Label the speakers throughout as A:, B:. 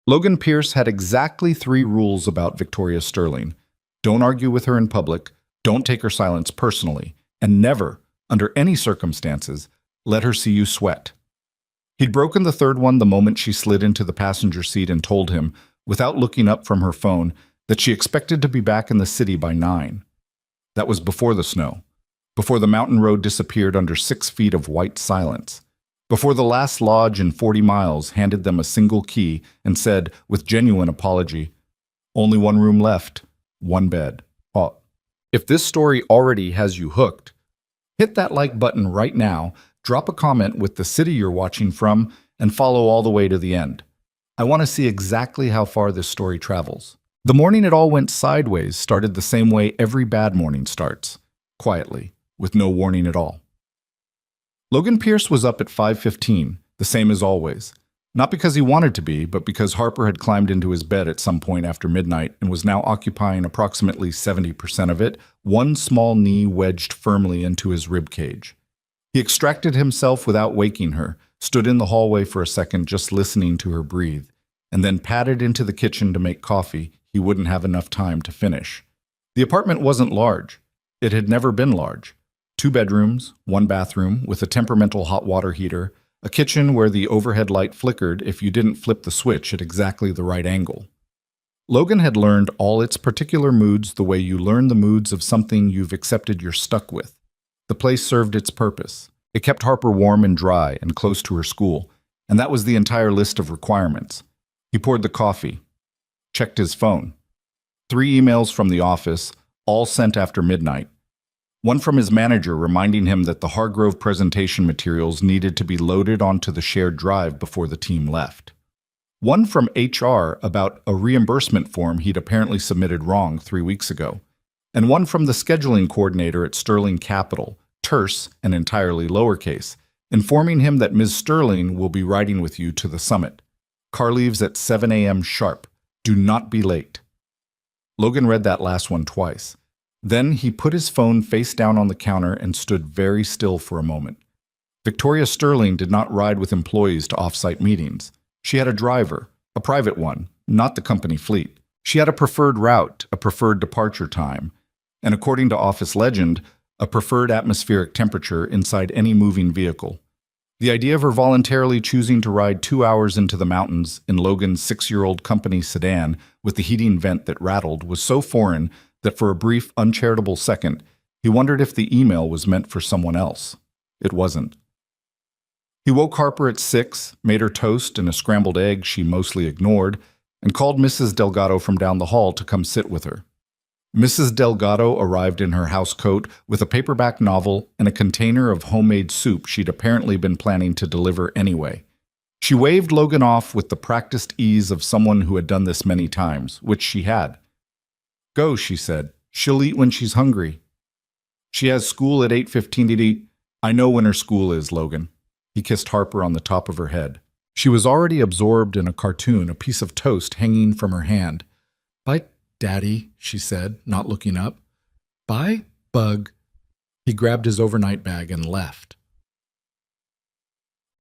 A: Logan Pierce had exactly 3 rules about Victoria Sterling. Don't argue with her in public, don't take her silence personally, and never, under any circumstances, let her see you sweat. He'd broken the 3rd one the moment she slid into the passenger seat and told him, without looking up from her phone, that she expected to be back in the city by 9. That was before the snow, before the mountain road disappeared under 6 feet of white silence, before the last lodge in 40 miles handed them a single key and said, with genuine apology, "Only 1 room left, 1 bed." Oh, if this story already has you hooked, hit that like button right now, drop a comment with the city you're watching from, and follow all the way to the end. I want to see exactly how far this story travels. The morning it all went sideways started the same way every bad morning starts, quietly, with no warning at all. Logan Pierce was up at 5:15, the same as always. Not because he wanted to be, but because Harper had climbed into his bed at some point after midnight and was now occupying approximately 70% of it, one small knee wedged firmly into his rib cage. He extracted himself without waking her, stood in the hallway for a second just listening to her breathe, and then padded into the kitchen to make coffee he wouldn't have enough time to finish. The apartment wasn't large. It had never been large. 2 bedrooms, 1 bathroom with a temperamental hot water heater, a kitchen where the overhead light flickered if you didn't flip the switch at exactly the right angle. Logan had learned all its particular moods the way you learn the moods of something you've accepted you're stuck with. The place served its purpose. It kept Harper warm and dry and close to her school, and that was the entire list of requirements. He poured the coffee, checked his phone. 3 emails from the office, all sent after midnight. One from his manager reminding him that the Hargrove presentation materials needed to be loaded onto the shared drive before the team left. One from HR about a reimbursement form he'd apparently submitted wrong 3 weeks ago. And one from the scheduling coordinator at Sterling Capital, terse and entirely lowercase, informing him that Ms. Sterling will be riding with you to the summit. Car leaves at 7 a.m. sharp. Do not be late. Logan read that last one twice. Then he put his phone face down on the counter and stood very still for a moment. Victoria Sterling did not ride with employees to off-site meetings. She had a driver, a private one, not the company fleet. She had a preferred route, a preferred departure time, and according to office legend, a preferred atmospheric temperature inside any moving vehicle. The idea of her voluntarily choosing to ride 2 hours into the mountains in Logan's 6-year-old company sedan with the heating vent that rattled was so foreign that for a brief, uncharitable second, he wondered if the email was meant for someone else. It wasn't. He woke Harper at 6, made her toast and a scrambled egg she mostly ignored, and called Mrs. Delgado from down the hall to come sit with her. Mrs. Delgado arrived in her house coat with a paperback novel and a container of homemade soup she'd apparently been planning to deliver anyway. She waved Logan off with the practiced ease of someone who had done this many times, which she had. "Go," she said. "She'll eat when she's hungry." "She has school at 8:15. I know when her school is, Logan." He kissed Harper on the top of her head. She was already absorbed in a cartoon, a piece of toast hanging from her hand. "Bye, Daddy," she said, not looking up. "Bye, Bug." He grabbed his overnight bag and left.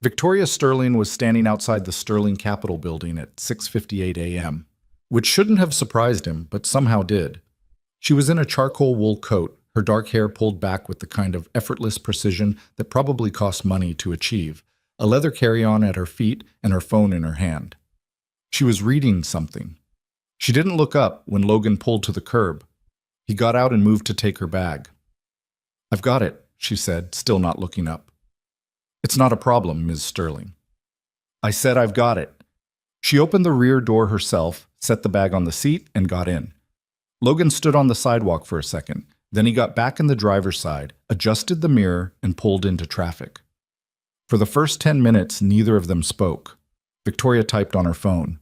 A: Victoria Sterling was standing outside the Sterling Capitol building at 6:58 a.m., which shouldn't have surprised him, but somehow did. She was in a charcoal wool coat, her dark hair pulled back with the kind of effortless precision that probably cost money to achieve, a leather carry-on at her feet and her phone in her hand. She was reading something. She didn't look up when Logan pulled to the curb. He got out and moved to take her bag. "I've got it," she said, still not looking up. "It's not a problem, Ms. Sterling." "I said I've got it." She opened the rear door herself, set the bag on the seat, and got in. Logan stood on the sidewalk for a second. Then he got back in the driver's side, adjusted the mirror, and pulled into traffic. For the first 10 minutes, neither of them spoke. Victoria typed on her phone.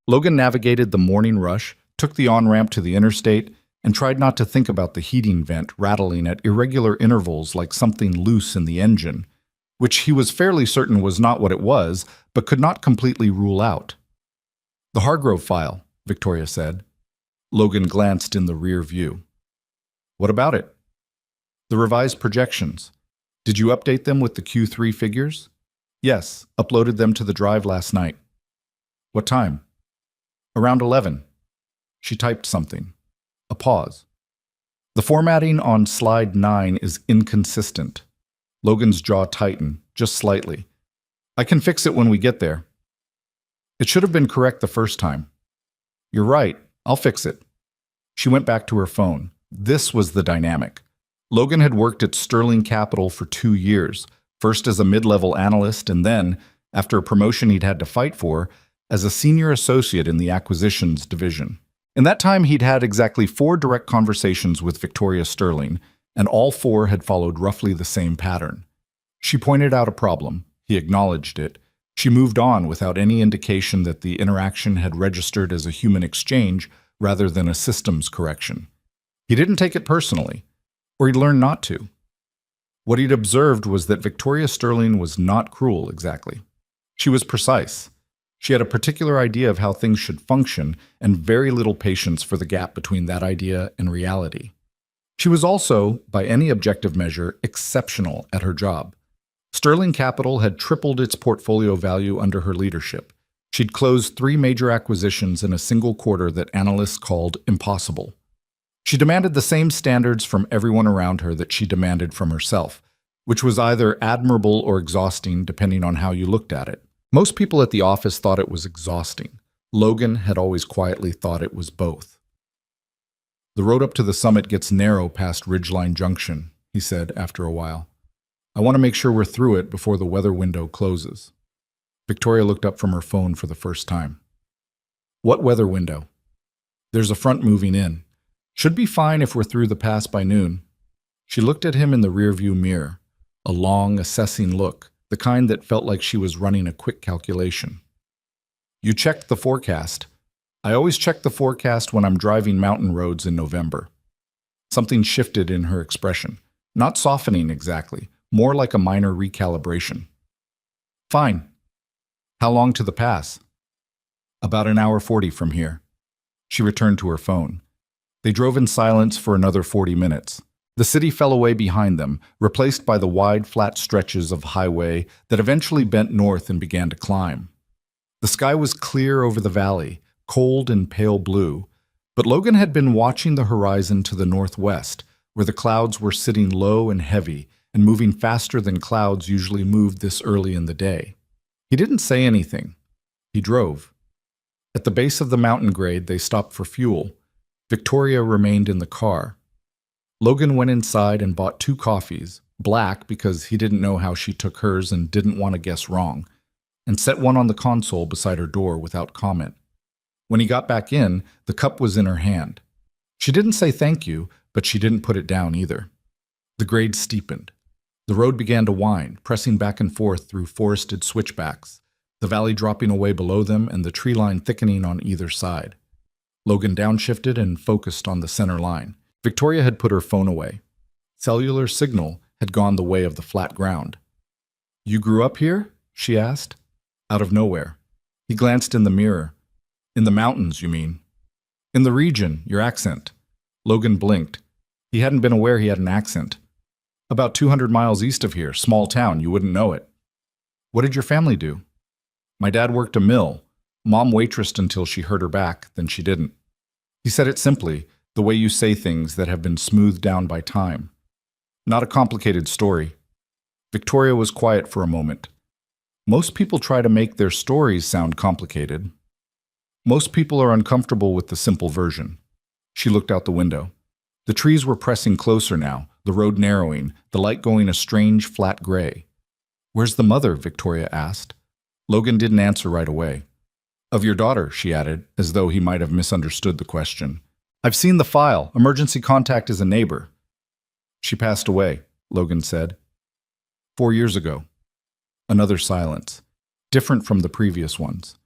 A: Logan navigated the morning rush, took the on-ramp to the interstate, and tried not to think about the heating vent rattling at irregular intervals like something loose in the engine, which he was fairly certain was not what it was, but could not completely rule out. "The Hargrove file," Victoria said. Logan glanced in the rear view. "What about it?" "The revised projections. Did you update them with the Q3 figures?" "Yes, uploaded them to the drive last night." "What time?" Around 11. She typed something. A pause. The formatting on slide 9 is inconsistent. Logan's jaw tightened, just slightly. I can fix it when we get there. It should have been correct the first time. You're right, I'll fix it. She went back to her phone. This was the dynamic. Logan had worked at Sterling Capital for 2 years, first as a mid-level analyst and then, after a promotion he'd had to fight for, as a senior associate in the acquisitions division. In that time, he'd had exactly 4 direct conversations with Victoria Sterling, and all 4 had followed roughly the same pattern. She pointed out a problem. He acknowledged it. She moved on without any indication that the interaction had registered as a human exchange rather than a systems correction. He didn't take it personally, or he'd learned not to. What he'd observed was that Victoria Sterling was not cruel, exactly. She was precise. She had a particular idea of how things should function and very little patience for the gap between that idea and reality. She was also, by any objective measure, exceptional at her job. Sterling Capital had tripled its portfolio value under her leadership. She'd closed 3 major acquisitions in a single quarter that analysts called impossible. She demanded the same standards from everyone around her that she demanded from herself, which was either admirable or exhausting depending on how you looked at it. Most people at the office thought it was exhausting. Logan had always quietly thought it was both. The road up to the summit gets narrow past Ridgeline Junction, he said after a while. I want to make sure we're through it before the weather window closes. Victoria looked up from her phone for the first time. What weather window? There's a front moving in. Should be fine if we're through the pass by noon. She looked at him in the rearview mirror, a long, assessing look, the kind that felt like she was running a quick calculation. You checked the forecast. I always check the forecast when I'm driving mountain roads in November. Something shifted in her expression, not softening exactly, more like a minor recalibration. Fine. How long to the pass? About an hour 40 from here. She returned to her phone. They drove in silence for another 40 minutes. The city fell away behind them, replaced by the wide, flat stretches of highway that eventually bent north and began to climb. The sky was clear over the valley, cold and pale blue, but Logan had been watching the horizon to the northwest, where the clouds were sitting low and heavy and moving faster than clouds usually moved this early in the day. He didn't say anything. He drove. At the base of the mountain grade, they stopped for fuel. Victoria remained in the car. Logan went inside and bought 2 coffees, black because he didn't know how she took hers and didn't want to guess wrong, and set one on the console beside her door without comment. When he got back in, the cup was in her hand. She didn't say thank you, but she didn't put it down either. The grade steepened. The road began to wind, pressing back and forth through forested switchbacks, the valley dropping away below them and the tree line thickening on either side. Logan downshifted and focused on the center line. Victoria had put her phone away. Cellular signal had gone the way of the flat ground. You grew up here? She asked. Out of nowhere. He glanced in the mirror. In the mountains, you mean? In the region, your accent. Logan blinked. He hadn't been aware he had an accent. About 200 miles east of here, small town, you wouldn't know it. What did your family do? My dad worked a mill. Mom waitressed until she hurt her back, then she didn't. He said it simply, the way you say things that have been smoothed down by time. Not a complicated story. Victoria was quiet for a moment. Most people try to make their stories sound complicated. Most people are uncomfortable with the simple version. She looked out the window. The trees were pressing closer now, the road narrowing, the light going a strange flat gray. Where's the mother? Victoria asked. Logan didn't answer right away. Of your daughter, she added, as though he might have misunderstood the question. I've seen the file. Emergency contact is a neighbor. She passed away, Logan said. 4 years ago. Another silence, different from the previous ones.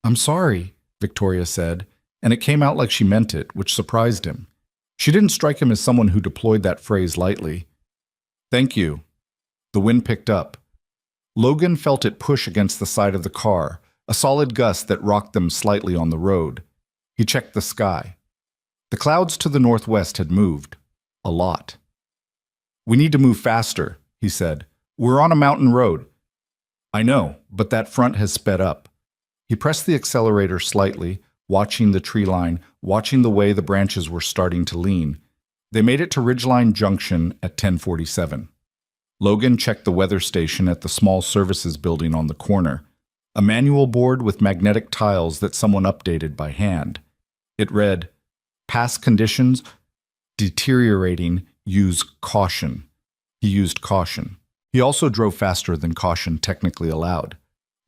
A: I'm sorry, Victoria said, and it came out like she meant it, which surprised him. She didn't strike him as someone who deployed that phrase lightly. Thank you. The wind picked up. Logan felt it push against the side of the car, a solid gust that rocked them slightly on the road. He checked the sky. The clouds to the northwest had moved. A lot. We need to move faster, he said. We're on a mountain road. I know, but that front has sped up. He pressed the accelerator slightly, watching the tree line, watching the way the branches were starting to lean. They made it to Ridgeline Junction at 10:47. Logan checked the weather station at the small services building on the corner, a manual board with magnetic tiles that someone updated by hand. It read, "Past conditions deteriorating, use caution." He used caution. He also drove faster than caution technically allowed.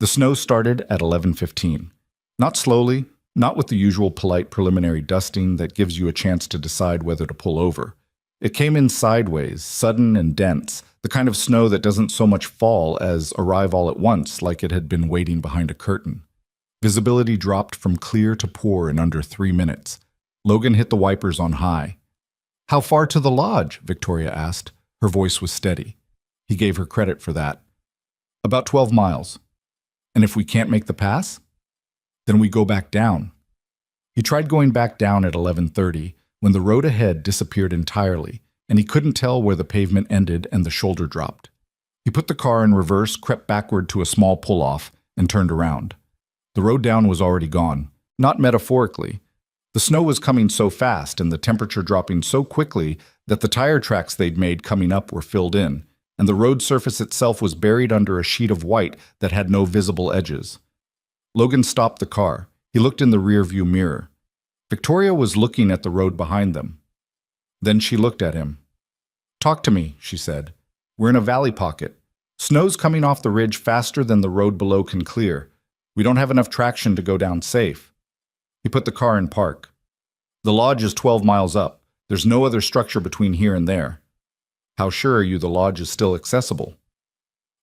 A: The snow started at 11:15. Not slowly, not with the usual polite preliminary dusting that gives you a chance to decide whether to pull over. It came in sideways, sudden and dense, the kind of snow that doesn't so much fall as arrive all at once like it had been waiting behind a curtain. Visibility dropped from clear to poor in under 3 minutes. Logan hit the wipers on high. "How far to the lodge?" Victoria asked. Her voice was steady. He gave her credit for that. "About 12 miles. And if we can't make the pass? Then we go back down." He tried going back down at 11:30 when the road ahead disappeared entirely, and he couldn't tell where the pavement ended and the shoulder dropped. He put the car in reverse, crept backward to a small pull-off, and turned around. The road down was already gone, not metaphorically. The snow was coming so fast and the temperature dropping so quickly that the tire tracks they'd made coming up were filled in, and the road surface itself was buried under a sheet of white that had no visible edges. Logan stopped the car. He looked in the rearview mirror. Victoria was looking at the road behind them. Then she looked at him. "Talk to me," she said. "We're in a valley pocket. Snow's coming off the ridge faster than the road below can clear. We don't have enough traction to go down safe." He put the car in park. "The lodge is 12 miles up. There's no other structure between here and there." "How sure are you the lodge is still accessible?"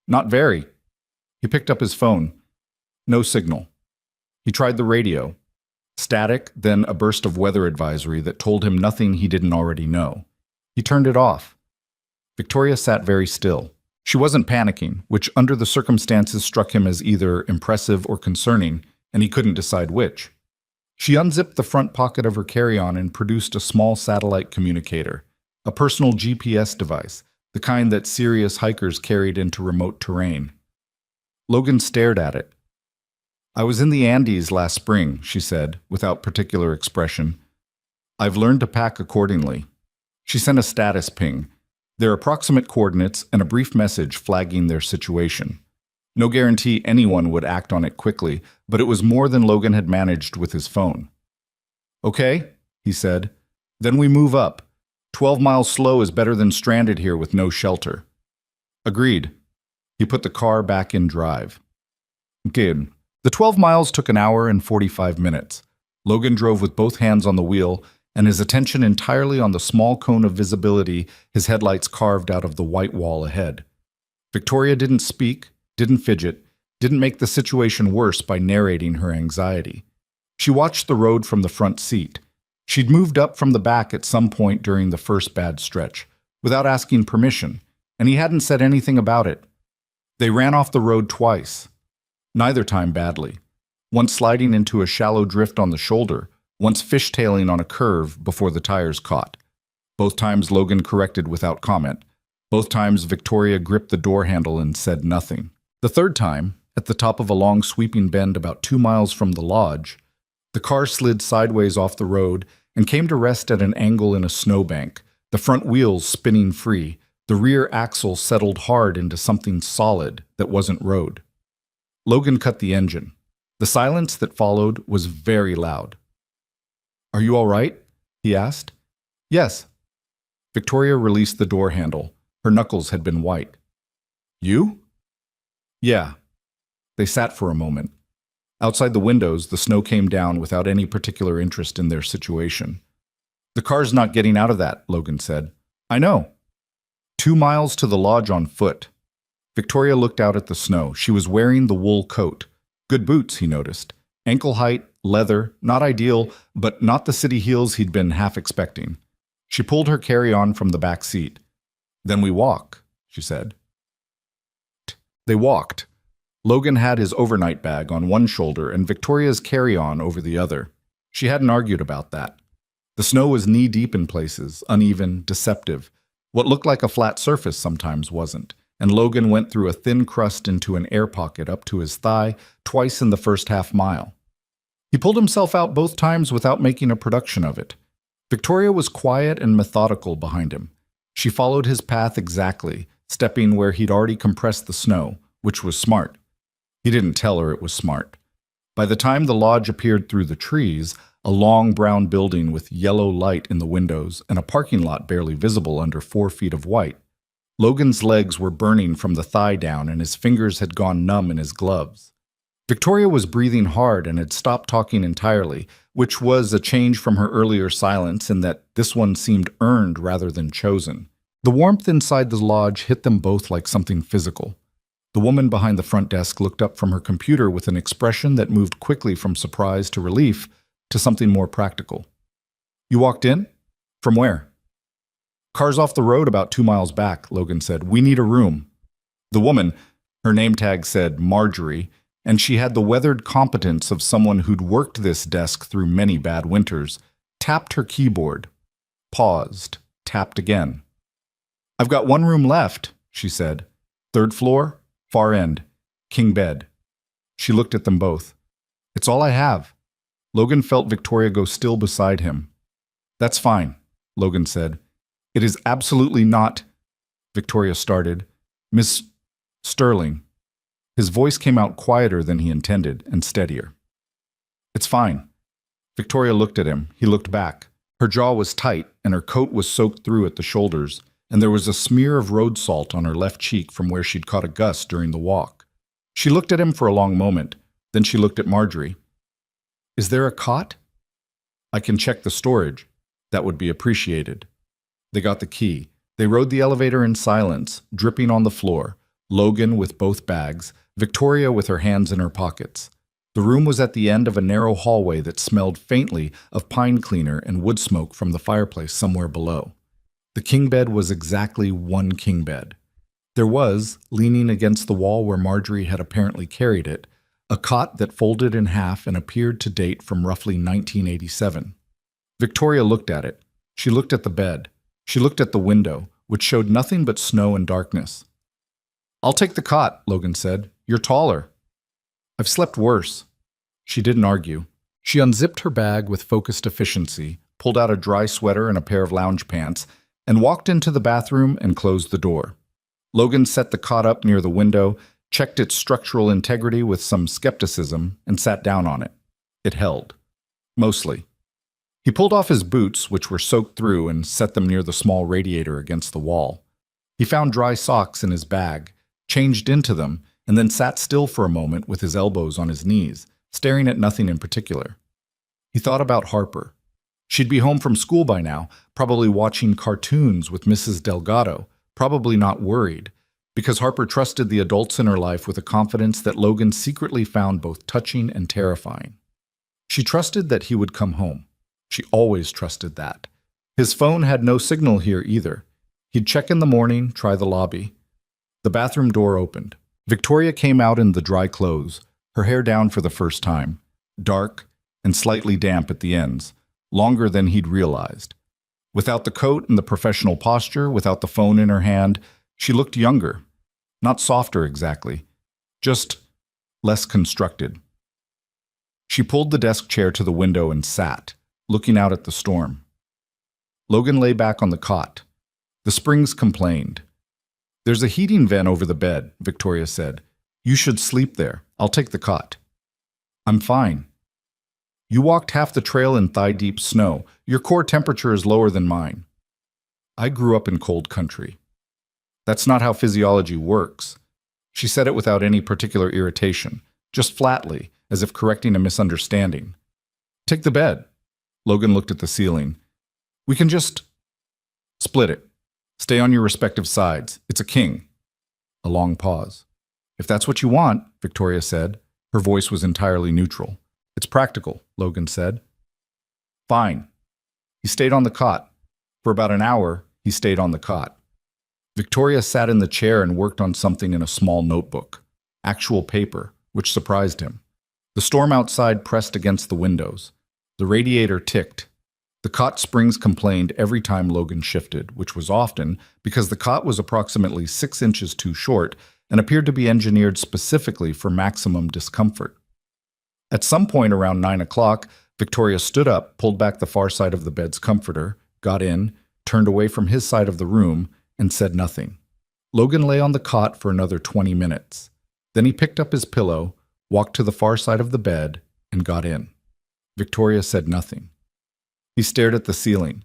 A: "Not very." He picked up his phone. No signal. He tried the radio. Static, then a burst of weather advisory that told him nothing he didn't already know. He turned it off. Victoria sat very still. She wasn't panicking, which under the circumstances struck him as either impressive or concerning, and he couldn't decide which. She unzipped the front pocket of her carry-on and produced a small satellite communicator, a personal GPS device, the kind that serious hikers carried into remote terrain. Logan stared at it. "I was in the Andes last spring," she said, without particular expression. "I've learned to pack accordingly." She sent a status ping, their approximate coordinates, and a brief message flagging their situation. No guarantee anyone would act on it quickly, but it was more than Logan had managed with his phone. "Okay," he said. "Then we move up. 12 miles slow is better than stranded here with no shelter." "Agreed." He put the car back in drive. Good. The 12 miles took an hour and 45 minutes. Logan drove with both hands on the wheel, and his attention entirely on the small cone of visibility his headlights carved out of the white wall ahead. Victoria didn't speak, didn't fidget, didn't make the situation worse by narrating her anxiety. She watched the road from the front seat. She'd moved up from the back at some point during the first bad stretch, without asking permission, and he hadn't said anything about it. They ran off the road twice. Neither time badly. Once sliding into a shallow drift on the shoulder, once fishtailing on a curve before the tires caught. Both times Logan corrected without comment. Both times Victoria gripped the door handle and said nothing. The third time, at the top of a long sweeping bend about 2 miles from the lodge, the car slid sideways off the road and came to rest at an angle in a snowbank, the front wheels spinning free, the rear axle settled hard into something solid that wasn't road. Logan cut the engine. The silence that followed was very loud. "Are you all right?" he asked. "Yes." Victoria released the door handle. Her knuckles had been white. "You?" "Yeah." They sat for a moment. Outside the windows, the snow came down without any particular interest in their situation. "The car's not getting out of that," Logan said. "I know." 2 miles to the lodge on foot. Victoria looked out at the snow. She was wearing the wool coat. Good boots, he noticed. Ankle height, leather, not ideal, but not the city heels he'd been half expecting. She pulled her carry-on from the back seat. "Then we walk," she said. They walked. Logan had his overnight bag on one shoulder and Victoria's carry-on over the other. She hadn't argued about that. The snow was knee-deep in places, uneven, deceptive. What looked like a flat surface sometimes wasn't, and Logan went through a thin crust into an air pocket up to his thigh twice in the first half mile. He pulled himself out both times without making a production of it. Victoria was quiet and methodical behind him. She followed his path exactly, stepping where he'd already compressed the snow, which was smart. He didn't tell her it was smart. By the time the lodge appeared through the trees, a long brown building with yellow light in the windows and a parking lot barely visible under 4 feet of white, Logan's legs were burning from the thigh down and his fingers had gone numb in his gloves. Victoria was breathing hard and had stopped talking entirely, which was a change from her earlier silence in that this one seemed earned rather than chosen. The warmth inside the lodge hit them both like something physical. The woman behind the front desk looked up from her computer with an expression that moved quickly from surprise to relief to something more practical. "You walked in? From where?" "Car's off the road about 2 miles back," Logan said. "We need a room." The woman, her name tag said Marjorie, and she had the weathered competence of someone who'd worked this desk through many bad winters, tapped her keyboard, paused, tapped again. "I've got one room left," she said. "3rd floor, far end, king bed." She looked at them both. "It's all I have." Logan felt Victoria go still beside him. "That's fine," Logan said. "It is absolutely not," Victoria started. "Miss Sterling." His voice came out quieter than he intended, and steadier. "It's fine." Victoria looked at him. He looked back. Her jaw was tight, and her coat was soaked through at the shoulders, and there was a smear of road salt on her left cheek from where she'd caught a gust during the walk. She looked at him for a long moment. Then she looked at Marjorie. "Is there a cot?" "I can check the storage. That would be appreciated." They got the key. They rode the elevator in silence, dripping on the floor, Logan with both bags, Victoria with her hands in her pockets. The room was at the end of a narrow hallway that smelled faintly of pine cleaner and wood smoke from the fireplace somewhere below. The king bed was exactly one king bed. There was, leaning against the wall where Marjorie had apparently carried it, a cot that folded in half and appeared to date from roughly 1987. Victoria looked at it. She looked at the bed. She looked at the window, which showed nothing but snow and darkness. "I'll take the cot," Logan said. "You're taller." "I've slept worse." She didn't argue. She unzipped her bag with focused efficiency, pulled out a dry sweater and a pair of lounge pants, and walked into the bathroom and closed the door. Logan set the cot up near the window, checked its structural integrity with some skepticism, and sat down on it. It held. Mostly. He pulled off his boots, which were soaked through, and set them near the small radiator against the wall. He found dry socks in his bag, changed into them, and then sat still for a moment with his elbows on his knees, staring at nothing in particular. He thought about Harper. She'd be home from school by now, probably watching cartoons with Mrs. Delgado, probably not worried, because Harper trusted the adults in her life with a confidence that Logan secretly found both touching and terrifying. She trusted that he would come home. She always trusted that. His phone had no signal here either. He'd check in the morning, try the lobby. The bathroom door opened. Victoria came out in the dry clothes, her hair down for the first time, dark and slightly damp at the ends, longer than he'd realized. Without the coat and the professional posture, without the phone in her hand, she looked younger. Not softer exactly, just less constructed. She pulled the desk chair to the window and sat, looking out at the storm. Logan lay back on the cot. The springs complained. "There's a heating vent over the bed," Victoria said. "You should sleep there. I'll take the cot." "I'm fine." "You walked half the trail in thigh-deep snow. Your core temperature is lower than mine." "I grew up in cold country." "That's not how physiology works." She said it without any particular irritation, just flatly, as if correcting a misunderstanding. "Take the bed." Logan looked at the ceiling. "We can just split it. Stay on your respective sides. It's a king." A long pause. "If that's what you want," Victoria said. Her voice was entirely neutral. "It's practical," Logan said. "Fine." He stayed on the cot. For about an hour, he stayed on the cot. Victoria sat in the chair and worked on something in a small notebook. Actual paper, which surprised him. The storm outside pressed against the windows. The radiator ticked. The cot springs complained every time Logan shifted, which was often because the cot was approximately 6 inches too short and appeared to be engineered specifically for maximum discomfort. At some point around 9 o'clock, Victoria stood up, pulled back the far side of the bed's comforter, got in, turned away from his side of the room, and said nothing. Logan lay on the cot for another 20 minutes. Then he picked up his pillow, walked to the far side of the bed, and got in. Victoria said nothing. He stared at the ceiling.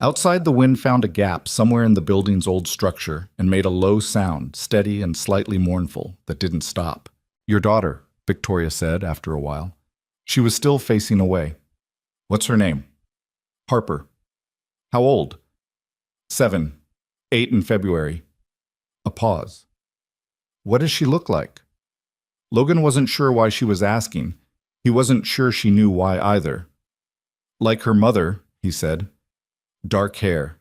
A: Outside, the wind found a gap somewhere in the building's old structure and made a low sound, steady and slightly mournful, that didn't stop. "Your daughter," Victoria said after a while. She was still facing away. "What's her name?" "Harper." "How old?" 7. 8 in February. A pause. "What does she look like?" Logan wasn't sure why she was asking. He wasn't sure she knew why either. "Like her mother," he said. "Dark hair.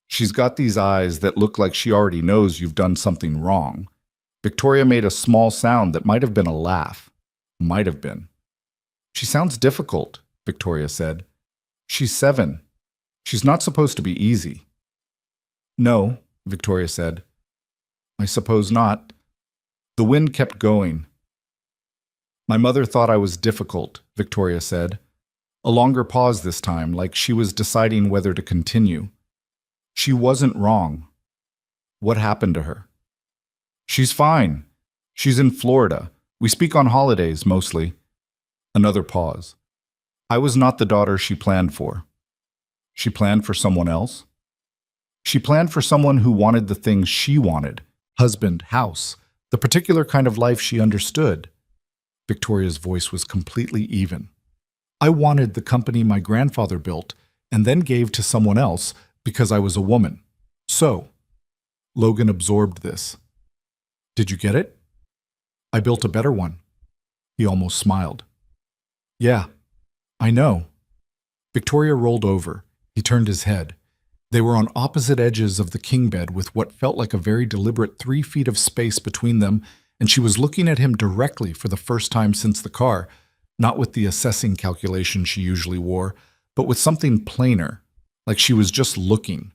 A: She's got these eyes that look like she already knows you've done something wrong." Victoria made a small sound that might have been a laugh. Might have been. "She sounds difficult," Victoria said. "She's 7. She's not supposed to be easy." "No," Victoria said. "I suppose not." The wind kept going. "My mother thought I was difficult," Victoria said. A longer pause this time, like she was deciding whether to continue. "She wasn't wrong." "What happened to her?" "She's fine. She's in Florida. We speak on holidays, mostly." Another pause. "I was not the daughter she planned for." "She planned for someone else?" "She planned for someone who wanted the things she wanted. Husband, house, the particular kind of life she understood." Victoria's voice was completely even. "I wanted the company my grandfather built and then gave to someone else because I was a woman. So." Logan absorbed this. "Did you get it?" "I built a better one." He almost smiled. "Yeah, I know." Victoria rolled over. He turned his head. They were on opposite edges of the king bed with what felt like a very deliberate 3 feet of space between them, and she was looking at him directly for the first time since the car, not with the assessing calculation she usually wore, but with something plainer, like she was just looking.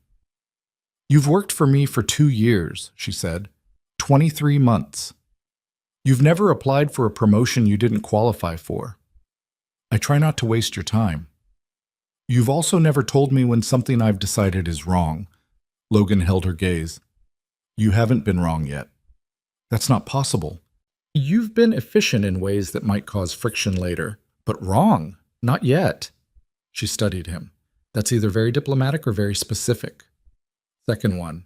A: "You've worked for me for 2 years," she said. 23 months. "You've never applied for a promotion you didn't qualify for. I try not to waste your time. You've also never told me when something I've decided is wrong." Logan held her gaze. "You haven't been wrong yet." "That's not possible. You've been efficient in ways that might cause friction later, but wrong, not yet." She studied him. "That's either very diplomatic or very specific." "Second one."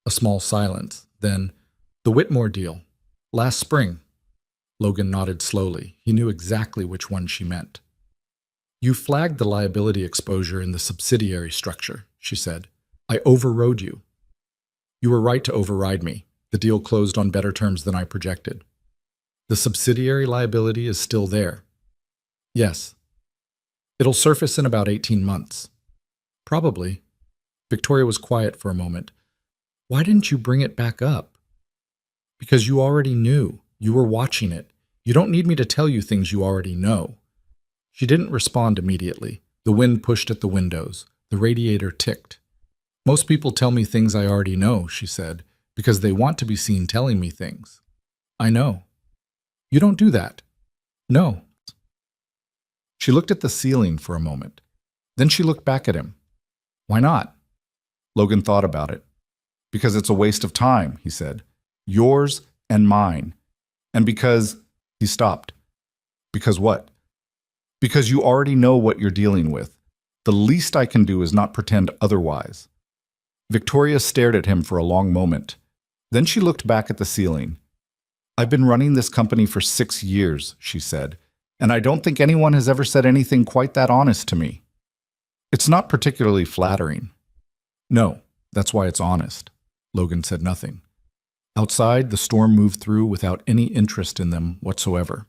A: A small silence. Then, "The Whitmore deal. Last spring." Logan nodded slowly. He knew exactly which one she meant. "You flagged the liability exposure in the subsidiary structure," she said. "I overrode you." "You were right to override me. The deal closed on better terms than I projected." "The subsidiary liability is still there." "Yes." "It'll surface in about 18 months. "Probably." Victoria was quiet for a moment. "Why didn't you bring it back up?" "Because you already knew. You were watching it. You don't need me to tell you things you already know." She didn't respond immediately. The wind pushed at the windows. The radiator ticked. "Most people tell me things I already know," she said, "because they want to be seen telling me things." "I know." "You don't do that." "No." She looked at the ceiling for a moment. Then she looked back at him. "Why not?" Logan thought about it. "Because it's a waste of time," he said. "Yours and mine. And because—" He stopped. "Because what?" "Because you already know what you're dealing with. The least I can do is not pretend otherwise." Victoria stared at him for a long moment. Then she looked back at the ceiling. "I've been running this company for 6 years," she said, "and I don't think anyone has ever said anything quite that honest to me. It's not particularly flattering." "No, that's why it's honest." Logan said nothing. Outside, the storm moved through without any interest in them whatsoever.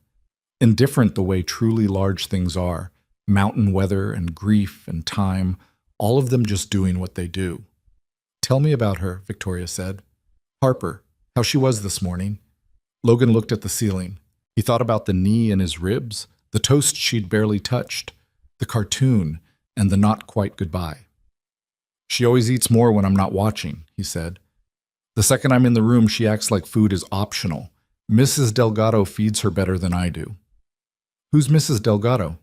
A: Indifferent the way truly large things are, mountain weather and grief and time, all of them just doing what they do. "Tell me about her," Victoria said. "Harper, how she was this morning." Logan looked at the ceiling. He thought about the knee in his ribs, the toast she'd barely touched, the cartoon, and the not quite goodbye. "She always eats more when I'm not watching," he said. "The second I'm in the room, she acts like food is optional. Mrs. Delgado feeds her better than I do." Who's Mrs. Delgado?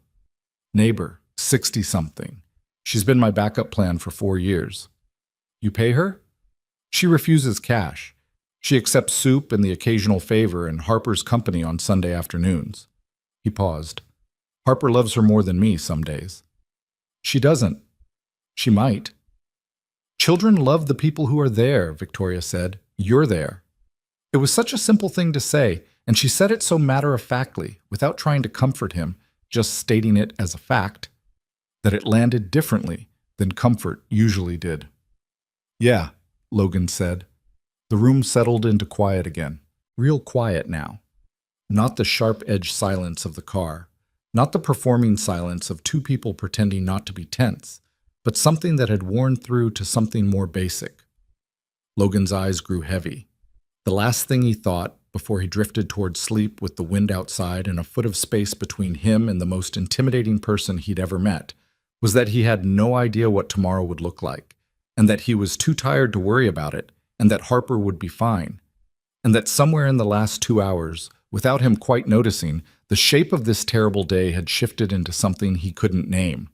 A: Neighbor, 60-something. She's been my backup plan for 4 years. You pay her? She refuses cash. She accepts soup and the occasional favor and Harper's company on Sunday afternoons. He paused. Harper loves her more than me some days. She doesn't. She might. Children love the people who are there, Victoria said. You're there. It was such a simple thing to say, and she said it so matter-of-factly, without trying to comfort him, just stating it as a fact, that it landed differently than comfort usually did. Yeah, Logan said. The room settled into quiet again. Real quiet now. Not the sharp-edged silence of the car, not the performing silence of two people pretending not to be tense, but something that had worn through to something more basic. Logan's eyes grew heavy. The last thing he thought, before he drifted toward sleep with the wind outside and a foot of space between him and the most intimidating person he'd ever met, was that he had no idea what tomorrow would look like, and that he was too tired to worry about it, and that Harper would be fine, and that somewhere in the last 2 hours, without him quite noticing, the shape of this terrible day had shifted into something he couldn't name.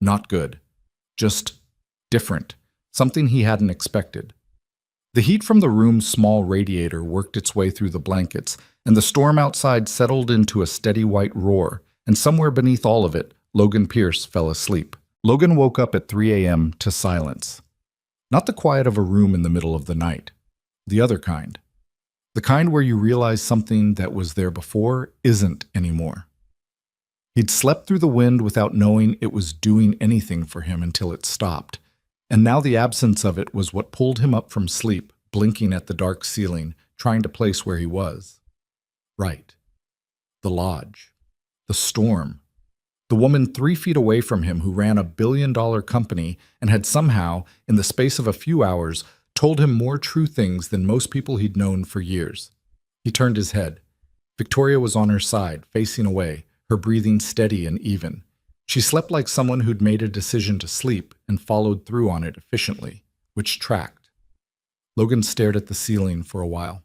A: Not good. Just different. Something he hadn't expected. The heat from the room's small radiator worked its way through the blankets, and the storm outside settled into a steady white roar, and somewhere beneath all of it, Logan Pierce fell asleep. Logan woke up at 3 a.m. to silence. Not the quiet of a room in the middle of the night. The other kind. The kind where you realize something that was there before isn't anymore. He'd slept through the wind without knowing it was doing anything for him until it stopped, and now the absence of it was what pulled him up from sleep, blinking at the dark ceiling, trying to place where he was. Right. The lodge. The storm. The woman 3 feet away from him who ran a billion-dollar company and had somehow, in the space of a few hours, told him more true things than most people he'd known for years. He turned his head. Victoria was on her side, facing away, her breathing steady and even. She slept like someone who'd made a decision to sleep and followed through on it efficiently, which tracked. Logan stared at the ceiling for a while.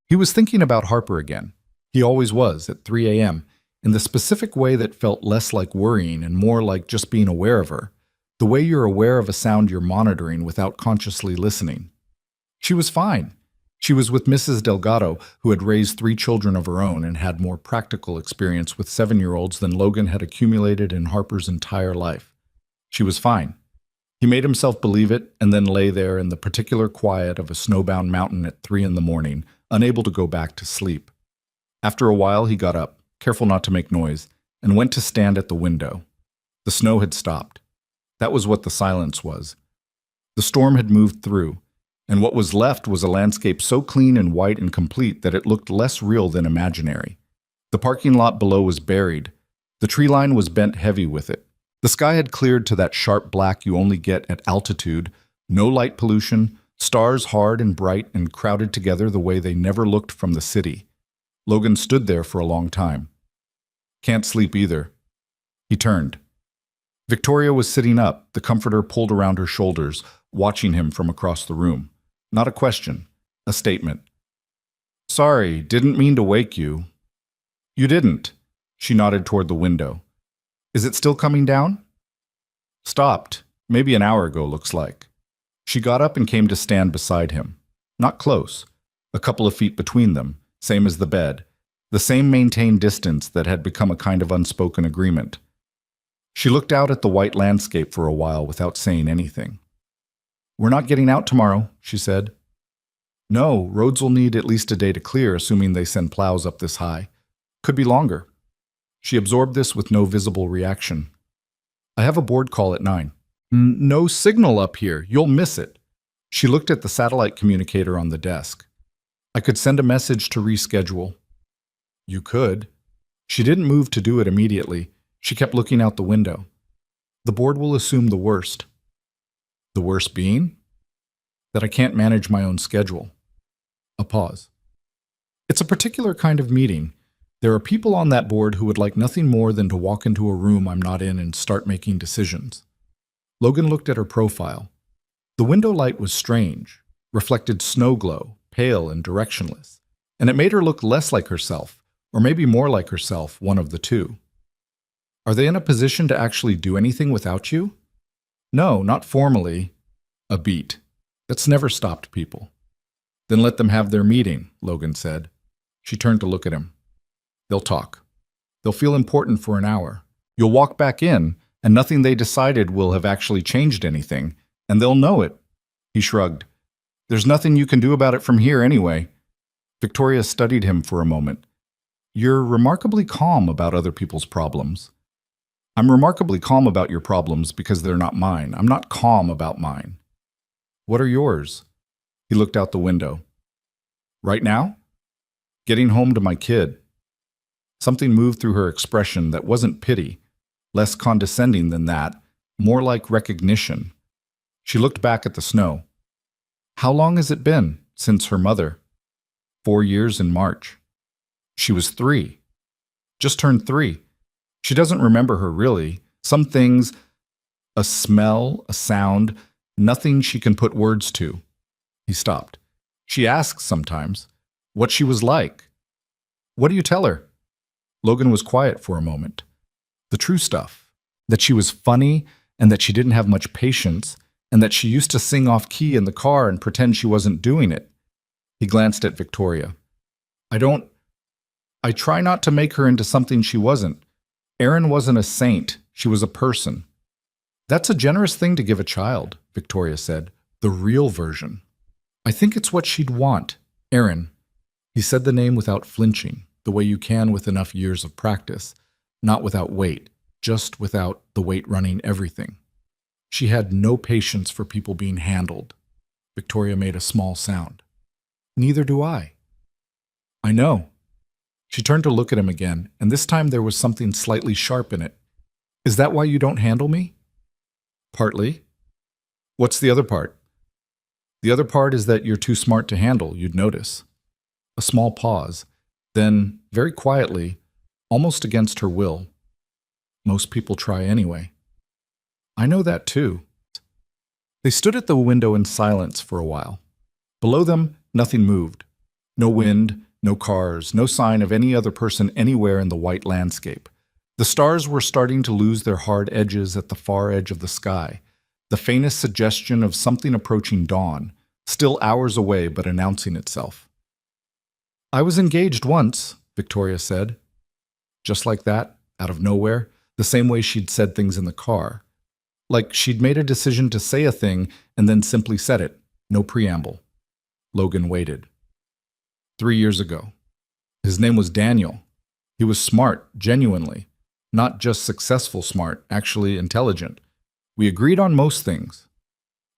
A: He was thinking about Harper again. He always was, at 3 a.m., in the specific way that felt less like worrying and more like just being aware of her, the way you're aware of a sound you're monitoring without consciously listening. She was fine. She was with Mrs. Delgado, who had raised 3 children of her own and had more practical experience with 7-year-olds than Logan had accumulated in Harper's entire life. She was fine. He made himself believe it and then lay there in the particular quiet of a snowbound mountain at 3 in the morning, unable to go back to sleep. After a while, he got up, careful not to make noise, and went to stand at the window. The snow had stopped. That was what the silence was. The storm had moved through, and what was left was a landscape so clean and white and complete that it looked less real than imaginary. The parking lot below was buried. The tree line was bent heavy with it. The sky had cleared to that sharp black you only get at altitude, no light pollution, stars hard and bright and crowded together the way they never looked from the city. Logan stood there for a long time. Can't sleep either. He turned. Victoria was sitting up, the comforter pulled around her shoulders, watching him from across the room. Not a question, a statement. Sorry, didn't mean to wake you. You didn't. She nodded toward the window. Is it still coming down? Stopped. Maybe an hour ago, looks like. She got up and came to stand beside him. Not close. A couple of feet between them, same as the bed. The same maintained distance that had become a kind of unspoken agreement. She looked out at the white landscape for a while without saying anything. We're not getting out tomorrow, she said. No, roads will need at least a day to clear, assuming they send plows up this high. Could be longer. She absorbed this with no visible reaction. I have a board call at 9. No signal up here. You'll miss it. She looked at the satellite communicator on the desk. I could send a message to reschedule. You could. She didn't move to do it immediately. She kept looking out the window. The board will assume the worst. The worst being? That I can't manage my own schedule. A pause. It's a particular kind of meeting. There are people on that board who would like nothing more than to walk into a room I'm not in and start making decisions. Logan looked at her profile. The window light was strange, reflected snow glow, pale and directionless, and it made her look less like herself, or maybe more like herself, one of the two. Are they in a position to actually do anything without you? No, not formally. A beat. That's never stopped people. Then let them have their meeting, Logan said. She turned to look at him. They'll talk. They'll feel important for an hour. You'll walk back in, and nothing they decided will have actually changed anything, and they'll know it. He shrugged. There's nothing you can do about it from here anyway. Victoria studied him for a moment. You're remarkably calm about other people's problems. I'm remarkably calm about your problems because they're not mine. I'm not calm about mine. What are yours? He looked out the window. Right now? Getting home to my kid. Something moved through her expression that wasn't pity, less condescending than that, more like recognition. She looked back at the snow. How long has it been since her mother? 4 years in March. She was 3. Just turned 3. She doesn't remember her really. Some things, a smell, a sound, nothing she can put words to. He stopped. She asks sometimes what she was like. What do you tell her? Logan was quiet for a moment. The true stuff. That she was funny and that she didn't have much patience and that she used to sing off key in the car and pretend she wasn't doing it. He glanced at Victoria. I try not to make her into something she wasn't. Erin wasn't a saint. She was a person. That's a generous thing to give a child, Victoria said. The real version. I think it's what she'd want. Erin. He said the name without flinching, the way you can with enough years of practice, not without weight, just without the weight running everything. She had no patience for people being handled. Victoria made a small sound. Neither do I. I know. She turned to look at him again, and this time there was something slightly sharp in it. Is that why you don't handle me? Partly. What's the other part? The other part is that you're too smart to handle, you'd notice. A small pause. Then, very quietly, almost against her will, most people try anyway. I know that too. They stood at the window in silence for a while. Below them, nothing moved. No wind, no cars, no sign of any other person anywhere in the white landscape. The stars were starting to lose their hard edges at the far edge of the sky, the faintest suggestion of something approaching dawn, still hours away but announcing itself. I was engaged once, Victoria said. Just like that, out of nowhere, the same way she'd said things in the car. Like she'd made a decision to say a thing and then simply said it, no preamble. Logan waited. 3 years ago. His name was Daniel. He was smart, genuinely. Not just successful smart, actually intelligent. We agreed on most things.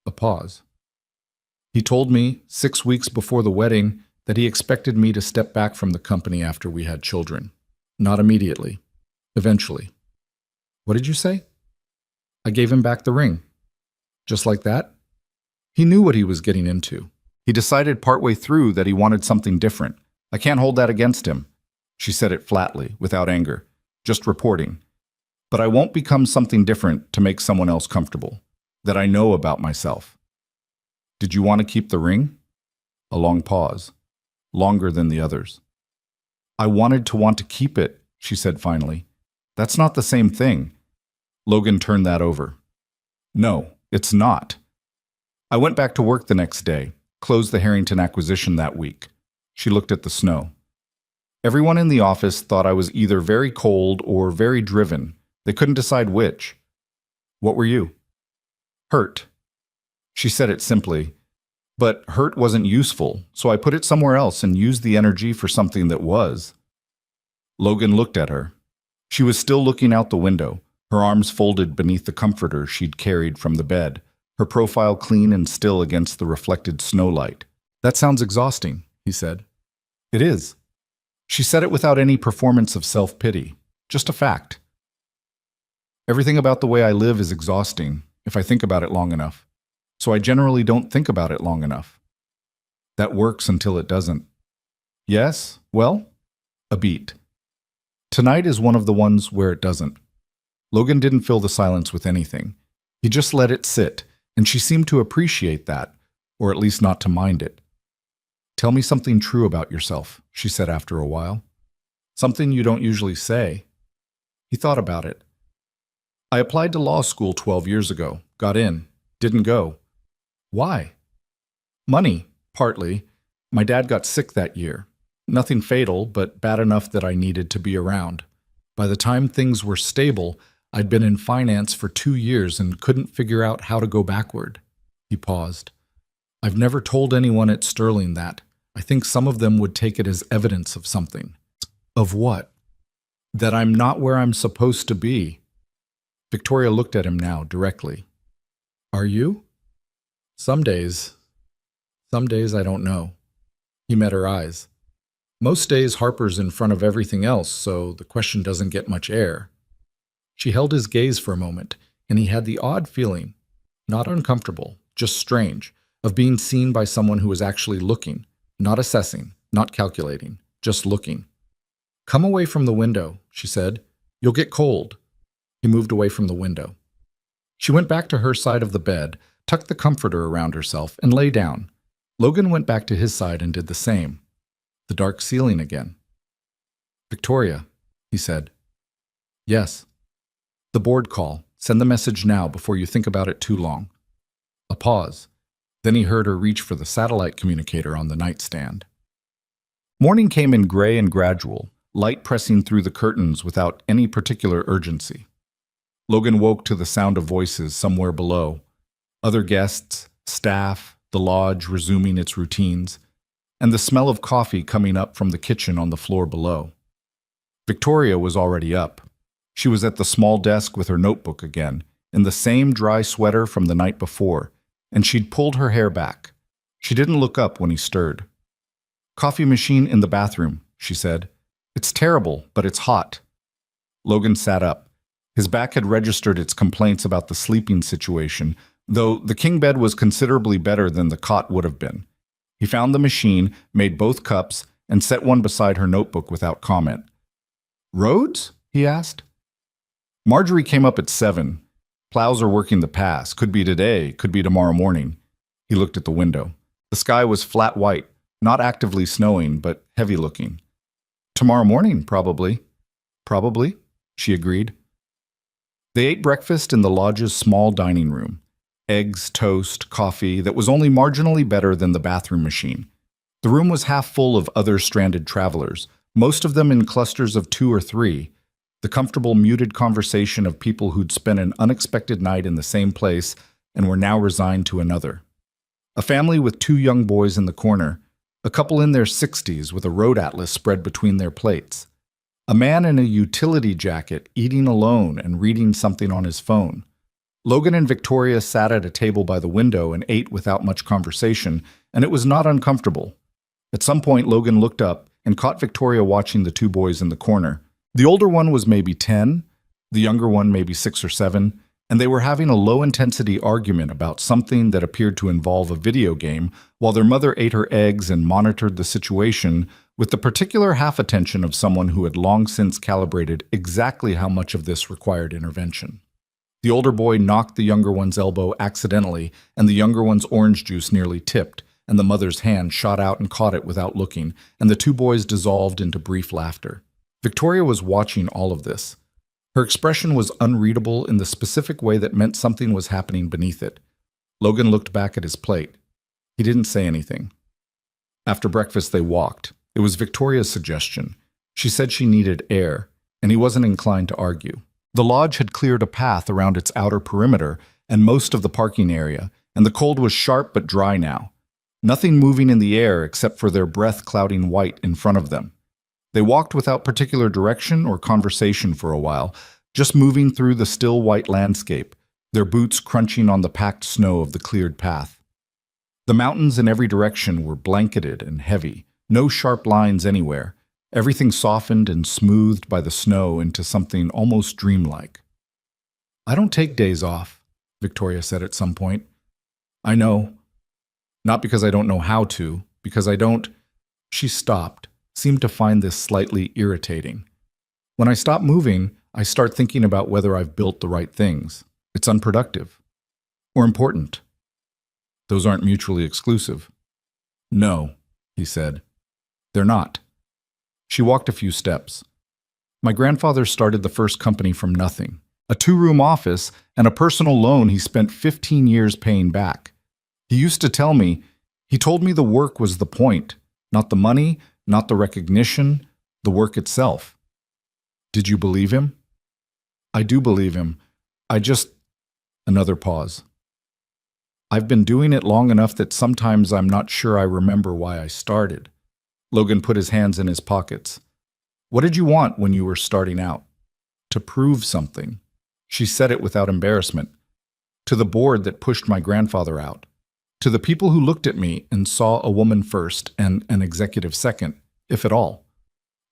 A: A pause. He told me, 6 weeks before the wedding, that he expected me to step back from the company after we had children. Not immediately. Eventually. What did you say? I gave him back the ring. Just like that? He knew what he was getting into. He decided partway through that he wanted something different. I can't hold that against him. She said it flatly, without anger. Just reporting. But I won't become something different to make someone else comfortable. That I know about myself. Did you want to keep the ring? A long pause. Longer than the others. I wanted to want to keep it, she said finally. That's not the same thing. Logan turned that over. No, it's not. I went back to work the next day, closed the Harrington acquisition that week. She looked at the snow. Everyone in the office thought I was either very cold or very driven. They couldn't decide which. What were you? Hurt. She said it simply. But hurt wasn't useful, so I put it somewhere else and used the energy for something that was. Logan looked at her. She was still looking out the window, her arms folded beneath the comforter she'd carried from the bed, her profile clean and still against the reflected snowlight. That sounds exhausting, he said. It is. She said it without any performance of self-pity, just a fact. Everything about the way I live is exhausting, if I think about it long enough. So I generally don't think about it long enough. That works until it doesn't. Yes, well, a beat. Tonight is one of the ones where it doesn't. Logan didn't fill the silence with anything. He just let it sit, and she seemed to appreciate that, or at least not to mind it. Tell me something true about yourself, she said after a while. Something you don't usually say. He thought about it. I applied to law school 12 years ago, got in, didn't go. Why? Money, partly. My dad got sick that year. Nothing fatal, but bad enough that I needed to be around. By the time things were stable, I'd been in finance for 2 years and couldn't figure out how to go backward. He paused. I've never told anyone at Sterling that. I think some of them would take it as evidence of something. Of what? That I'm not where I'm supposed to be. Victoria looked at him now, directly. Are you? Some days I don't know. He met her eyes. Most days Harper's in front of everything else, so the question doesn't get much air. She held his gaze for a moment, and he had the odd feeling, not uncomfortable, just strange, of being seen by someone who was actually looking, not assessing, not calculating, just looking. Come away from the window, she said. You'll get cold. He moved away from the window. She went back to her side of the bed, tucked the comforter around herself, and lay down. Logan went back to his side and did the same. The dark ceiling again. Victoria, he said. Yes. The board call. Send the message now before you think about it too long. A pause. Then he heard her reach for the satellite communicator on the nightstand. Morning came in gray and gradual, light pressing through the curtains without any particular urgency. Logan woke to the sound of voices somewhere below. Other guests, staff, the lodge resuming its routines, and the smell of coffee coming up from the kitchen on the floor below. Victoria was already up. She was at the small desk with her notebook again, in the same dry sweater from the night before, and she'd pulled her hair back. She didn't look up when he stirred. Coffee machine in the bathroom, she said. It's terrible, but it's hot. Logan sat up. His back had registered its complaints about the sleeping situation, though the king bed was considerably better than the cot would have been. He found the machine, made both cups, and set one beside her notebook without comment. Roads? He asked. Marjorie came up at 7. Plows are working the pass. Could be today, could be tomorrow morning. He looked at the window. The sky was flat white, not actively snowing, but heavy looking. Tomorrow morning, probably. Probably, she agreed. They ate breakfast in the lodge's small dining room. Eggs, toast, coffee that was only marginally better than the bathroom machine. The room was half full of other stranded travelers, most of them in clusters of 2 or 3. The comfortable, muted conversation of people who'd spent an unexpected night in the same place and were now resigned to another. A family with 2 young boys in the corner, a couple in their 60s with a road atlas spread between their plates. A man in a utility jacket eating alone and reading something on his phone. Logan and Victoria sat at a table by the window and ate without much conversation, and it was not uncomfortable. At some point, Logan looked up and caught Victoria watching the 2 boys in the corner. The older one was maybe 10, the younger one maybe 6 or 7, and they were having a low-intensity argument about something that appeared to involve a video game while their mother ate her eggs and monitored the situation with the particular half-attention of someone who had long since calibrated exactly how much of this required intervention. The older boy knocked the younger one's elbow accidentally, and the younger one's orange juice nearly tipped, and the mother's hand shot out and caught it without looking, and the 2 boys dissolved into brief laughter. Victoria was watching all of this. Her expression was unreadable in the specific way that meant something was happening beneath it. Logan looked back at his plate. He didn't say anything. After breakfast, they walked. It was Victoria's suggestion. She said she needed air, and he wasn't inclined to argue. The lodge had cleared a path around its outer perimeter and most of the parking area, and the cold was sharp but dry now. Nothing moving in the air except for their breath clouding white in front of them. They walked without particular direction or conversation for a while, just moving through the still white landscape, their boots crunching on the packed snow of the cleared path. The mountains in every direction were blanketed and heavy, no sharp lines anywhere, everything softened and smoothed by the snow into something almost dreamlike. I don't take days off, Victoria said at some point. I know. Not because I don't know how to, because I don't. She stopped, seemed to find this slightly irritating. When I stop moving, I start thinking about whether I've built the right things. It's unproductive. Or important. Those aren't mutually exclusive. No, he said. They're not. She walked a few steps. My grandfather started the first company from nothing. a 2-room office, and a personal loan he spent 15 years paying back. He used to tell me, he told me the work was the point, not the money, not the recognition, the work itself. Did you believe him? I do believe him. Another pause. I've been doing it long enough that sometimes I'm not sure I remember why I started. Logan put his hands in his pockets. What did you want when you were starting out? To prove something. She said it without embarrassment. To the board that pushed my grandfather out. To the people who looked at me and saw a woman first and an executive second, if at all.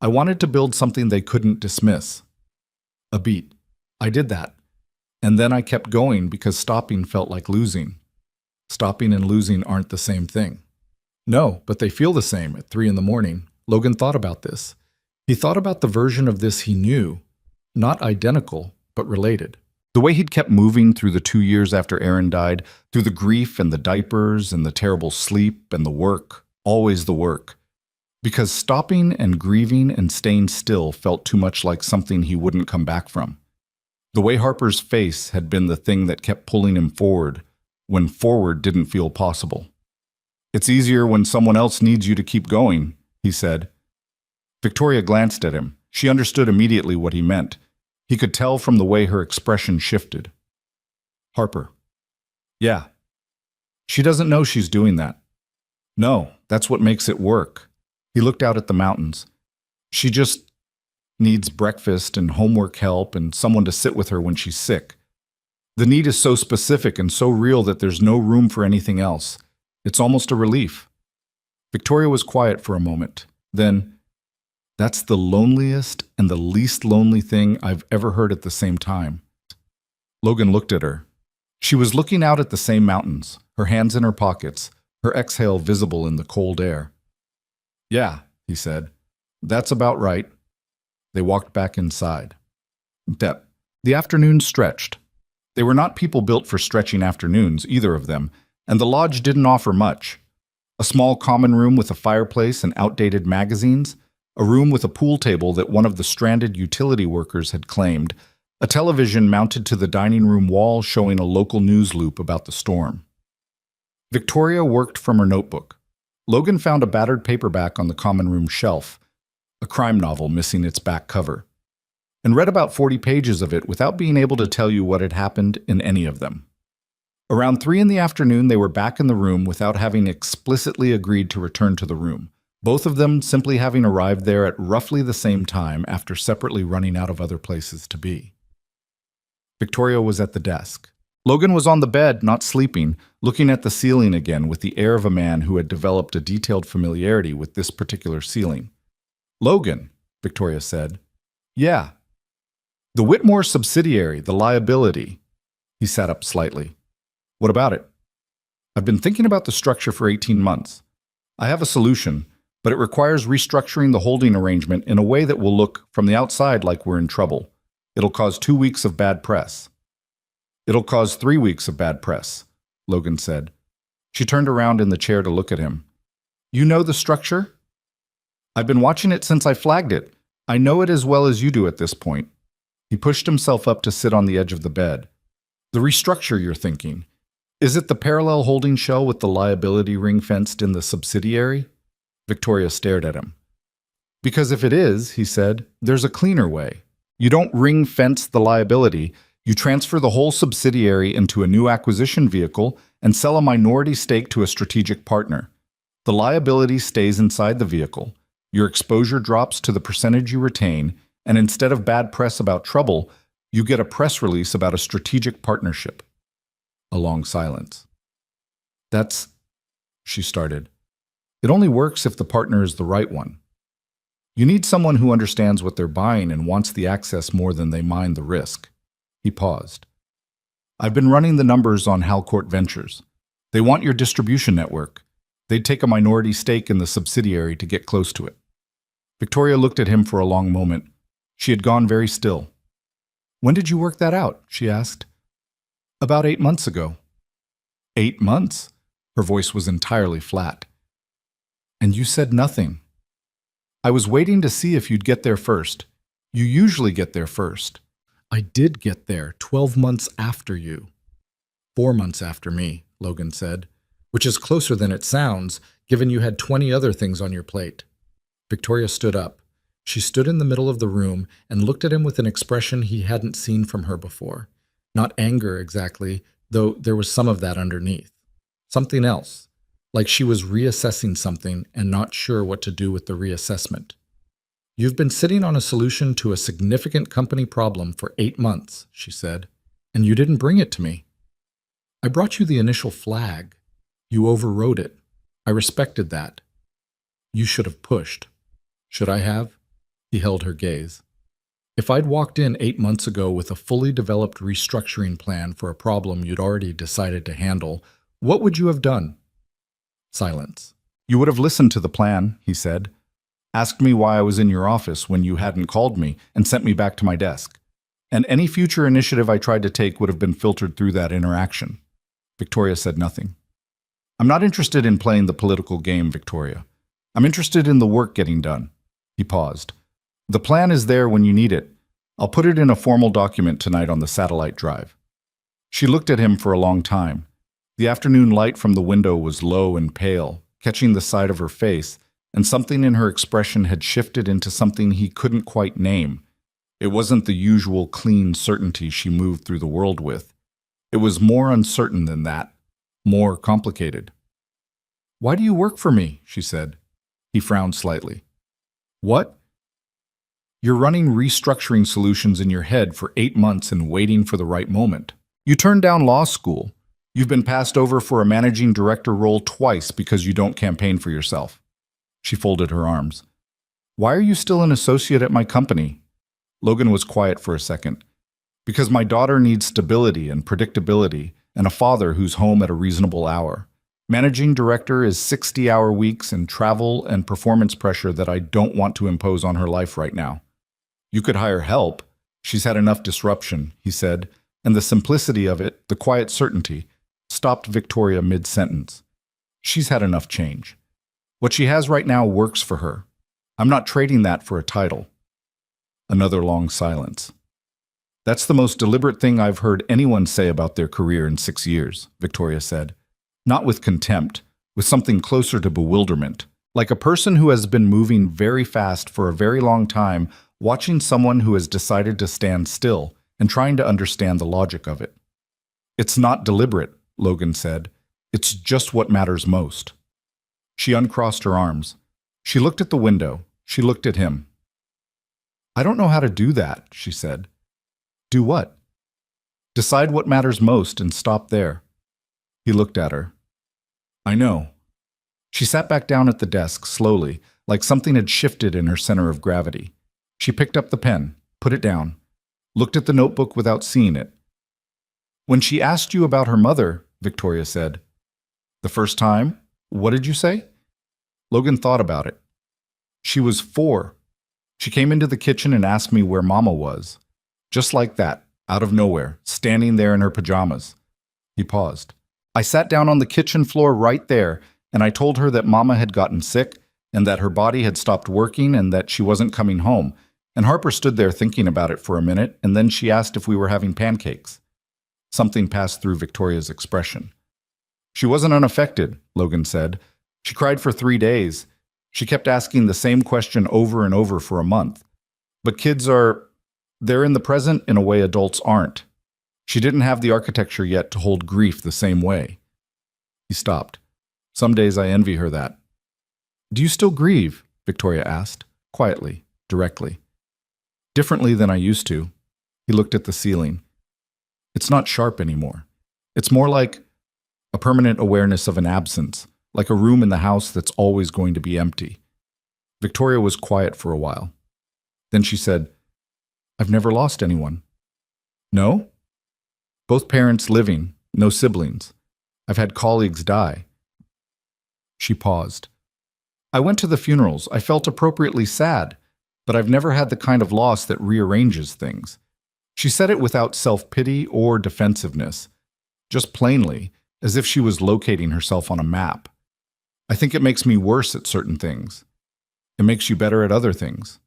A: I wanted to build something they couldn't dismiss. A beat. I did that. And then I kept going because stopping felt like losing. Stopping and losing aren't the same thing. No, but they feel the same at 3 a.m. Logan thought about this. He thought about the version of this he knew, not identical, but related. The way he'd kept moving through the 2 years after Aaron died, through the grief and the diapers and the terrible sleep and the work, always the work. Because stopping and grieving and staying still felt too much like something he wouldn't come back from. The way Harper's face had been the thing that kept pulling him forward, when forward didn't feel possible. It's easier when someone else needs you to keep going, he said. Victoria glanced at him. She understood immediately what he meant. He could tell from the way her expression shifted. Harper. Yeah. She doesn't know she's doing that. No, that's what makes it work. He looked out at the mountains. She just needs breakfast and homework help and someone to sit with her when she's sick. The need is so specific and so real that there's no room for anything else. It's almost a relief. Victoria was quiet for a moment. Then, that's the loneliest and the least lonely thing I've ever heard at the same time. Logan looked at her. She was looking out at the same mountains, her hands in her pockets, her exhale visible in the cold air. Yeah, he said. That's about right. They walked back inside. The afternoon stretched. They were not people built for stretching afternoons, either of them, and the lodge didn't offer much. A small common room with a fireplace and outdated magazines, a room with a pool table that one of the stranded utility workers had claimed, a television mounted to the dining room wall showing a local news loop about the storm. Victoria worked from her notebook. Logan found a battered paperback on the common room shelf, a crime novel missing its back cover, and read about 40 pages of it without being able to tell you what had happened in any of them. Around 3 p.m, they were back in the room without having explicitly agreed to return to the room, both of them simply having arrived there at roughly the same time after separately running out of other places to be. Victoria was at the desk. Logan was on the bed, not sleeping, looking at the ceiling again with the air of a man who had developed a detailed familiarity with this particular ceiling. Logan, Victoria said. Yeah. The Whitmore subsidiary, the liability. He sat up slightly. What about it? I've been thinking about the structure for 18 months. I have a solution, but it requires restructuring the holding arrangement in a way that will look, from the outside, like we're in trouble. It'll cause 2 weeks of bad press. It'll cause 3 weeks of bad press, Logan said. She turned around in the chair to look at him. You know the structure? I've been watching it since I flagged it. I know it as well as you do at this point. He pushed himself up to sit on the edge of the bed. The restructure you're thinking. Is it the parallel holding shell with the liability ring-fenced in the subsidiary? Victoria stared at him. Because if it is, he said, there's a cleaner way. You don't ring-fence the liability. You transfer the whole subsidiary into a new acquisition vehicle and sell a minority stake to a strategic partner. The liability stays inside the vehicle. Your exposure drops to the percentage you retain, and instead of bad press about trouble, you get a press release about a strategic partnership. A long silence. That's, she started. It only works if the partner is the right one. You need someone who understands what they're buying and wants the access more than they mind the risk. He paused. I've been running the numbers on Halcourt Ventures. They want your distribution network. They'd take a minority stake in the subsidiary to get close to it. Victoria looked at him for a long moment. She had gone very still. When did you work that out? She asked. About 8 months ago. 8 months? Her voice was entirely flat. And you said nothing. I was waiting to see if you'd get there first. You usually get there first. I did get there 12 months after you. 4 months after me, Logan said, which is closer than it sounds, given you had 20 other things on your plate. Victoria stood up. She stood in the middle of the room and looked at him with an expression he hadn't seen from her before. Not anger exactly, though there was some of that underneath. Something else, like she was reassessing something and not sure what to do with the reassessment. You've been sitting on a solution to a significant company problem for 8 months, she said, and you didn't bring it to me. I brought you the initial flag. You overrode it. I respected that. You should have pushed. Should I have? He held her gaze. If I'd walked in 8 months ago with a fully developed restructuring plan for a problem you'd already decided to handle, what would you have done? Silence. You would have listened to the plan, he said. Asked me why I was in your office when you hadn't called me and sent me back to my desk. And any future initiative I tried to take would have been filtered through that interaction. Victoria said nothing. I'm not interested in playing the political game, Victoria. I'm interested in the work getting done. He paused. The plan is there when you need it. I'll put it in a formal document tonight on the satellite drive. She looked at him for a long time. The afternoon light from the window was low and pale, catching the side of her face, and something in her expression had shifted into something he couldn't quite name. It wasn't the usual clean certainty she moved through the world with. It was more uncertain than that, more complicated. Why do you work for me? She said. He frowned slightly. What? You're running restructuring solutions in your head for 8 months and waiting for the right moment. You turned down law school. You've been passed over for a managing director role twice because you don't campaign for yourself. She folded her arms. Why are you still an associate at my company? Logan was quiet for a second. Because my daughter needs stability and predictability and a father who's home at a reasonable hour. Managing director is 60-hour weeks and travel and performance pressure that I don't want to impose on her life right now. You could hire help. She's had enough disruption, he said, and the simplicity of it, the quiet certainty, stopped Victoria mid-sentence. She's had enough change. What she has right now works for her. I'm not trading that for a title. Another long silence. That's the most deliberate thing I've heard anyone say about their career in 6 years, Victoria said. Not with contempt, with something closer to bewilderment, like a person who has been moving very fast for a very long time, watching someone who has decided to stand still and trying to understand the logic of it. It's not deliberate, Logan said. It's just what matters most. She uncrossed her arms. She looked at the window. She looked at him. I don't know how to do that, she said. Do what? Decide what matters most and stop there. He looked at her. I know. She sat back down at the desk slowly, like something had shifted in her center of gravity. She picked up the pen, put it down, looked at the notebook without seeing it. When she asked you about her mother, Victoria said. The first time? What did you say? Logan thought about it. She was 4. She came into the kitchen and asked me where Mama was. Just like that, out of nowhere, standing there in her pajamas. He paused. I sat down on the kitchen floor right there, and I told her that Mama had gotten sick, and that her body had stopped working, and that she wasn't coming home. And Harper stood there thinking about it for a minute, and then she asked if we were having pancakes. Something passed through Victoria's expression. She wasn't unaffected, Logan said. She cried for 3 days. She kept asking the same question over and over for a month. But kids they're in the present in a way adults aren't. She didn't have the architecture yet to hold grief the same way. He stopped. Some days I envy her that. Do you still grieve? Victoria asked, quietly, directly. Differently than I used to. He looked at the ceiling. It's not sharp anymore. It's more like a permanent awareness of an absence, like a room in the house that's always going to be empty. Victoria was quiet for a while. Then she said, I've never lost anyone. No? Both parents living, no siblings. I've had colleagues die. She paused. I went to the funerals. I felt appropriately sad, but I've never had the kind of loss that rearranges things. She said it without self-pity or defensiveness, just plainly, as if she was locating herself on a map. I think it makes me worse at certain things. It makes you better at other things.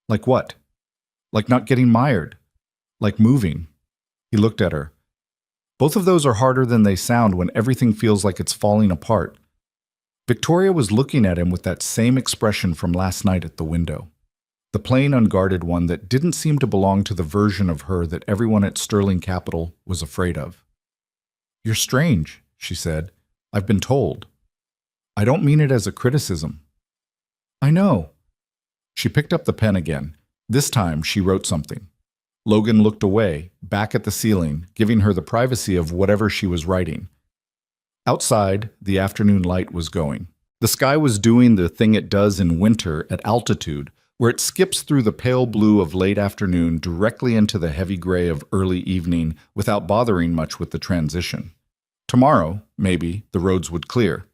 A: Like what? Like not getting mired. like moving. He looked at her. Both of those are harder than they sound when everything feels like it's falling apart. Victoria was looking at him with that same expression from last night at the window. The plain, unguarded one that didn't seem to belong to the version of her that everyone at Sterling Capital was afraid of. "You're strange," she said. "I've been told. I don't mean it as a criticism." "I know." She picked up the pen again. This time she wrote something. Logan looked away, back at the ceiling, giving her the privacy of whatever she was writing. Outside, the afternoon light was going. The sky was doing the thing it does in winter at altitude, where it skips through the pale blue of late afternoon directly into the heavy gray of early evening without bothering much with the transition. Tomorrow, maybe, the roads would clear.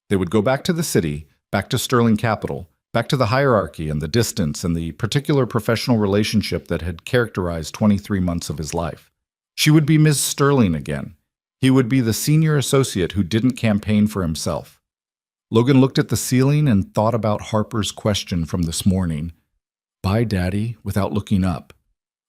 A: They would go back to the city, back to Sterling Capital, back to the hierarchy and the distance and the particular professional relationship that had characterized 23 months of his life. She would be Ms. Sterling again. He would be the senior associate who didn't campaign for himself. Logan looked at the ceiling and thought about Harper's question from this morning, "Bye, Daddy," without looking up,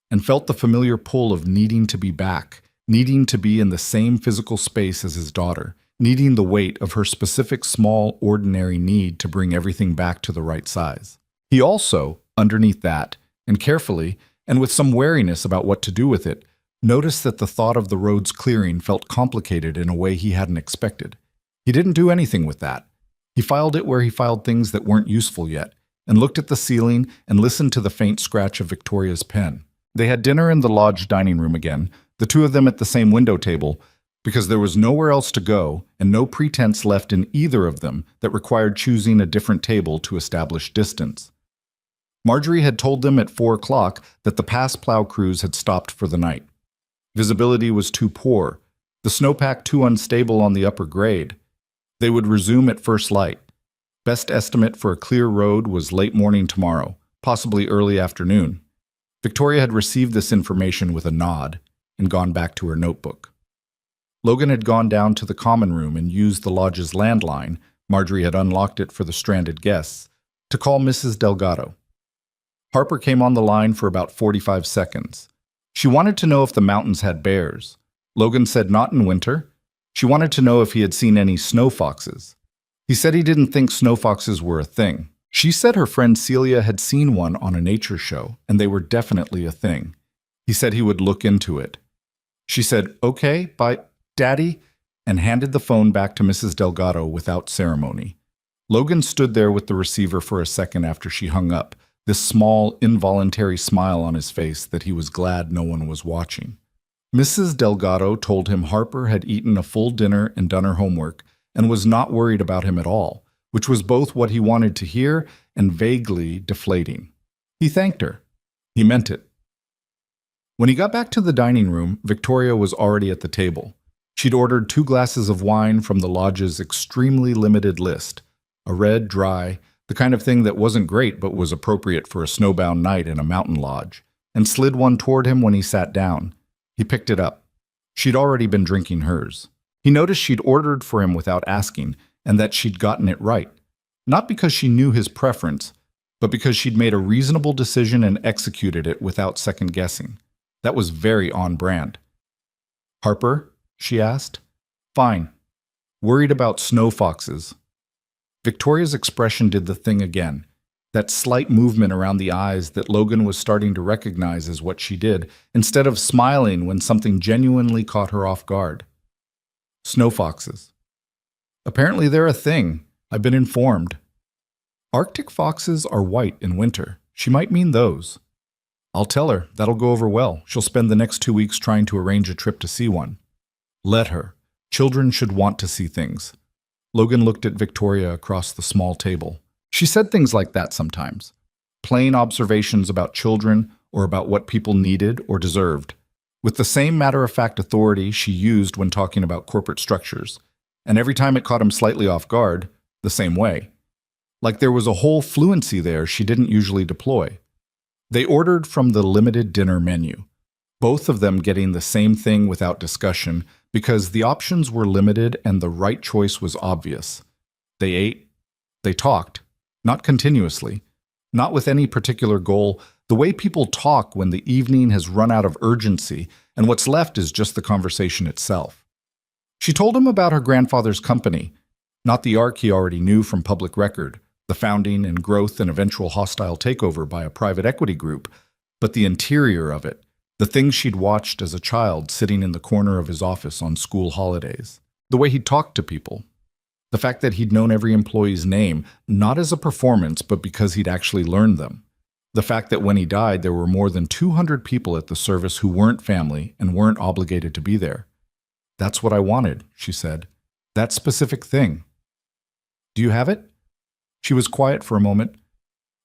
A: and felt the familiar pull of needing to be back, needing to be in the same physical space as his daughter, needing the weight of her specific small, ordinary need to bring everything back to the right size. He also, underneath that, and carefully, and with some wariness about what to do with it, noticed that the thought of the roads clearing felt complicated in a way he hadn't expected. He didn't do anything with that. He filed it where he filed things that weren't useful yet, and looked at the ceiling and listened to the faint scratch of Victoria's pen. They had dinner in the lodge dining room again, the two of them at the same window table, because there was nowhere else to go and no pretense left in either of them that required choosing a different table to establish distance. Marjorie had told them at 4 o'clock that the pass plow crews had stopped for the night. Visibility was too poor, the snowpack too unstable on the upper grade. They would resume at first light. Best estimate for a clear road was late morning tomorrow, possibly early afternoon. Victoria had received this information with a nod and gone back to her notebook. Logan had gone down to the common room and used the lodge's landline, Marjorie had unlocked it for the stranded guests, to call Mrs. Delgado. Harper came on the line for about 45 seconds. She wanted to know if the mountains had bears. Logan said not in winter. She wanted to know if he had seen any snow foxes. He said he didn't think snow foxes were a thing. She said her friend Celia had seen one on a nature show, and they were definitely a thing. He said he would look into it. She said, "Okay, bye, Daddy," and handed the phone back to Mrs. Delgado without ceremony. Logan stood there with the receiver for a second after she hung up, this small, involuntary smile on his face that he was glad no one was watching. Mrs. Delgado told him Harper had eaten a full dinner and done her homework and was not worried about him at all, which was both what he wanted to hear and vaguely deflating. He thanked her. He meant it. When he got back to the dining room, Victoria was already at the table. She'd ordered 2 glasses of wine from the lodge's extremely limited list, a red, dry, the kind of thing that wasn't great but was appropriate for a snowbound night in a mountain lodge, and slid one toward him when he sat down. He picked it up. She'd already been drinking hers. He noticed she'd ordered for him without asking, and that she'd gotten it right. Not because she knew his preference, but because she'd made a reasonable decision and executed it without second-guessing. That was very on-brand. "Harper?" she asked. "Fine. Worried about snow foxes." Victoria's expression did the thing again, that slight movement around the eyes that Logan was starting to recognize as what she did, instead of smiling when something genuinely caught her off guard. "Snow foxes. Apparently they're a thing. I've been informed. Arctic foxes are white in winter. She might mean those. I'll tell her. That'll go over well. She'll spend the next 2 weeks trying to arrange a trip to see one. Let her. Children should want to see things." Logan looked at Victoria across the small table. She said things like that sometimes. Plain observations about children or about what people needed or deserved, with the same matter-of-fact authority she used when talking about corporate structures. And every time it caught him slightly off guard, the same way. Like there was a whole fluency there she didn't usually deploy. They ordered from the limited dinner menu, both of them getting the same thing without discussion because the options were limited and the right choice was obvious. They ate, they talked, not continuously, not with any particular goal, The way people talk when the evening has run out of urgency and what's left is just the conversation itself. She told him about her grandfather's company, not the arc he already knew from public record, the founding and growth and eventual hostile takeover by a private equity group, but the interior of it, the things she'd watched as a child sitting in the corner of his office on school holidays, the way he talked to people, the fact that he'd known every employee's name, not as a performance, but because he'd actually learned them, the fact that when he died, there were more than 200 people at the service who weren't family and weren't obligated to be there. That's what I wanted, she said. That specific thing. Do you have it? She was quiet for a moment.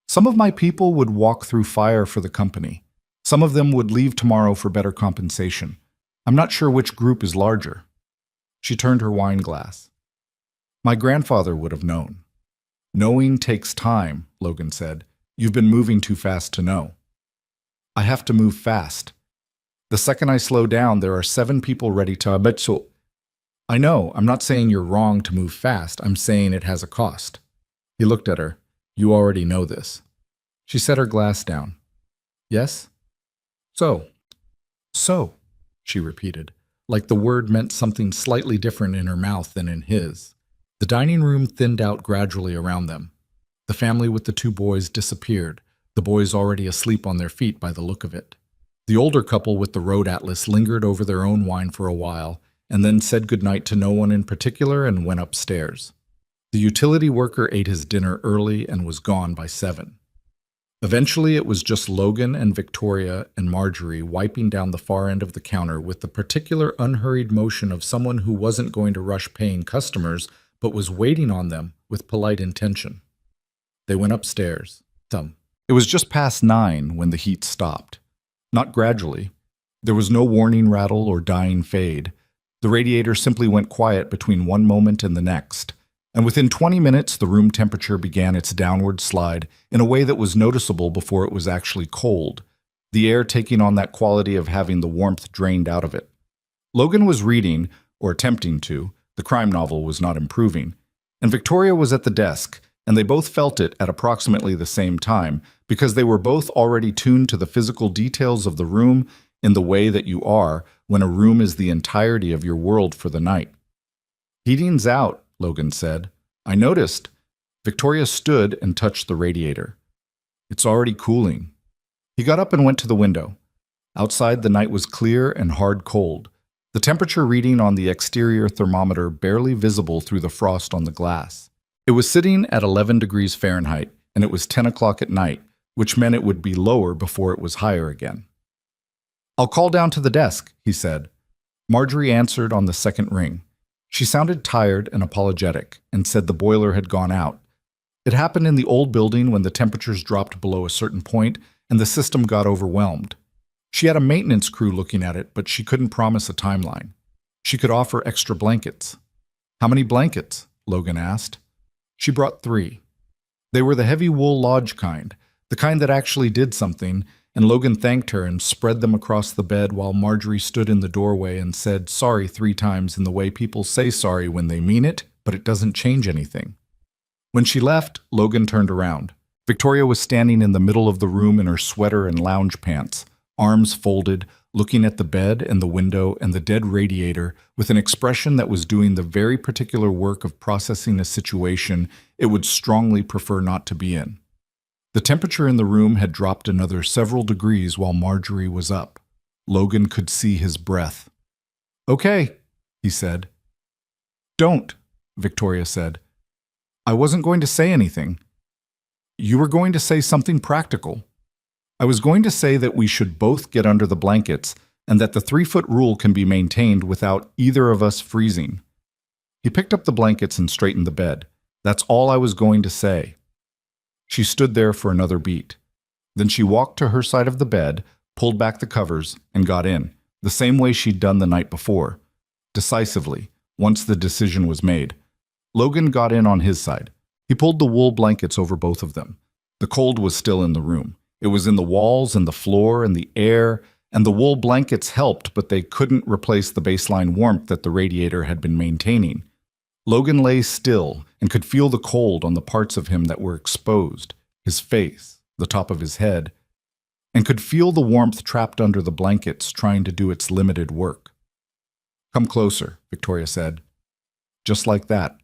A: Some of my people would walk through fire for the company. Some of them would leave tomorrow for better compensation. I'm not sure which group is larger. She turned her wine glass. My grandfather would have known. Knowing takes time, Logan said. You've been moving too fast to know. I have to move fast. The second I slow down, there are 7 people ready to abetso. I know, I'm not saying you're wrong to move fast. I'm saying it has a cost. He looked at her. You already know this. She set her glass down. Yes? So, she repeated, like the word meant something slightly different in her mouth than in his. The dining room thinned out gradually around them. The family with the 2 boys disappeared, the boys already asleep on their feet by the look of it. The older couple with the road atlas lingered over their own wine for a while, and then said goodnight to no one in particular and went upstairs. The utility worker ate his dinner early and was gone by 7. Eventually, it was just Logan and Victoria and Marjorie wiping down the far end of the counter with the particular unhurried motion of someone who wasn't going to rush paying customers, but was waiting on them with polite intention. They went upstairs. It was just past 9 when the heat stopped. Not gradually. There was no warning rattle or dying fade. The radiator simply went quiet between one moment and the next. And within 20 minutes, the room temperature began its downward slide in a way that was noticeable before it was actually cold, the air taking on that quality of having the warmth drained out of it. Logan was reading, or attempting to. The crime novel was not improving. And Victoria was at the desk, and they both felt it at approximately the same time because they were both already tuned to the physical details of the room in the way that you are when a room is the entirety of your world for the night. Heating's out, Logan said. I noticed. Victoria stood and touched the radiator. It's already cooling. He got up and went to the window. Outside, the night was clear and hard cold, the temperature reading on the exterior thermometer barely visible through the frost on the glass. It was sitting at 11 degrees Fahrenheit, and it was 10 o'clock at night, which meant it would be lower before it was higher again. I'll call down to the desk, he said. Marjorie answered on the second ring. She sounded tired and apologetic and said the boiler had gone out. It happened in the old building when the temperatures dropped below a certain point and the system got overwhelmed. She had a maintenance crew looking at it, but she couldn't promise a timeline. She could offer extra blankets. How many blankets? Logan asked. She brought 3. They were the heavy wool lodge kind, the kind that actually did something, and Logan thanked her and spread them across the bed while Marjorie stood in the doorway and said sorry 3 times in the way people say sorry when they mean it, but it doesn't change anything. When she left, Logan turned around. Victoria was standing in the middle of the room in her sweater and lounge pants, arms folded, looking at the bed and the window and the dead radiator with an expression that was doing the very particular work of processing a situation it would strongly prefer not to be in. The temperature in the room had dropped another several degrees while Marjorie was up. Logan could see his breath. Okay, he said. Don't, Victoria said. I wasn't going to say anything. You were going to say something practical. I was going to say that we should both get under the blankets and that the 3-foot rule can be maintained without either of us freezing. He picked up the blankets and straightened the bed. That's all I was going to say. She stood there for another beat. Then she walked to her side of the bed, pulled back the covers, and got in, the same way she'd done the night before. Decisively, once the decision was made. Logan got in on his side. He pulled the wool blankets over both of them. The cold was still in the room. It was in the walls and the floor and the air, and the wool blankets helped, but they couldn't replace the baseline warmth that the radiator had been maintaining. Logan lay still and could feel the cold on the parts of him that were exposed, his face, the top of his head. and could feel the warmth trapped under the blankets trying to do its limited work. "Come closer," Victoria said. Just like that.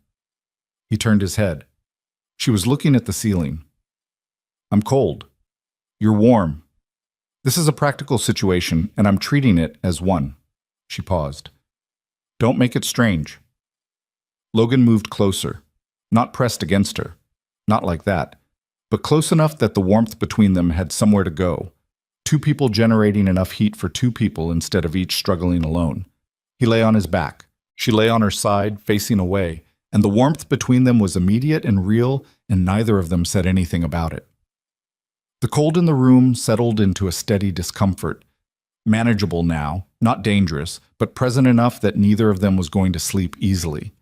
A: He turned his head. She was looking at the ceiling. "I'm cold. You're warm. This is a practical situation, and I'm treating it as one." She paused. "Don't make it strange." Logan moved closer, not pressed against her, not like that, but close enough that the warmth between them had somewhere to go. Two people generating enough heat for two people instead of each struggling alone. He lay on his back. She lay on her side, facing away, and the warmth between them was immediate and real, and neither of them said anything about it. The cold in the room settled into a steady discomfort, manageable now, not dangerous, but present enough that neither of them was going to sleep easily.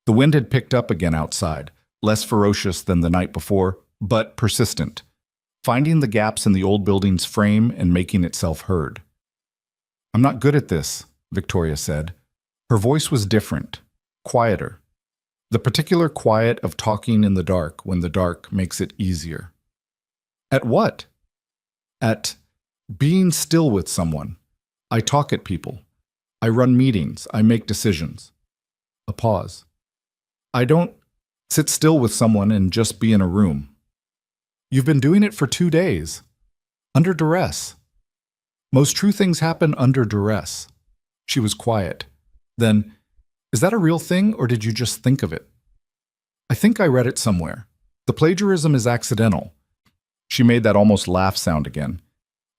A: The wind had picked up again outside, less ferocious than the night before, but persistent, finding the gaps in the old building's frame and making itself heard. "I'm not good at this," Victoria said. Her voice was different, quieter. The particular quiet of talking in the dark when the dark makes it easier. "At what?" "At being still with someone. I talk at people. I run meetings. I make decisions." A pause. "I don't sit still with someone and just be in a room." "You've been doing it for 2 days. Under duress." "Most true things happen under duress." She was quiet. Then, "Is that a real thing, or did you just think of it?" "I think I read it somewhere. The plagiarism is accidental." She made that almost laugh sound again.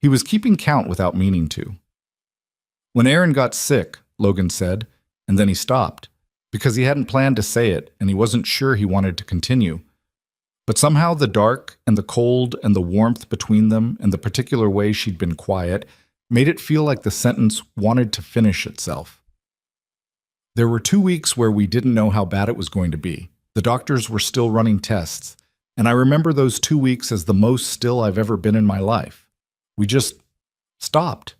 A: He was keeping count without meaning to. "When Aaron got sick," Logan said, and then he stopped, because he hadn't planned to say it and he wasn't sure he wanted to continue. But somehow the dark and the cold and the warmth between them and the particular way she'd been quiet made it feel like the sentence wanted to finish itself. "There were 2 weeks where we didn't know how bad it was going to be. The doctors were still running tests, and I remember those 2 weeks as the most still I've ever been in my life. We just stopped.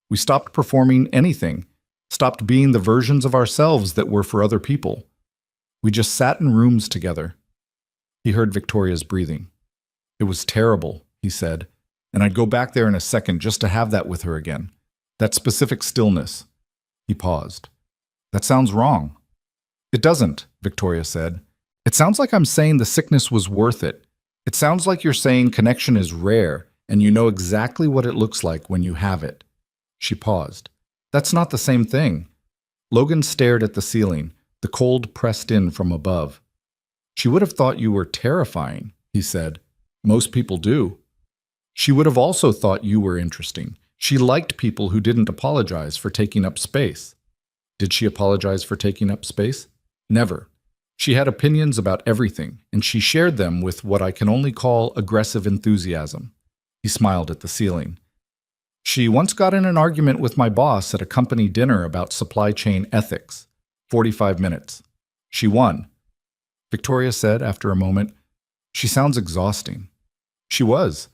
A: We stopped performing anything, stopped being the versions of ourselves that were for other people. We just sat in rooms together." He heard Victoria's breathing. "It was terrible," he said, "and I'd go back there in a second just to have that with her again. That specific stillness." He paused. "That sounds wrong." "It doesn't," Victoria said. "It sounds like I'm saying the sickness was worth it. It sounds like you're saying connection is rare, and you know exactly what it looks like when you have it." She paused. "That's not the same thing." Logan stared at the ceiling, the cold pressed in from above. "She would have thought you were terrifying," he said. "Most people do." "She would have also thought you were interesting. She liked people who didn't apologize for taking up space." Did she apologize for taking up space? Never. She had opinions about everything, and she shared them with what I can only call aggressive enthusiasm. He smiled at the ceiling. "She once got in an argument with my boss at a company dinner about supply chain ethics. 45 minutes. She won." Victoria said after a moment, "She sounds exhausting." She was.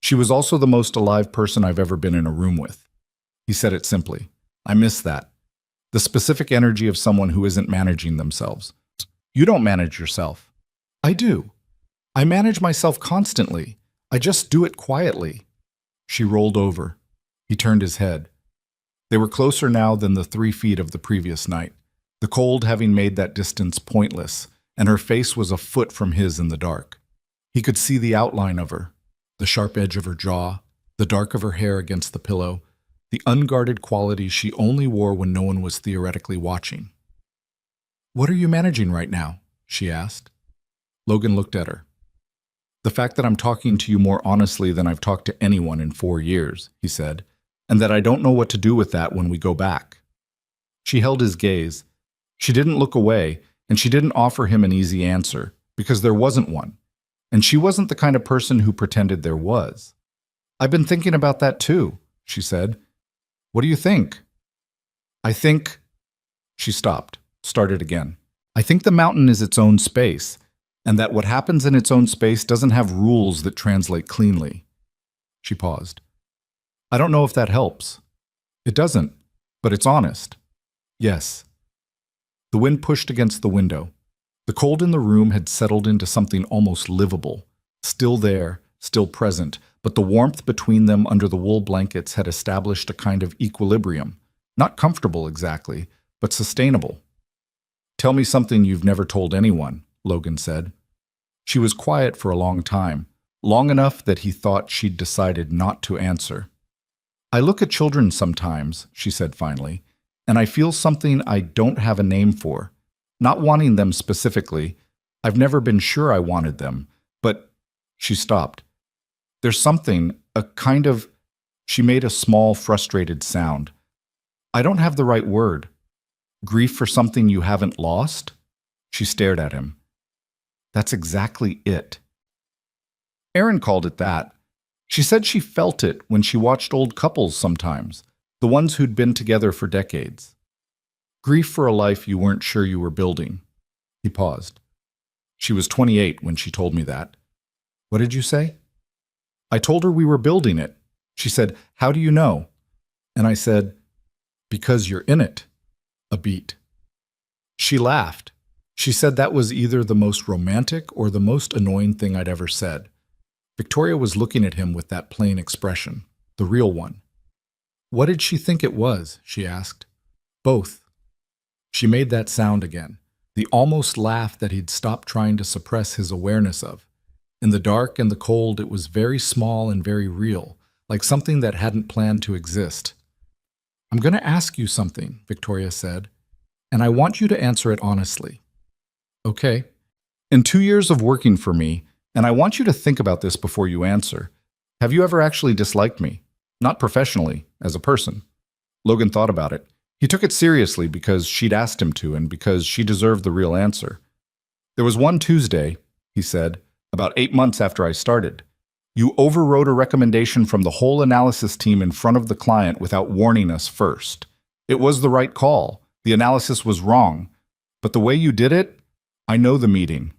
A: She was also the most alive person I've ever been in a room with. He said it simply. "I miss that. The specific energy of someone who isn't managing themselves." "You don't manage yourself." "I do. I manage myself constantly. I just do it quietly." She rolled over. He turned his head. They were closer now than the 3 feet of the previous night, the cold having made that distance pointless, and her face was a foot from his in the dark. He could see the outline of her, the sharp edge of her jaw, the dark of her hair against the pillow, the unguarded qualities she only wore when no one was theoretically watching. "What are you managing right now?" she asked. Logan looked at her. "The fact that I'm talking to you more honestly than I've talked to anyone in 4 years," he said, "and that I don't know what to do with that when we go back." She held his gaze. She didn't look away, and she didn't offer him an easy answer, because there wasn't one, and she wasn't the kind of person who pretended there was. "I've been thinking about that too," she said. "What do you think?" "I think—" She stopped, started again. "I think the mountain is its own space, and that what happens in its own space doesn't have rules that translate cleanly." She paused. "I don't know if that helps." "It doesn't, but it's honest." "Yes." The wind pushed against the window. The cold in the room had settled into something almost livable, still there, still present, but the warmth between them under the wool blankets had established a kind of equilibrium. Not comfortable exactly, but sustainable. "Tell me something you've never told anyone," Logan said. She was quiet for a long time, long enough that he thought she'd decided not to answer. "I look at children sometimes," she said finally, "and I feel something I don't have a name for. Not wanting them specifically. I've never been sure I wanted them, but—" She stopped. "There's something, a kind of—" She made a small, frustrated sound. "I don't have the right word. Grief for something you haven't lost?" She stared at him. "That's exactly it." Erin called it that. She said she felt it when she watched old couples sometimes, the ones who'd been together for decades. Grief for a life you weren't sure you were building. He paused. She was 28 when she told me that. "What did you say?" "I told her we were building it." She said, "How do you know?" And I said, "Because you're in it." A beat. She laughed. She said that was either the most romantic or the most annoying thing I'd ever said. Victoria was looking at him with that plain expression, the real one. "What did she think it was?" she asked. "Both." She made that sound again, the almost laugh that he'd stopped trying to suppress his awareness of. In the dark and the cold, it was very small and very real, like something that hadn't planned to exist. "I'm going to ask you something," Victoria said, "and I want you to answer it honestly." "Okay." "In 2 years of working for me, and I want you to think about this before you answer, have you ever actually disliked me? Not professionally, as a person." Logan thought about it. He took it seriously because she'd asked him to and because she deserved the real answer. "There was one Tuesday," he said, "about 8 months after I started. You overrode a recommendation from the whole analysis team in front of the client without warning us first. It was the right call. The analysis was wrong. But the way you did it, I know the meeting.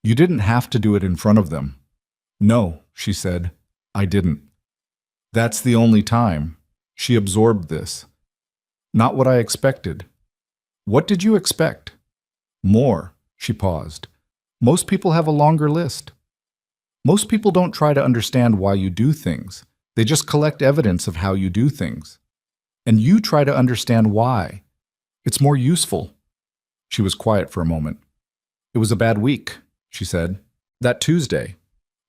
A: You didn't have to do it in front of them." "No," she said, "I didn't." That's the only time. She absorbed this. "Not what I expected." "What did you expect?" "More." She paused. "Most people have a longer list. Most people don't try to understand why you do things. They just collect evidence of how you do things. And you try to understand why. It's more useful." She was quiet for a moment. "It was a bad week," she said. "That Tuesday.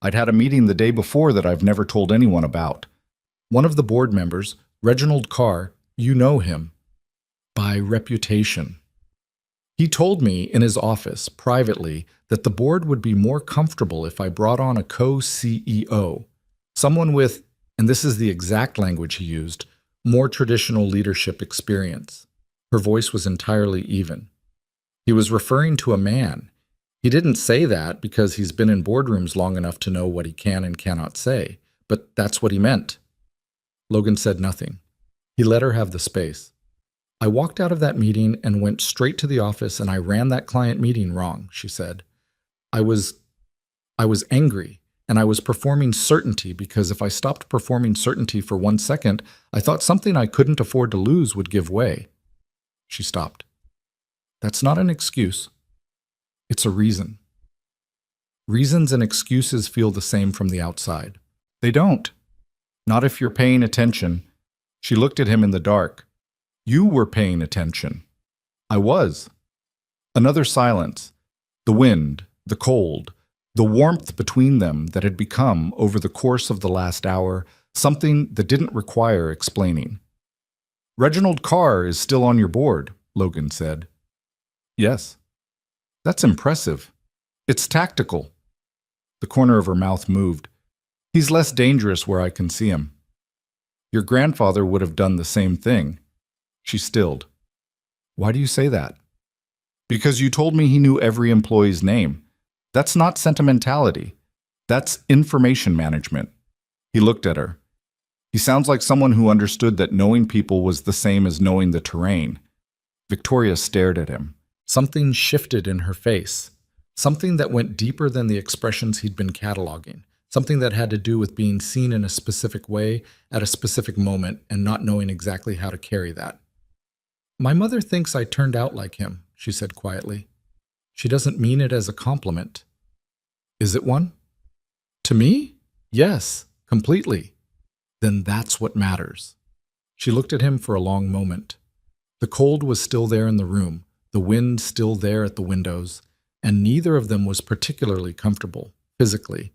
A: I'd had a meeting the day before that I've never told anyone about. One of the board members, Reginald Carr, you know him. By reputation. He told me in his office, privately, that the board would be more comfortable if I brought on a co-CEO, someone with, and this is the exact language he used, more traditional leadership experience." Her voice was entirely even. "He was referring to a man. He didn't say that because he's been in boardrooms long enough to know what he can and cannot say, but that's what he meant." Logan said nothing. He let her have the space. "I walked out of that meeting and went straight to the office and I ran that client meeting wrong," she said. I was angry, and I was performing certainty because if I stopped performing certainty for 1 second, I thought something I couldn't afford to lose would give way." She stopped. "That's not an excuse. It's a reason. Reasons and excuses feel the same from the outside. They don't. Not if you're paying attention." She looked at him in the dark. "You were paying attention." "I was." Another silence. The wind, the cold, the warmth between them that had become, over the course of the last hour, something that didn't require explaining. "Reginald Carr is still on your board," Logan said. "Yes." "That's impressive. It's tactical." The corner of her mouth moved. "He's less dangerous where I can see him." "Your grandfather would have done the same thing." She stilled. "Why do you say that?" "Because you told me he knew every employee's name. That's not sentimentality. That's information management." He looked at her. "He sounds like someone who understood that knowing people was the same as knowing the terrain." Victoria stared at him. Something shifted in her face. Something that went deeper than the expressions he'd been cataloging. Something that had to do with being seen in a specific way at a specific moment and not knowing exactly how to carry that. "My mother thinks I turned out like him," she said quietly. "She doesn't mean it as a compliment." "Is it one?" "To me?" Yes, completely. Then that's what matters. She looked at him for a long moment. The cold was still there in the room, the wind still there at the windows, and neither of them was particularly comfortable, physically.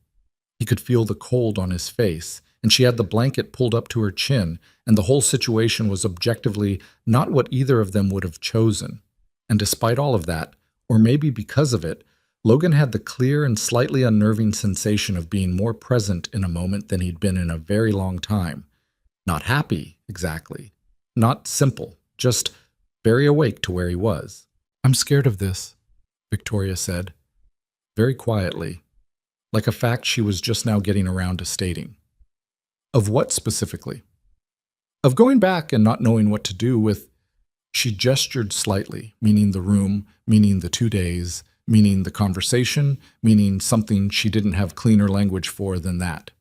A: He could feel the cold on his face, and she had the blanket pulled up to her chin, and the whole situation was objectively not what either of them would have chosen. And despite all of that, or maybe because of it, Logan had the clear and slightly unnerving sensation of being more present in a moment than he'd been in a very long time. Not happy, exactly. Not simple, just very awake to where he was. "I'm scared of this," Victoria said, very quietly, like a fact she was just now getting around to stating. Of what specifically? Of going back and not knowing what to do with. She gestured slightly, meaning the room, meaning the 2 days, meaning the conversation, meaning something she didn't have cleaner language for than that.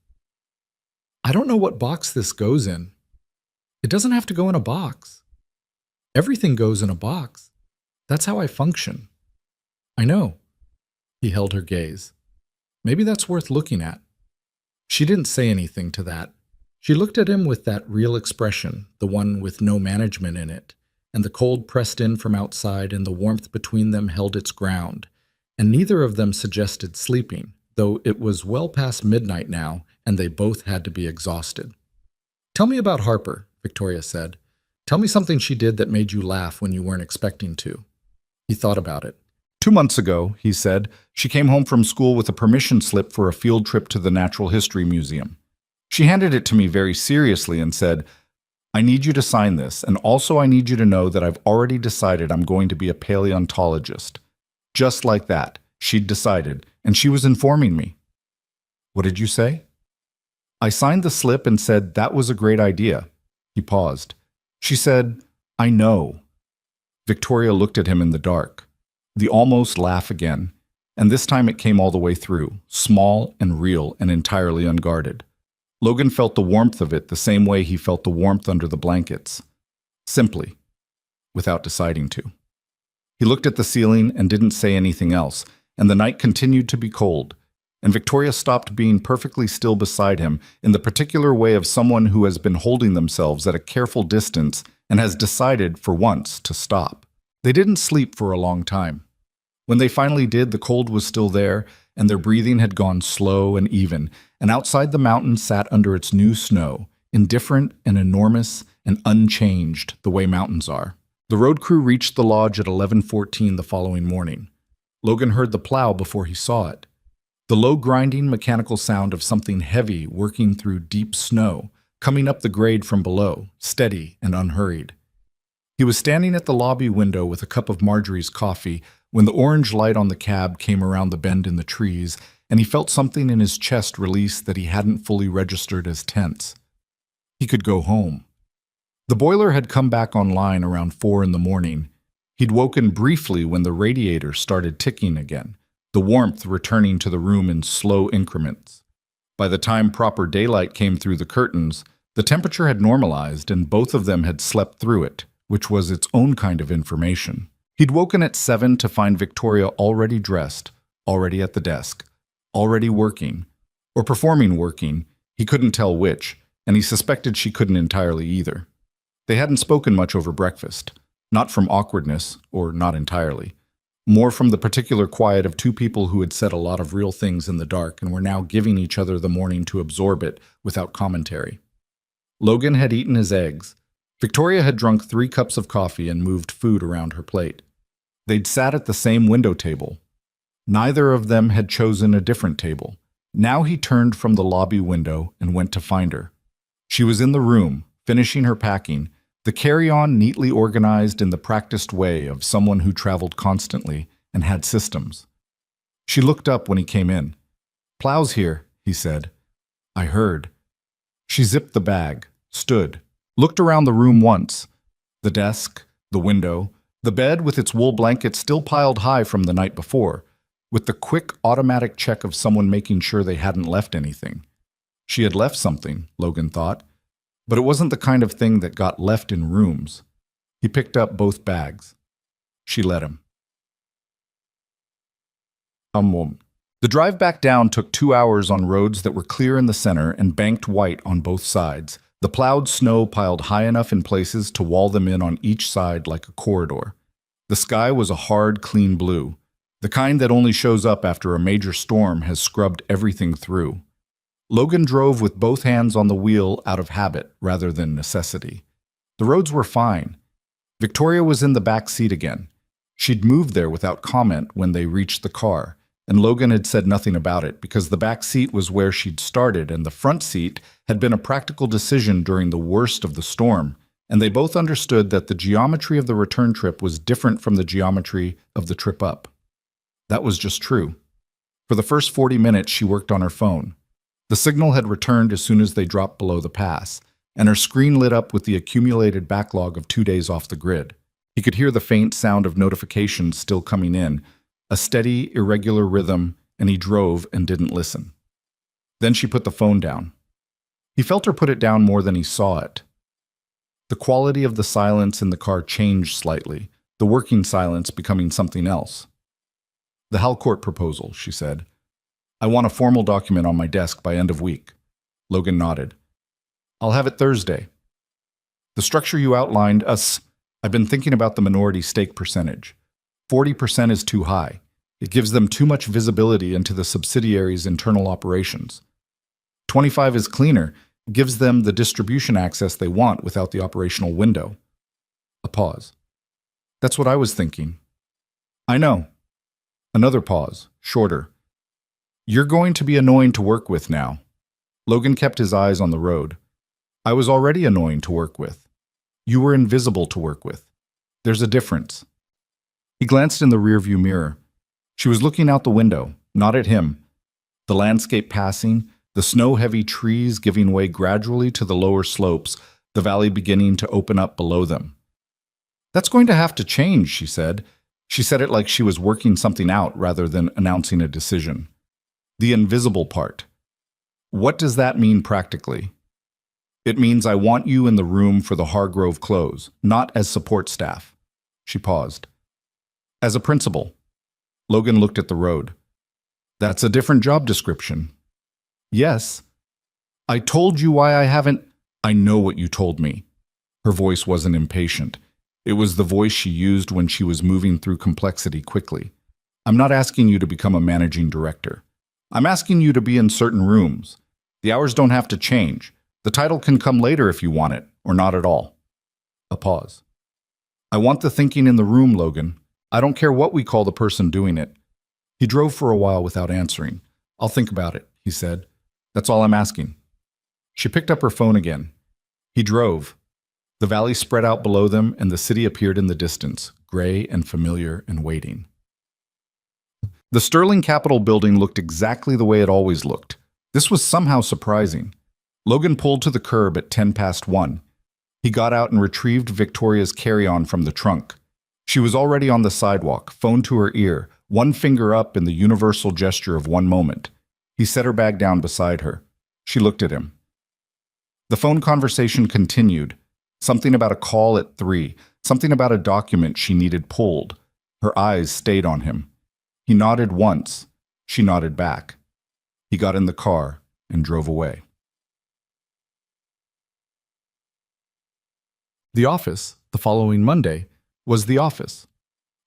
A: "I don't know what box this goes in." "It doesn't have to go in a box. Everything goes in a box. That's how I function." "I know." He held her gaze. "Maybe that's worth looking at." She didn't say anything to that. She looked at him with that real expression, the one with no management in it, and the cold pressed in from outside and the warmth between them held its ground, and neither of them suggested sleeping, though it was well past midnight now and they both had to be exhausted. "Tell me about Harper," Victoria said. "Tell me something she did that made you laugh when you weren't expecting to." He thought about it. "2 months ago," he said, "she came home from school with a permission slip for a field trip to the Natural History Museum. She handed it to me very seriously and said, 'I need you to sign this, and also I need you to know that I've already decided I'm going to be a paleontologist.' Just like that, she'd decided, and she was informing me." "What did you say?" "I signed the slip and said that was a great idea." He paused. She said, "I know." Victoria looked at him in the dark. The almost laugh again, and this time it came all the way through, small and real and entirely unguarded. Logan felt the warmth of it the same way he felt the warmth under the blankets. Simply, without deciding to. He looked at the ceiling and didn't say anything else, and the night continued to be cold, and Victoria stopped being perfectly still beside him in the particular way of someone who has been holding themselves at a careful distance and has decided, for once, to stop. They didn't sleep for a long time. When they finally did, the cold was still there, and their breathing had gone slow and even, and outside the mountain sat under its new snow, indifferent and enormous and unchanged the way mountains are. The road crew reached the lodge at 11:14 the following morning. Logan heard the plow before he saw it. The low grinding mechanical sound of something heavy working through deep snow, coming up the grade from below, steady and unhurried. He was standing at the lobby window with a cup of Marjorie's coffee when the orange light on the cab came around the bend in the trees, and he felt something in his chest release that he hadn't fully registered as tense. He could go home. The boiler had come back online around 4 in the morning. He'd woken briefly when the radiator started ticking again, the warmth returning to the room in slow increments. By the time proper daylight came through the curtains, the temperature had normalized and both of them had slept through it, which was its own kind of information. He'd woken at 7 to find Victoria already dressed, already at the desk, already working, or performing working, he couldn't tell which, and he suspected she couldn't entirely either. They hadn't spoken much over breakfast, not from awkwardness, or not entirely, more from the particular quiet of two people who had said a lot of real things in the dark and were now giving each other the morning to absorb it without commentary. Logan had eaten his eggs. Victoria had drunk 3 cups of coffee and moved food around her plate. They'd sat at the same window table. Neither of them had chosen a different table. Now he turned from the lobby window and went to find her. She was in the room, finishing her packing, the carry-on neatly organized in the practiced way of someone who traveled constantly and had systems. She looked up when he came in. "Plow's here," he said. "I heard." She zipped the bag, stood, looked around the room once. The desk, the window, the bed with its wool blanket still piled high from the night before, with the quick automatic check of someone making sure they hadn't left anything. She had left something, Logan thought, but it wasn't the kind of thing that got left in rooms. He picked up both bags. She let him. The drive back down took 2 hours on roads that were clear in the center and banked white on both sides, the plowed snow piled high enough in places to wall them in on each side like a corridor. The sky was a hard, clean blue, the kind that only shows up after a major storm has scrubbed everything through. Logan drove with both hands on the wheel out of habit rather than necessity. The roads were fine. Victoria was in the back seat again. She'd moved there without comment when they reached the car, and Logan had said nothing about it because the back seat was where she'd started and the front seat had been a practical decision during the worst of the storm, and they both understood that the geometry of the return trip was different from the geometry of the trip up. That was just true. For the first 40 minutes, she worked on her phone. The signal had returned as soon as they dropped below the pass, and her screen lit up with the accumulated backlog of 2 days off the grid. He could hear the faint sound of notifications still coming in, a steady, irregular rhythm, and he drove and didn't listen. Then she put the phone down. He felt her put it down more than he saw it. The quality of the silence in the car changed slightly, the working silence becoming something else. "The Halcourt proposal," she said. "I want a formal document on my desk by end of week." Logan nodded. "I'll have it Thursday." "The structure you outlined, I've been thinking about the minority stake percentage. 40% is too high. It gives them too much visibility into the subsidiary's internal operations. 25 is cleaner, gives them the distribution access they want without the operational window." A pause. "That's what I was thinking." "I know." Another pause, shorter. "You're going to be annoying to work with now." Logan kept his eyes on the road. "I was already annoying to work with. You were invisible to work with. There's a difference." He glanced in the rearview mirror. She was looking out the window, not at him. The landscape passing, the snow-heavy trees giving way gradually to the lower slopes, the valley beginning to open up below them. "That's going to have to change," she said. She said it like she was working something out rather than announcing a decision. "The invisible part. What does that mean practically?" "It means I want you in the room for the Hargrove close, not as support staff." She paused. "As a principal." Logan looked at the road. "That's a different job description." "Yes." "I told you why I haven't—" "I know what you told me." Her voice wasn't impatient. It was the voice she used when she was moving through complexity quickly. "I'm not asking you to become a managing director. I'm asking you to be in certain rooms. The hours don't have to change. The title can come later if you want it, or not at all." A pause. "I want the thinking in the room, Logan. I don't care what we call the person doing it." He drove for a while without answering. "I'll think about it," he said. "That's all I'm asking." She picked up her phone again. He drove. The valley spread out below them, and the city appeared in the distance, gray and familiar and waiting. The Sterling Capitol building looked exactly the way it always looked. This was somehow surprising. Logan pulled to the curb at 1:10. He got out and retrieved Victoria's carry-on from the trunk. She was already on the sidewalk, phone to her ear, one finger up in the universal gesture of one moment. He set her bag down beside her. She looked at him. The phone conversation continued. Something about a call at 3, something about a document she needed pulled. Her eyes stayed on him. He nodded once. She nodded back. He got in the car and drove away. The office, the following Monday, was the office.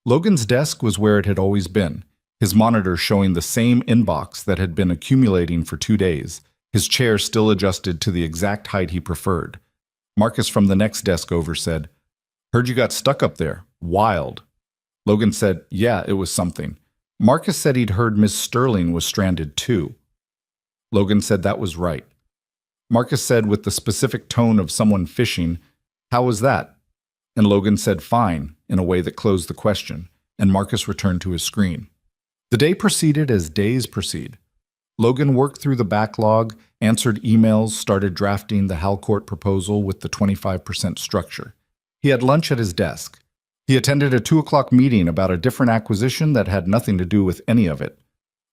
A: Logan's desk was where it had always been, his monitor showing the same inbox that had been accumulating for 2 days, his chair still adjusted to the exact height he preferred. Marcus from the next desk over said, "Heard you got stuck up there. Wild." Logan said, "Yeah, it was something." Marcus said he'd heard Miss Sterling was stranded too. Logan said that was right. Marcus said with the specific tone of someone fishing, "How was that?" And Logan said fine, in a way that closed the question, and Marcus returned to his screen. The day proceeded as days proceed. Logan worked through the backlog, answered emails, started drafting the Halcourt proposal with the 25% structure. He had lunch at his desk. He attended a 2 o'clock meeting about a different acquisition that had nothing to do with any of it.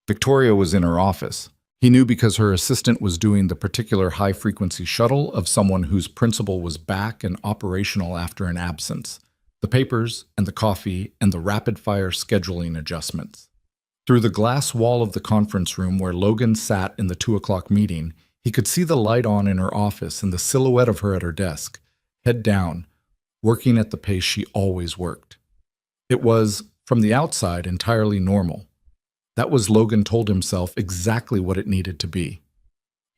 A: Victoria was in her office. He knew because her assistant was doing the particular high-frequency shuttle of someone whose principal was back and operational after an absence, the papers and the coffee and the rapid-fire scheduling adjustments. Through the glass wall of the conference room where Logan sat in the 2 o'clock meeting, he could see the light on in her office and the silhouette of her at her desk, head down, working at the pace she always worked. It was, from the outside, entirely normal. That was, Logan told himself, exactly what it needed to be.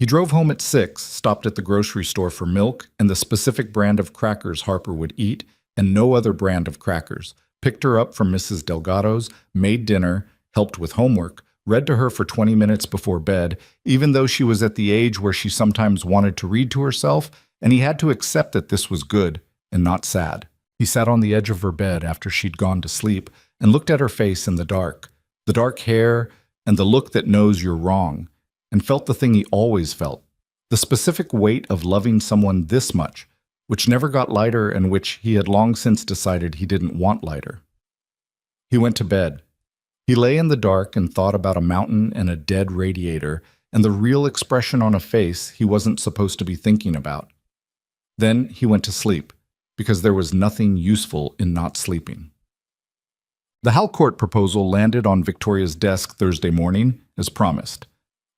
A: He drove home at 6, stopped at the grocery store for milk and the specific brand of crackers Harper would eat and no other brand of crackers, picked her up from Mrs. Delgado's, made dinner, helped with homework, read to her for 20 minutes before bed, even though she was at the age where she sometimes wanted to read to herself, and he had to accept that this was good and not sad. He sat on the edge of her bed after she'd gone to sleep and looked at her face in the dark hair and the look that knows you're wrong, and felt the thing he always felt, the specific weight of loving someone this much, which never got lighter and which he had long since decided he didn't want lighter. He went to bed. He lay in the dark and thought about a mountain and a dead radiator and the real expression on a face he wasn't supposed to be thinking about. Then he went to sleep, because there was nothing useful in not sleeping. The Halcourt proposal landed on Victoria's desk Thursday morning, as promised.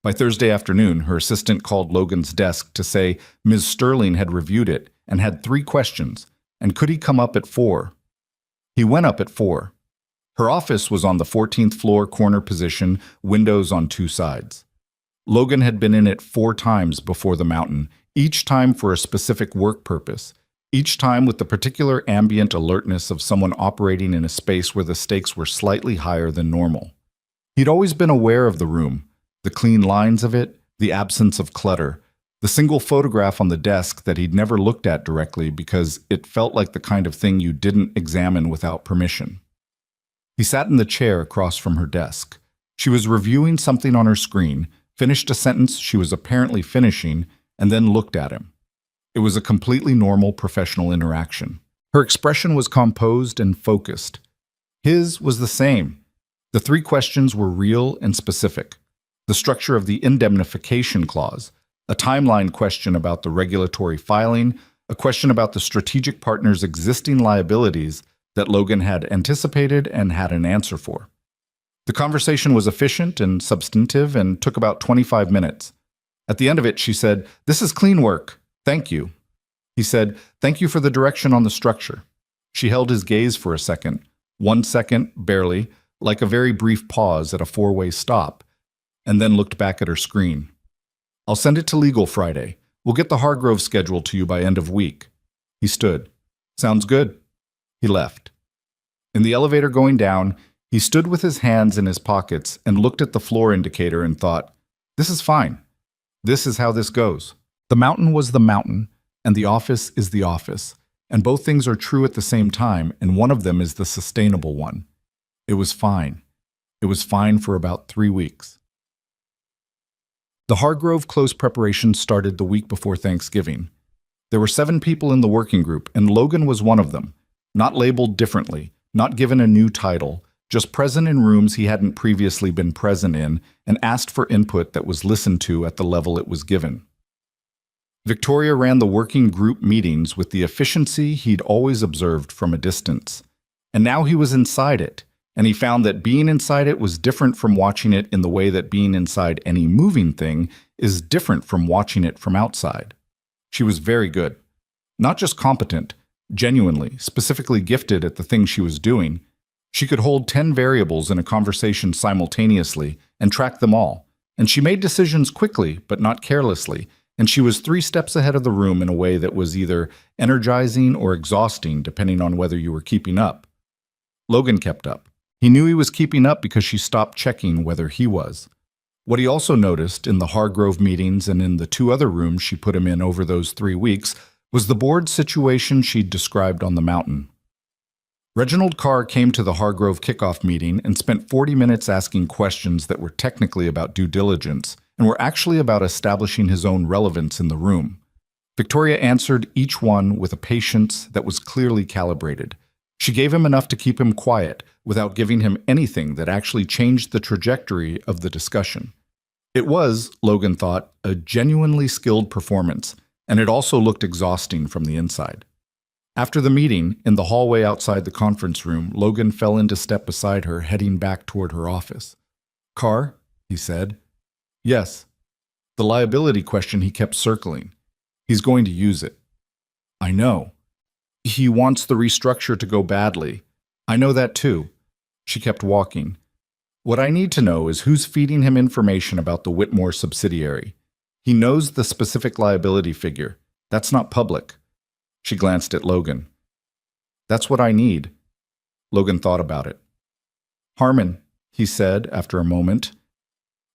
A: By Thursday afternoon, her assistant called Logan's desk to say Ms. Sterling had reviewed it and had 3 questions, and could he come up at 4? He went up at 4. Her office was on the 14th floor corner position, windows on 2 sides. Logan had been in it 4 times before the mountain, each time for a specific work purpose, each time with the particular ambient alertness of someone operating in a space where the stakes were slightly higher than normal. He'd always been aware of the room, the clean lines of it, the absence of clutter, the single photograph on the desk that he'd never looked at directly because it felt like the kind of thing you didn't examine without permission. He sat in the chair across from her desk. She was reviewing something on her screen, finished a sentence she was apparently finishing, and then looked at him. It was a completely normal professional interaction. Her expression was composed and focused. His was the same. The 3 questions were real and specific. The structure of the indemnification clause, a timeline question about the regulatory filing, a question about the strategic partner's existing liabilities that Logan had anticipated and had an answer for. The conversation was efficient and substantive and took about 25 minutes. At the end of it, she said, "This is clean work. Thank you." He said, "Thank you for the direction on the structure." She held his gaze for a second, 1 second, barely, like a very brief pause at a 4-way stop, and then looked back at her screen. "I'll send it to legal Friday. We'll get the Hargrove schedule to you by end of week." He stood. "Sounds good." He left. In the elevator going down, he stood with his hands in his pockets and looked at the floor indicator and thought, "This is fine. This is how this goes." The mountain was the mountain, and the office is the office, and both things are true at the same time, and one of them is the sustainable one. It was fine. It was fine for about 3 weeks. The Hargrove close preparations started the week before Thanksgiving. There were 7 people in the working group, and Logan was one of them, not labeled differently, not given a new title, just present in rooms he hadn't previously been present in, and asked for input that was listened to at the level it was given. Victoria ran the working group meetings with the efficiency he'd always observed from a distance. And now he was inside it, and he found that being inside it was different from watching it in the way that being inside any moving thing is different from watching it from outside. She was very good. Not just competent, genuinely, specifically gifted at the thing she was doing. She could hold 10 variables in a conversation simultaneously and track them all, and she made decisions quickly but not carelessly, and she was 3 steps ahead of the room in a way that was either energizing or exhausting depending on whether you were keeping up. Logan kept up. He knew he was keeping up because she stopped checking whether he was. What he also noticed in the Hargrove meetings and in the 2 other rooms she put him in over those 3 weeks was the board situation she'd described on the mountain. Reginald Carr came to the Hargrove kickoff meeting and spent 40 minutes asking questions that were technically about due diligence and were actually about establishing his own relevance in the room. Victoria answered each one with a patience that was clearly calibrated. She gave him enough to keep him quiet without giving him anything that actually changed the trajectory of the discussion. It was, Logan thought, a genuinely skilled performance, and it also looked exhausting from the inside. After the meeting, in the hallway outside the conference room, Logan fell into step beside her, heading back toward her office. Car? He said. Yes. The liability question he kept circling. He's going to use it. I know. He wants the restructure to go badly. I know that too. She kept walking. What I need to know is who's feeding him information about the Whitmore subsidiary. He knows the specific liability figure. That's not public. She glanced at Logan. That's what I need. Logan thought about it. Harmon, he said after a moment.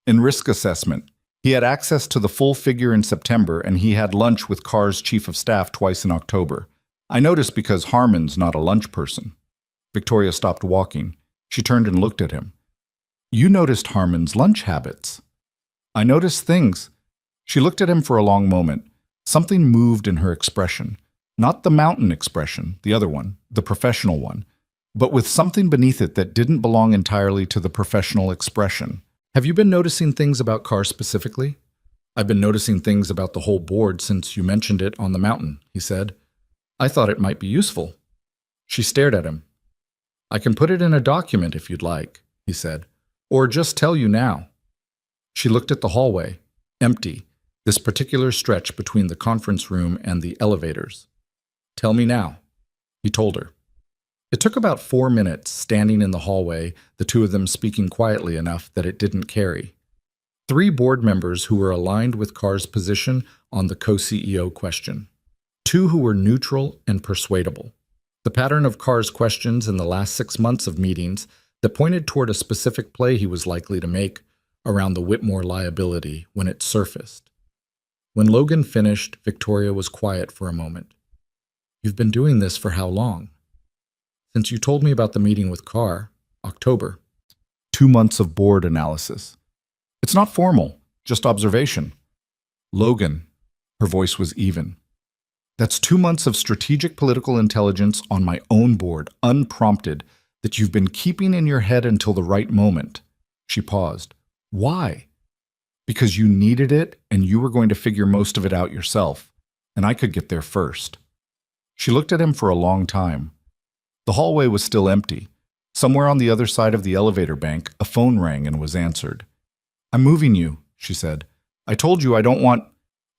A: In risk assessment, he had access to the full figure in September, and he had lunch with Carr's chief of staff twice in October. I noticed because Harmon's not a lunch person. Victoria stopped walking. She turned and looked at him. You noticed Harmon's lunch habits. I noticed things. She looked at him for a long moment. Something moved in her expression. Not the mountain expression, the other one, the professional one, but with something beneath it that didn't belong entirely to the professional expression. Have you been noticing things about Carr specifically? I've been noticing things about the whole board since you mentioned it on the mountain, he said. I thought it might be useful. She stared at him. I can put it in a document if you'd like, he said, or just tell you now. She looked at the hallway, empty, this particular stretch between the conference room and the elevators. Tell me now, he told her. It took about 4 minutes, standing in the hallway, the two of them speaking quietly enough that it didn't carry. 3 board members who were aligned with Carr's position on the co-CEO question. 2 who were neutral and persuadable. The pattern of Carr's questions in the last 6 months of meetings that pointed toward a specific play he was likely to make around the Whitmore liability when it surfaced. When Logan finished, Victoria was quiet for a moment. You've been doing this for how long? Since you told me about the meeting with Carr, October. 2 months of board analysis. It's not formal, just observation. Logan, her voice was even. That's 2 months of strategic political intelligence on my own board, unprompted, that you've been keeping in your head until the right moment. She paused. Why? Because you needed it and you were going to figure most of it out yourself, and I could get there first. She looked at him for a long time. The hallway was still empty. Somewhere on the other side of the elevator bank, a phone rang and was answered. I'm moving you, she said. I told you I don't want...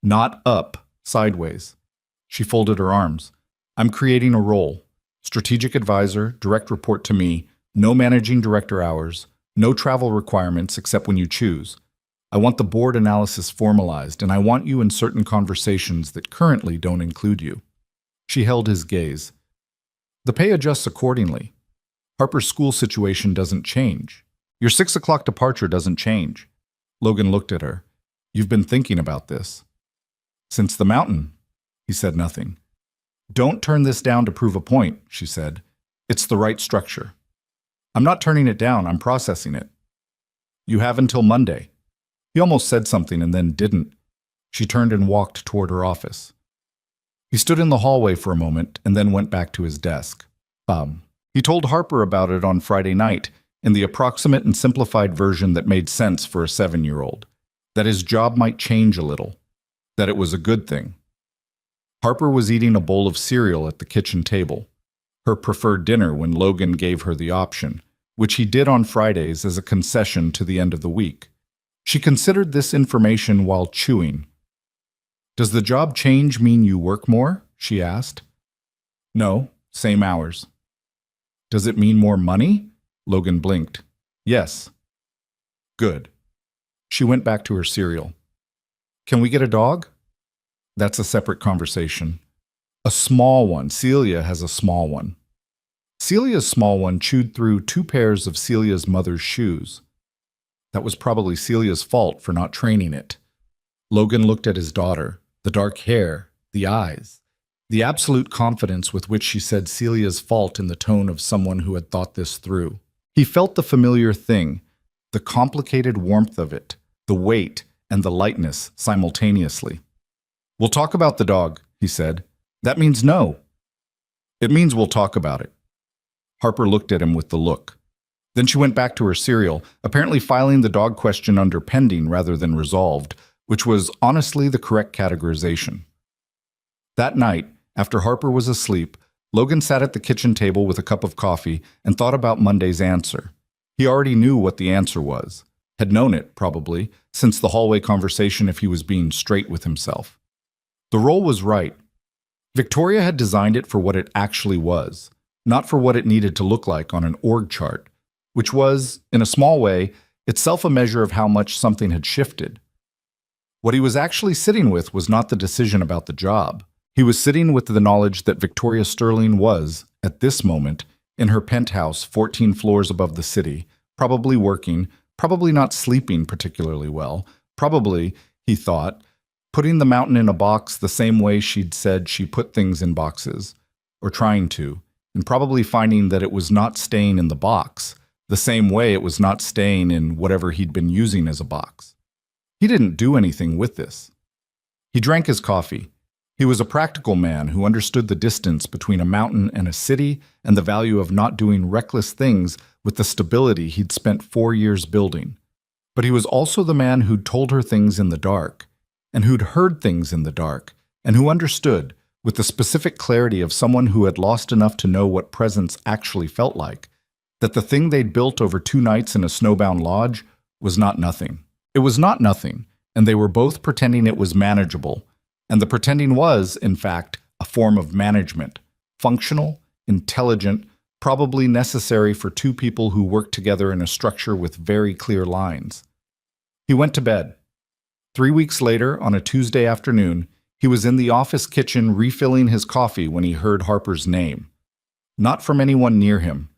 A: Not up, sideways. She folded her arms. I'm creating a role. Strategic advisor, direct report to me, no managing director hours, no travel requirements except when you choose. I want the board analysis formalized, and I want you in certain conversations that currently don't include you. She held his gaze. The pay adjusts accordingly. Harper's school situation doesn't change. Your 6 o'clock departure doesn't change. Logan looked at her. You've been thinking about this. Since the mountain. He said nothing. Don't turn this down to prove a point, she said. It's the right structure. I'm not turning it down, I'm processing it. You have until Monday. He almost said something and then didn't. She turned and walked toward her office. He stood in the hallway for a moment and then went back to his desk. He told Harper about it on Friday night in the approximate and simplified version that made sense for a 7-year-old. That his job might change a little. That it was a good thing. Harper was eating a bowl of cereal at the kitchen table, her preferred dinner when Logan gave her the option, which he did on Fridays as a concession to the end of the week. She considered this information while chewing. Does the job change mean you work more? She asked. No, same hours. Does it mean more money? Logan blinked. Yes. Good. She went back to her cereal. Can we get a dog? That's a separate conversation. A small one. Celia has a small one. Celia's small one chewed through 2 pairs of Celia's mother's shoes. That was probably Celia's fault for not training it. Logan looked at his daughter, the dark hair, the eyes, the absolute confidence with which she said Celia's fault in the tone of someone who had thought this through. He felt the familiar thing, the complicated warmth of it, the weight and the lightness simultaneously. We'll talk about the dog, he said. That means no. It means we'll talk about it. Harper looked at him with the look. Then she went back to her cereal, apparently filing the dog question under pending rather than resolved, which was honestly the correct categorization. That night, after Harper was asleep, Logan sat at the kitchen table with a cup of coffee and thought about Monday's answer. He already knew what the answer was. Had known it, probably, since the hallway conversation if he was being straight with himself. The role was right. Victoria had designed it for what it actually was, not for what it needed to look like on an org chart, which was, in a small way, itself a measure of how much something had shifted. What he was actually sitting with was not the decision about the job. He was sitting with the knowledge that Victoria Sterling was, at this moment, in her penthouse 14 floors above the city, probably working, probably not sleeping particularly well, probably, he thought, putting the mountain in a box the same way she'd said she put things in boxes, or trying to, and probably finding that it was not staying in the box, the same way it was not staying in whatever he'd been using as a box. He didn't do anything with this. He drank his coffee. He was a practical man who understood the distance between a mountain and a city and the value of not doing reckless things with the stability he'd spent 4 years building. But he was also the man who'd told her things in the dark, and who'd heard things in the dark, and who understood, with the specific clarity of someone who had lost enough to know what presence actually felt like, that the thing they'd built over 2 nights in a snowbound lodge was not nothing. It was not nothing, and they were both pretending it was manageable, and the pretending was, in fact, a form of management, functional, intelligent, probably necessary for 2 people who worked together in a structure with very clear lines. He went to bed. 3 weeks later, on a Tuesday afternoon, he was in the office kitchen refilling his coffee when he heard Harper's name. Not from anyone near him.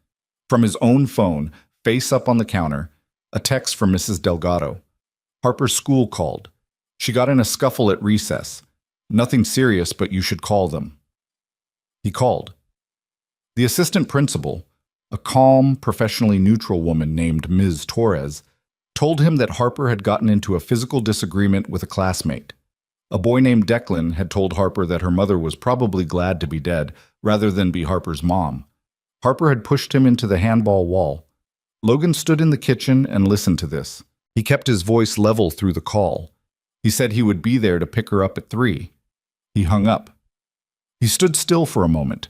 A: From his own phone, face up on the counter, a text from Mrs. Delgado. Harper's school called. She got in a scuffle at recess. Nothing serious, but you should call them. He called. The assistant principal, a calm, professionally neutral woman named Ms. Torres, told him that Harper had gotten into a physical disagreement with a classmate. A boy named Declan had told Harper that her mother was probably glad to be dead rather than be Harper's mom. Harper had pushed him into the handball wall. Logan stood in the kitchen and listened to this. He kept his voice level through the call. He said he would be there to pick her up at 3. He hung up. He stood still for a moment.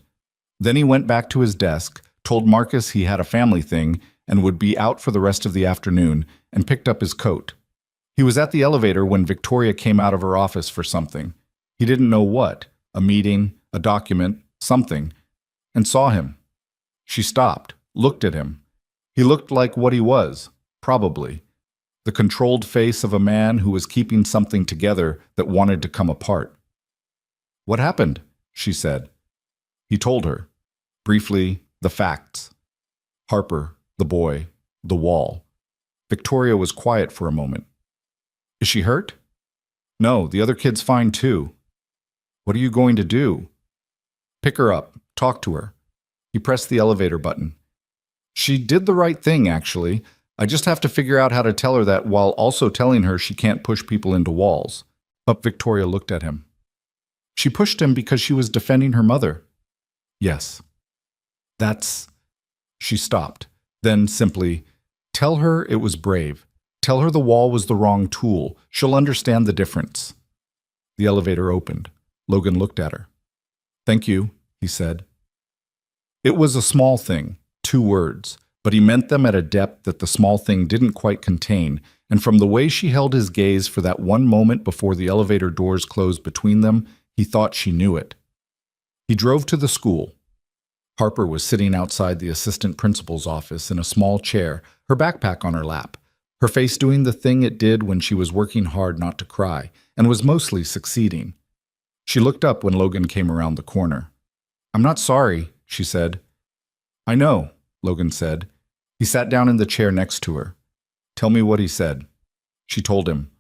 A: Then he went back to his desk, told Marcus he had a family thing and would be out for the rest of the afternoon, and picked up his coat. He was at the elevator when Victoria came out of her office for something. He didn't know what, a meeting, a document, something, and saw him. She stopped, looked at him. He looked like what he was, probably. The controlled face of a man who was keeping something together that wanted to come apart. "What happened?" she said. He told her, briefly, the facts. Harper, the boy, the wall. Victoria was quiet for a moment. "Is she hurt?" "No, the other kid's fine too." "What are you going to do?" "Pick her up, talk to her." He pressed the elevator button. "She did the right thing, actually. I just have to figure out how to tell her that while also telling her she can't push people into walls." But Victoria looked at him. "She pushed him because she was defending her mother." "Yes." "That's—" She stopped. Then simply, "Tell her it was brave. Tell her the wall was the wrong tool. She'll understand the difference." The elevator opened. Logan looked at her. "Thank you," he said. It was a small thing, 2 words, but he meant them at a depth that the small thing didn't quite contain, and from the way she held his gaze for that one moment before the elevator doors closed between them, he thought she knew it. He drove to the school. Harper was sitting outside the assistant principal's office in a small chair, her backpack on her lap, her face doing the thing it did when she was working hard not to cry, and was mostly succeeding. She looked up when Logan came around the corner. "I'm not sorry," she said. "I know," Logan said. He sat down in the chair next to her. "Tell me what he said." She told him.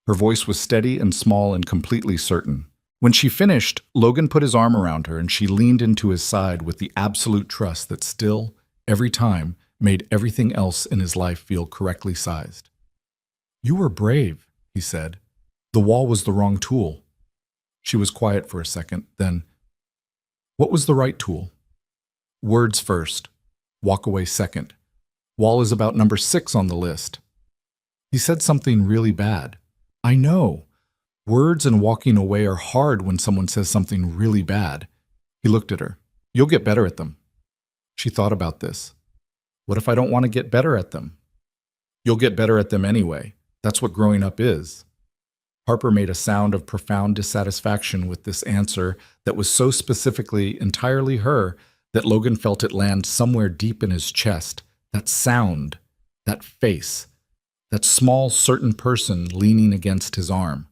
A: Her voice was steady and small and completely certain. When she finished, Logan put his arm around her and she leaned into his side with the absolute trust that still, every time, made everything else in his life feel correctly sized. "You were brave," he said. "The wall was the wrong tool." She was quiet for a second, then, "What was the right tool?" "Words first. Walk away second. Wall is about number 6 on the list." He said something really bad. "I know. Words and walking away are hard when someone says something really bad." He looked at her. "You'll get better at them." She thought about this. What if I don't want to get better at them? You'll get better at them anyway. That's what growing up is. Harper made a sound of profound dissatisfaction with this answer that was so specifically entirely her that Logan felt it land somewhere deep in his chest. That sound, that face, that small, certain person leaning against his arm.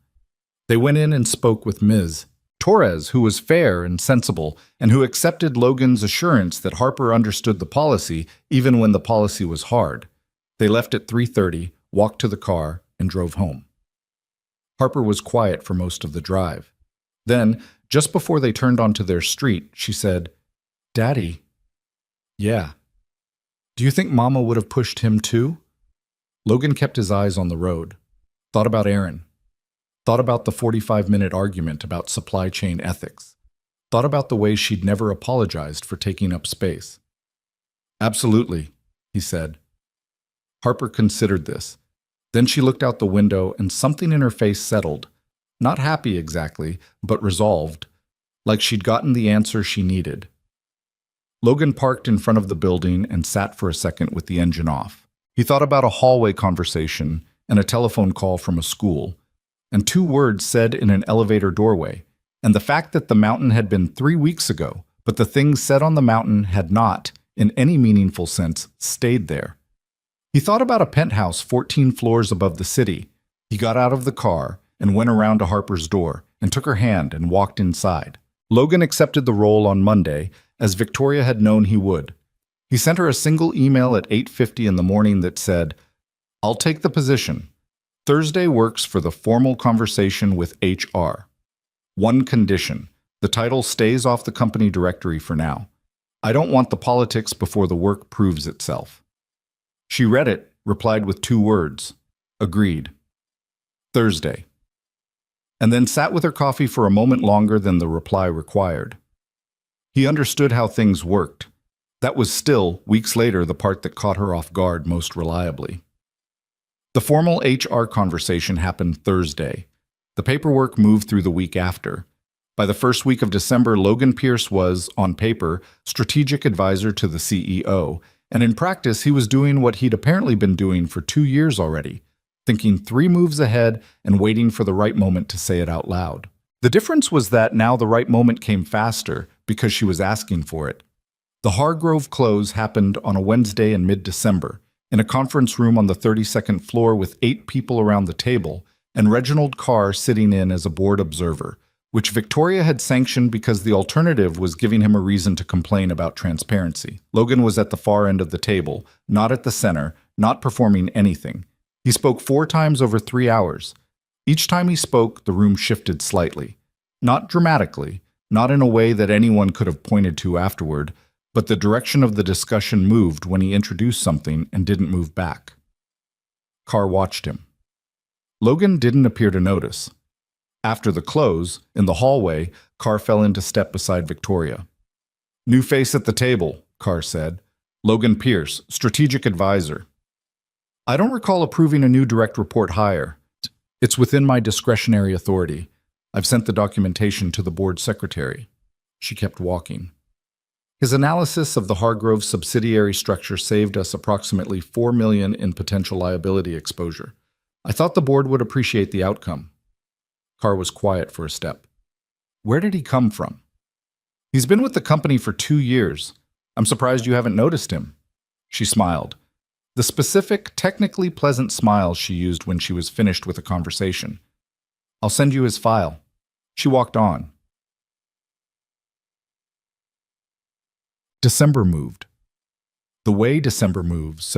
A: They went in and spoke with Ms. Torres, who was fair and sensible, and who accepted Logan's assurance that Harper understood the policy even when the policy was hard. They left at 3:30, walked to the car, and drove home. Harper was quiet for most of the drive. Then, just before they turned onto their street, she said, "Daddy." "Yeah." "Do you think Mama would have pushed him too?" Logan kept his eyes on the road, thought about Aaron, thought about the 45-minute argument about supply chain ethics, thought about the way she'd never apologized for taking up space. "Absolutely," he said. Harper considered this. Then she looked out the window and something in her face settled. Not happy exactly, but resolved, like she'd gotten the answer she needed. Logan parked in front of the building and sat for a second with the engine off. He thought about a hallway conversation and a telephone call from a school, and 2 words said in an elevator doorway, and the fact that the mountain had been 3 weeks ago, but the things said on the mountain had not, in any meaningful sense, stayed there. He thought about a penthouse 14 floors above the city. He got out of the car and went around to Harper's door and took her hand and walked inside. Logan accepted the role on Monday, as Victoria had known he would. He sent her a single email at 8:50 in the morning that said, "I'll take the position. Thursday works for the formal conversation with HR. One condition, the title stays off the company directory for now. I don't want the politics before the work proves itself." She read it, replied with 2 words, "Agreed." Thursday. And then sat with her coffee for a moment longer than the reply required. He understood how things worked. That was still, weeks later, the part that caught her off guard most reliably. The formal HR conversation happened Thursday. The paperwork moved through the week after. By the first week of December, Logan Pierce was, on paper, strategic advisor to the CEO, and in practice he was doing what he'd apparently been doing for 2 years already, thinking 3 moves ahead and waiting for the right moment to say it out loud. The difference was that now the right moment came faster because she was asking for it. The Hargrove close happened on a Wednesday in mid-December, in a conference room on the 32nd floor with 8 people around the table, and Reginald Carr sitting in as a board observer, which Victoria had sanctioned because the alternative was giving him a reason to complain about transparency. Logan was at the far end of the table, not at the center, not performing anything. He spoke 4 times over 3 hours. Each time he spoke, the room shifted slightly. Not dramatically, not in a way that anyone could have pointed to afterward, but the direction of the discussion moved when he introduced something and didn't move back. Carr watched him. Logan didn't appear to notice. After the close, in the hallway, Carr fell into step beside Victoria. "New face at the table," Carr said. "Logan Pierce, strategic advisor." "I don't recall approving a new direct report hire. It's within my discretionary authority. I've sent the documentation to the board secretary." She kept walking. His analysis of the Hargrove subsidiary structure saved us approximately $4 million in potential liability exposure. I thought the board would appreciate the outcome. Carr was quiet for a step. "Where did he come from?" "He's been with the company for 2 years. I'm surprised you haven't noticed him." She smiled. The specific, technically pleasant smile she used when she was finished with a conversation. "I'll send you his file." She walked on. December moved. The way December moves,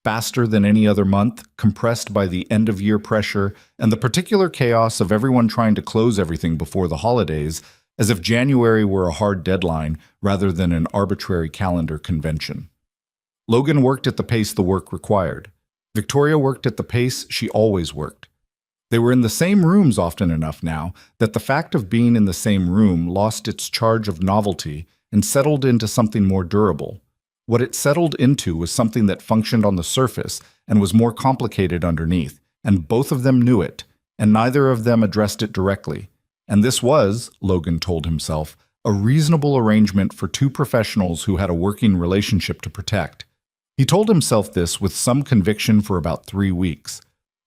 A: faster than any other month, compressed by the end-of-year pressure and the particular chaos of everyone trying to close everything before the holidays, as if January were a hard deadline rather than an arbitrary calendar convention. Logan worked at the pace the work required. Victoria worked at the pace she always worked. They were in the same rooms often enough now that the fact of being in the same room lost its charge of novelty and settled into something more durable. What it settled into was something that functioned on the surface and was more complicated underneath, and both of them knew it, and neither of them addressed it directly. And this was, Logan told himself, a reasonable arrangement for 2 professionals who had a working relationship to protect. He told himself this with some conviction for about 3 weeks.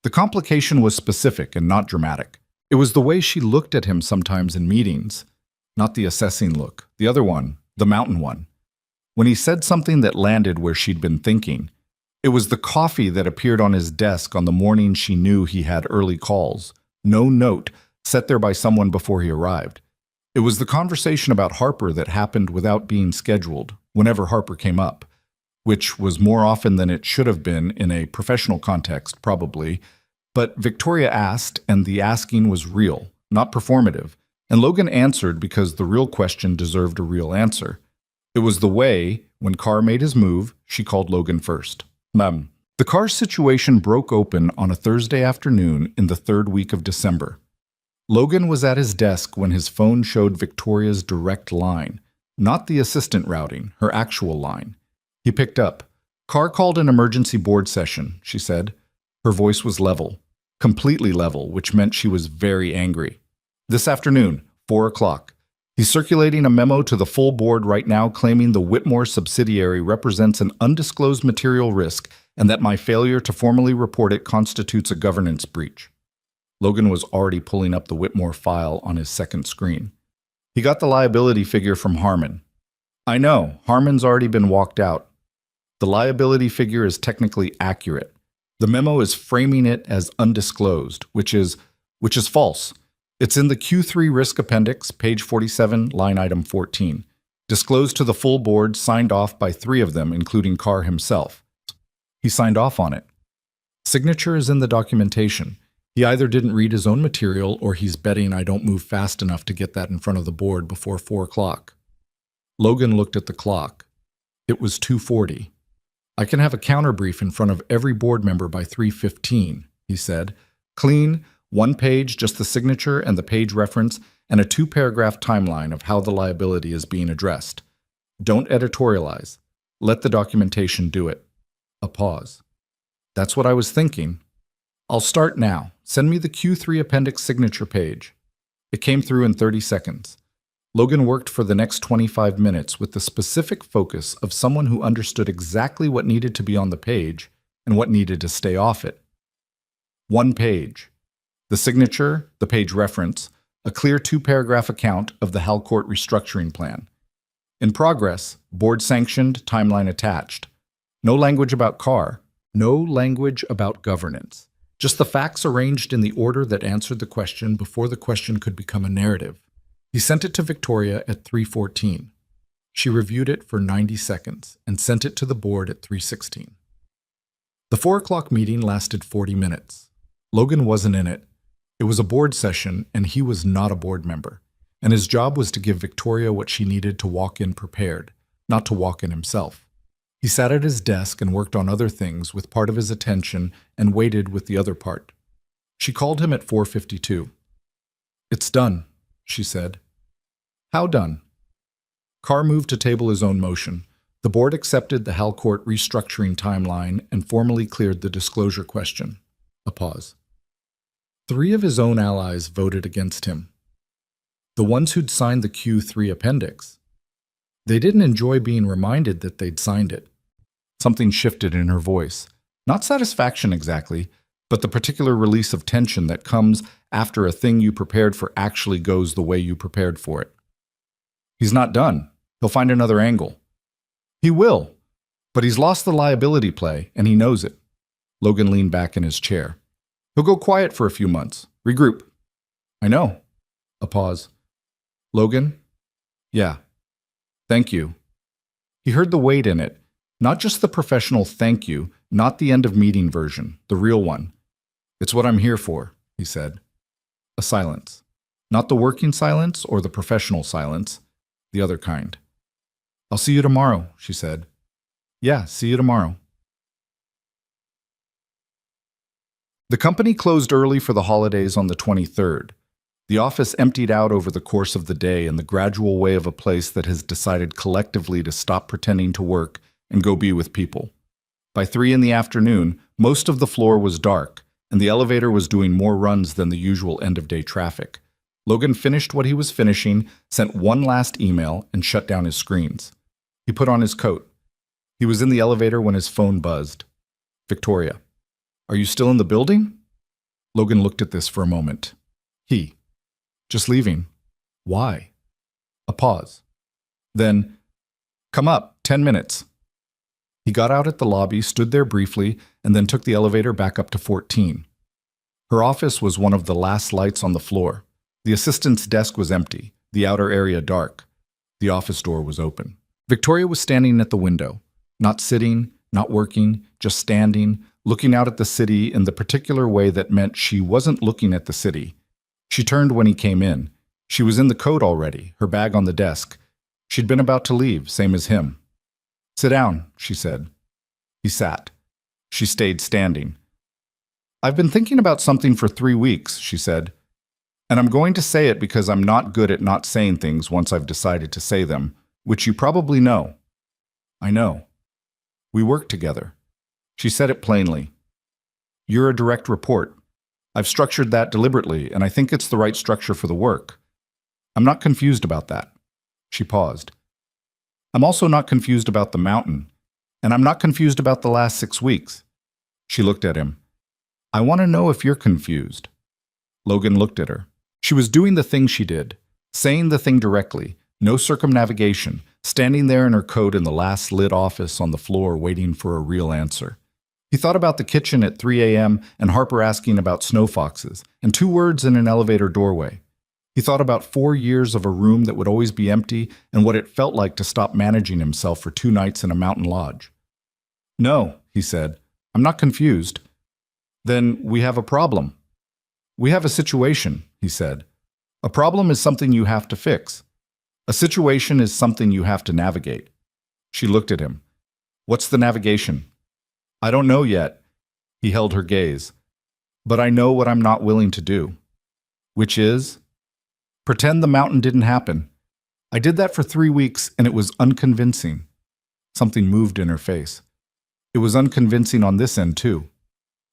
A: The complication was specific and not dramatic. It was the way she looked at him sometimes in meetings. Not the assessing look, the other one, the mountain one. When he said something that landed where she'd been thinking, it was the coffee that appeared on his desk on the morning she knew he had early calls. No note, set there by someone before he arrived. It was the conversation about Harper that happened without being scheduled, whenever Harper came up, which was more often than it should have been in a professional context, probably. But Victoria asked, and the asking was real, not performative, and Logan answered because the real question deserved a real answer. It was the way, when Carr made his move, she called Logan first. Ma'am. The Carr situation broke open on a Thursday afternoon in the third week of December. Logan was at his desk when his phone showed Victoria's direct line, not the assistant routing, her actual line. He picked up. Carr called an emergency board session, she said. Her voice was level, completely level, which meant she was very angry. This afternoon, 4 o'clock. He's circulating a memo to the full board right now claiming the Whitmore subsidiary represents an undisclosed material risk and that my failure to formally report it constitutes a governance breach. Logan was already pulling up the Whitmore file on his second screen. He got the liability figure from Harmon. I know, Harmon's already been walked out. The liability figure is technically accurate. The memo is framing it as undisclosed, which is false. It's in the Q3 Risk Appendix, page 47, line item 14. Disclosed to the full board, signed off by 3 of them, including Carr himself. He signed off on it. Signature is in the documentation. He either didn't read his own material or he's betting I don't move fast enough to get that in front of the board before 4 o'clock. Logan looked at the clock. It was 2:40. I can have a counterbrief in front of every board member by 3:15, he said. Clean, 1 page, just the signature and the page reference, and a 2-paragraph timeline of how the liability is being addressed. Don't editorialize. Let the documentation do it. A pause. That's what I was thinking. I'll start now. Send me the Q3 appendix signature page. It came through in 30 seconds. Logan worked for the next 25 minutes with the specific focus of someone who understood exactly what needed to be on the page and what needed to stay off it. 1 page. The signature, the page reference, a clear 2-paragraph account of the Halcourt restructuring plan. In progress, board sanctioned, timeline attached. No language about Carr, no language about governance. Just the facts arranged in the order that answered the question before the question could become a narrative. He sent it to Victoria at 3:14. She reviewed it for 90 seconds and sent it to the board at 3:16. The 4 o'clock meeting lasted 40 minutes. Logan wasn't in it. It was a board session, and he was not a board member, and his job was to give Victoria what she needed to walk in prepared, not to walk in himself. He sat at his desk and worked on other things with part of his attention and waited with the other part. She called him at 4:52. It's done, she said. How done? Carr moved to table his own motion. The board accepted the Halcourt restructuring timeline and formally cleared the disclosure question. A pause. 3 of his own allies voted against him. The ones who'd signed the Q3 appendix. They didn't enjoy being reminded that they'd signed it. Something shifted in her voice. Not satisfaction exactly, but the particular release of tension that comes after a thing you prepared for actually goes the way you prepared for it. He's not done. He'll find another angle. He will, but he's lost the liability play, and he knows it. Logan leaned back in his chair. He'll go quiet for a few months. Regroup. I know. A pause. Logan? Yeah. Thank you. He heard the weight in it. Not just the professional thank you, not the end of meeting version, the real one. It's what I'm here for, he said. A silence. Not the working silence or the professional silence, the other kind. I'll see you tomorrow, she said. Yeah, see you tomorrow. The company closed early for the holidays on the 23rd. The office emptied out over the course of the day in the gradual way of a place that has decided collectively to stop pretending to work and go be with people. By 3 in the afternoon, most of the floor was dark, and the elevator was doing more runs than the usual end-of-day traffic. Logan finished what he was finishing, sent one last email, and shut down his screens. He put on his coat. He was in the elevator when his phone buzzed. Victoria. Are you still in the building? Logan looked at this for a moment. He. Just leaving. Why? A pause. Then, come up, 10 minutes. He got out at the lobby, stood there briefly, and then took the elevator back up to 14. Her office was one of the last lights on the floor. The assistant's desk was empty, the outer area dark. The office door was open. Victoria was standing at the window, not sitting, not working, just standing, looking out at the city in the particular way that meant she wasn't looking at the city. She turned when he came in. She was in the coat already, her bag on the desk. She'd been about to leave, same as him. Sit down, she said. He sat. She stayed standing. I've been thinking about something for 3 weeks, she said. And I'm going to say it because I'm not good at not saying things once I've decided to say them, which you probably know. I know. We work together. She said it plainly. You're a direct report. I've structured that deliberately, and I think it's the right structure for the work. I'm not confused about that. She paused. I'm also not confused about the mountain, and I'm not confused about the last 6 weeks. She looked at him. I want to know if you're confused. Logan looked at her. She was doing the thing she did, saying the thing directly, no circumnavigation, standing there in her coat in the last lit office on the floor waiting for a real answer. He thought about the kitchen at 3 a.m. and Harper asking about snow foxes, and 2 words in an elevator doorway. He thought about 4 years of a room that would always be empty and what it felt like to stop managing himself for 2 nights in a mountain lodge. No, he said, I'm not confused. Then we have a problem. We have a situation, he said. A problem is something you have to fix. A situation is something you have to navigate. She looked at him. What's the navigation? I don't know yet. He held her gaze. But I know what I'm not willing to do. Which is? Pretend the mountain didn't happen. I did that for 3 weeks and it was unconvincing. Something moved in her face. It was unconvincing on this end too.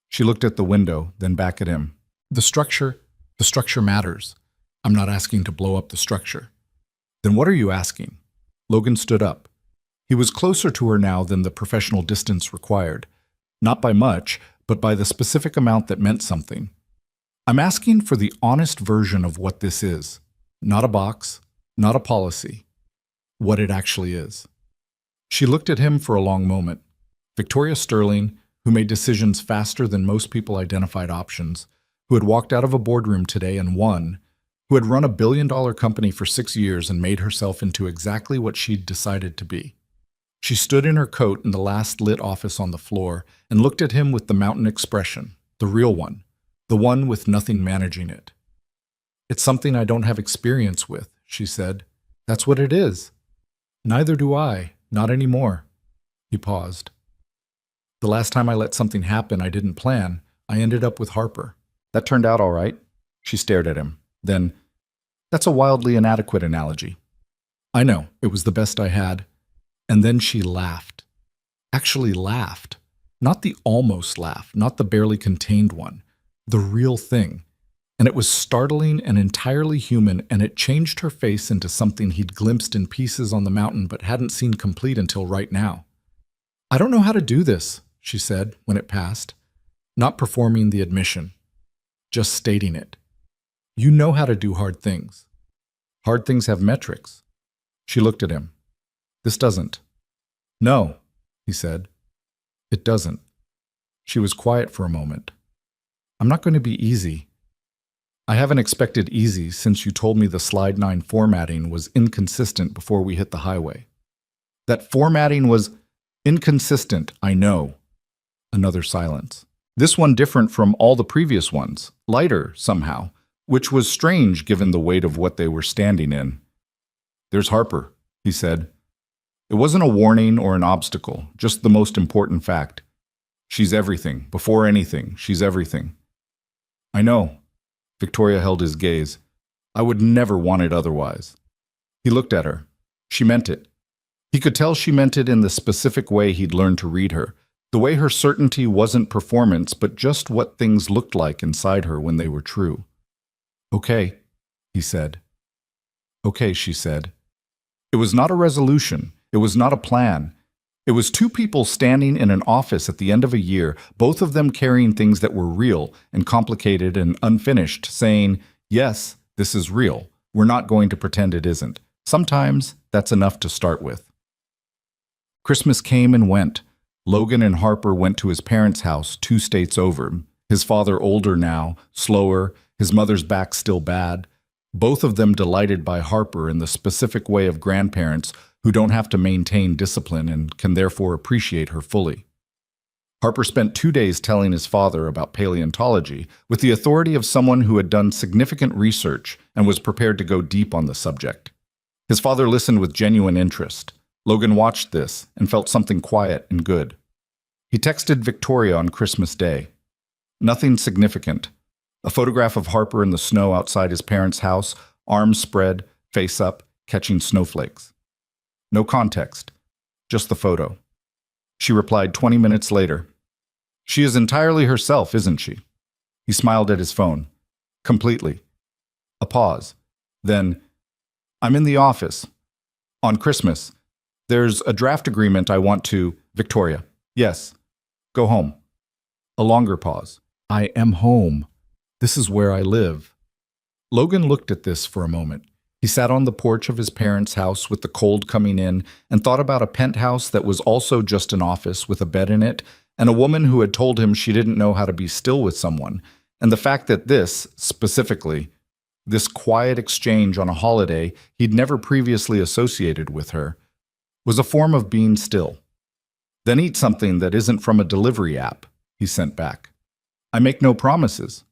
A: She looked at the window, then back at him. The structure matters. I'm not asking to blow up the structure. Then what are you asking? Logan stood up. He was closer to her now than the professional distance required. Not by much, but by the specific amount that meant something. I'm asking for the honest version of what this is. Not a box, not a policy. What it actually is. She looked at him for a long moment. Victoria Sterling, who made decisions faster than most people identified options, who had walked out of a boardroom today and won, who had run a billion-dollar company for 6 years and made herself into exactly what she'd decided to be. She stood in her coat in the last lit office on the floor and looked at him with the mountain expression, the real one, the one with nothing managing it. It's something I don't have experience with, she said. That's what it is. Neither do I, not anymore. He paused. The last time I let something happen I didn't plan, I ended up with Harper. That turned out all right. She stared at him. Then, that's a wildly inadequate analogy. I know, it was the best I had. And then she laughed. Actually laughed. Not the almost laugh, not the barely contained one. The real thing. And it was startling and entirely human, and it changed her face into something he'd glimpsed in pieces on the mountain but hadn't seen complete until right now. I don't know how to do this, she said when it passed. Not performing the admission. Just stating it. You know how to do hard things. Hard things have metrics. She looked at him. This doesn't. No, he said. It doesn't. She was quiet for a moment. I'm not going to be easy. I haven't expected easy since you told me the slide 9 formatting was inconsistent before we hit the highway. That formatting was inconsistent, I know. Another silence. This one different from all the previous ones, lighter somehow, which was strange given the weight of what they were standing in. There's Harper, he said. It wasn't a warning or an obstacle, just the most important fact. She's everything. Before anything, she's everything. I know. Victoria held his gaze. I would never want it otherwise. He looked at her. She meant it. He could tell she meant it in the specific way he'd learned to read her, the way her certainty wasn't performance, but just what things looked like inside her when they were true. Okay, he said. Okay, she said. It was not a resolution. It was not a plan. It was two people standing in an office at the end of a year, both of them carrying things that were real and complicated and unfinished, saying, "Yes, this is real. We're not going to pretend it isn't." Sometimes that's enough to start with. Christmas came and went. Logan and Harper went to his parents' house 2 states over. His father older now, slower, his mother's back still bad. Both of them delighted by Harper in the specific way of grandparents who don't have to maintain discipline and can therefore appreciate her fully. Harper spent 2 days telling his father about paleontology with the authority of someone who had done significant research and was prepared to go deep on the subject. His father listened with genuine interest. Logan watched this and felt something quiet and good. He texted Victoria on Christmas Day. Nothing significant. A photograph of Harper in the snow outside his parents' house, arms spread, face up, catching snowflakes. No context, just the photo. She replied 20 minutes later. "She is entirely herself, isn't she?" He smiled at his phone. "Completely." A pause. Then, "I'm in the office. On Christmas. There's a draft agreement I want to..." Victoria. "Yes. Go home." A longer pause. "I am home. This is where I live." Logan looked at this for a moment. He sat on the porch of his parents' house with the cold coming in and thought about a penthouse that was also just an office with a bed in it, and a woman who had told him she didn't know how to be still with someone, and the fact that this, specifically, this quiet exchange on a holiday he'd never previously associated with her, was a form of being still. "Then eat something that isn't from a delivery app," he sent back. "I make no promises."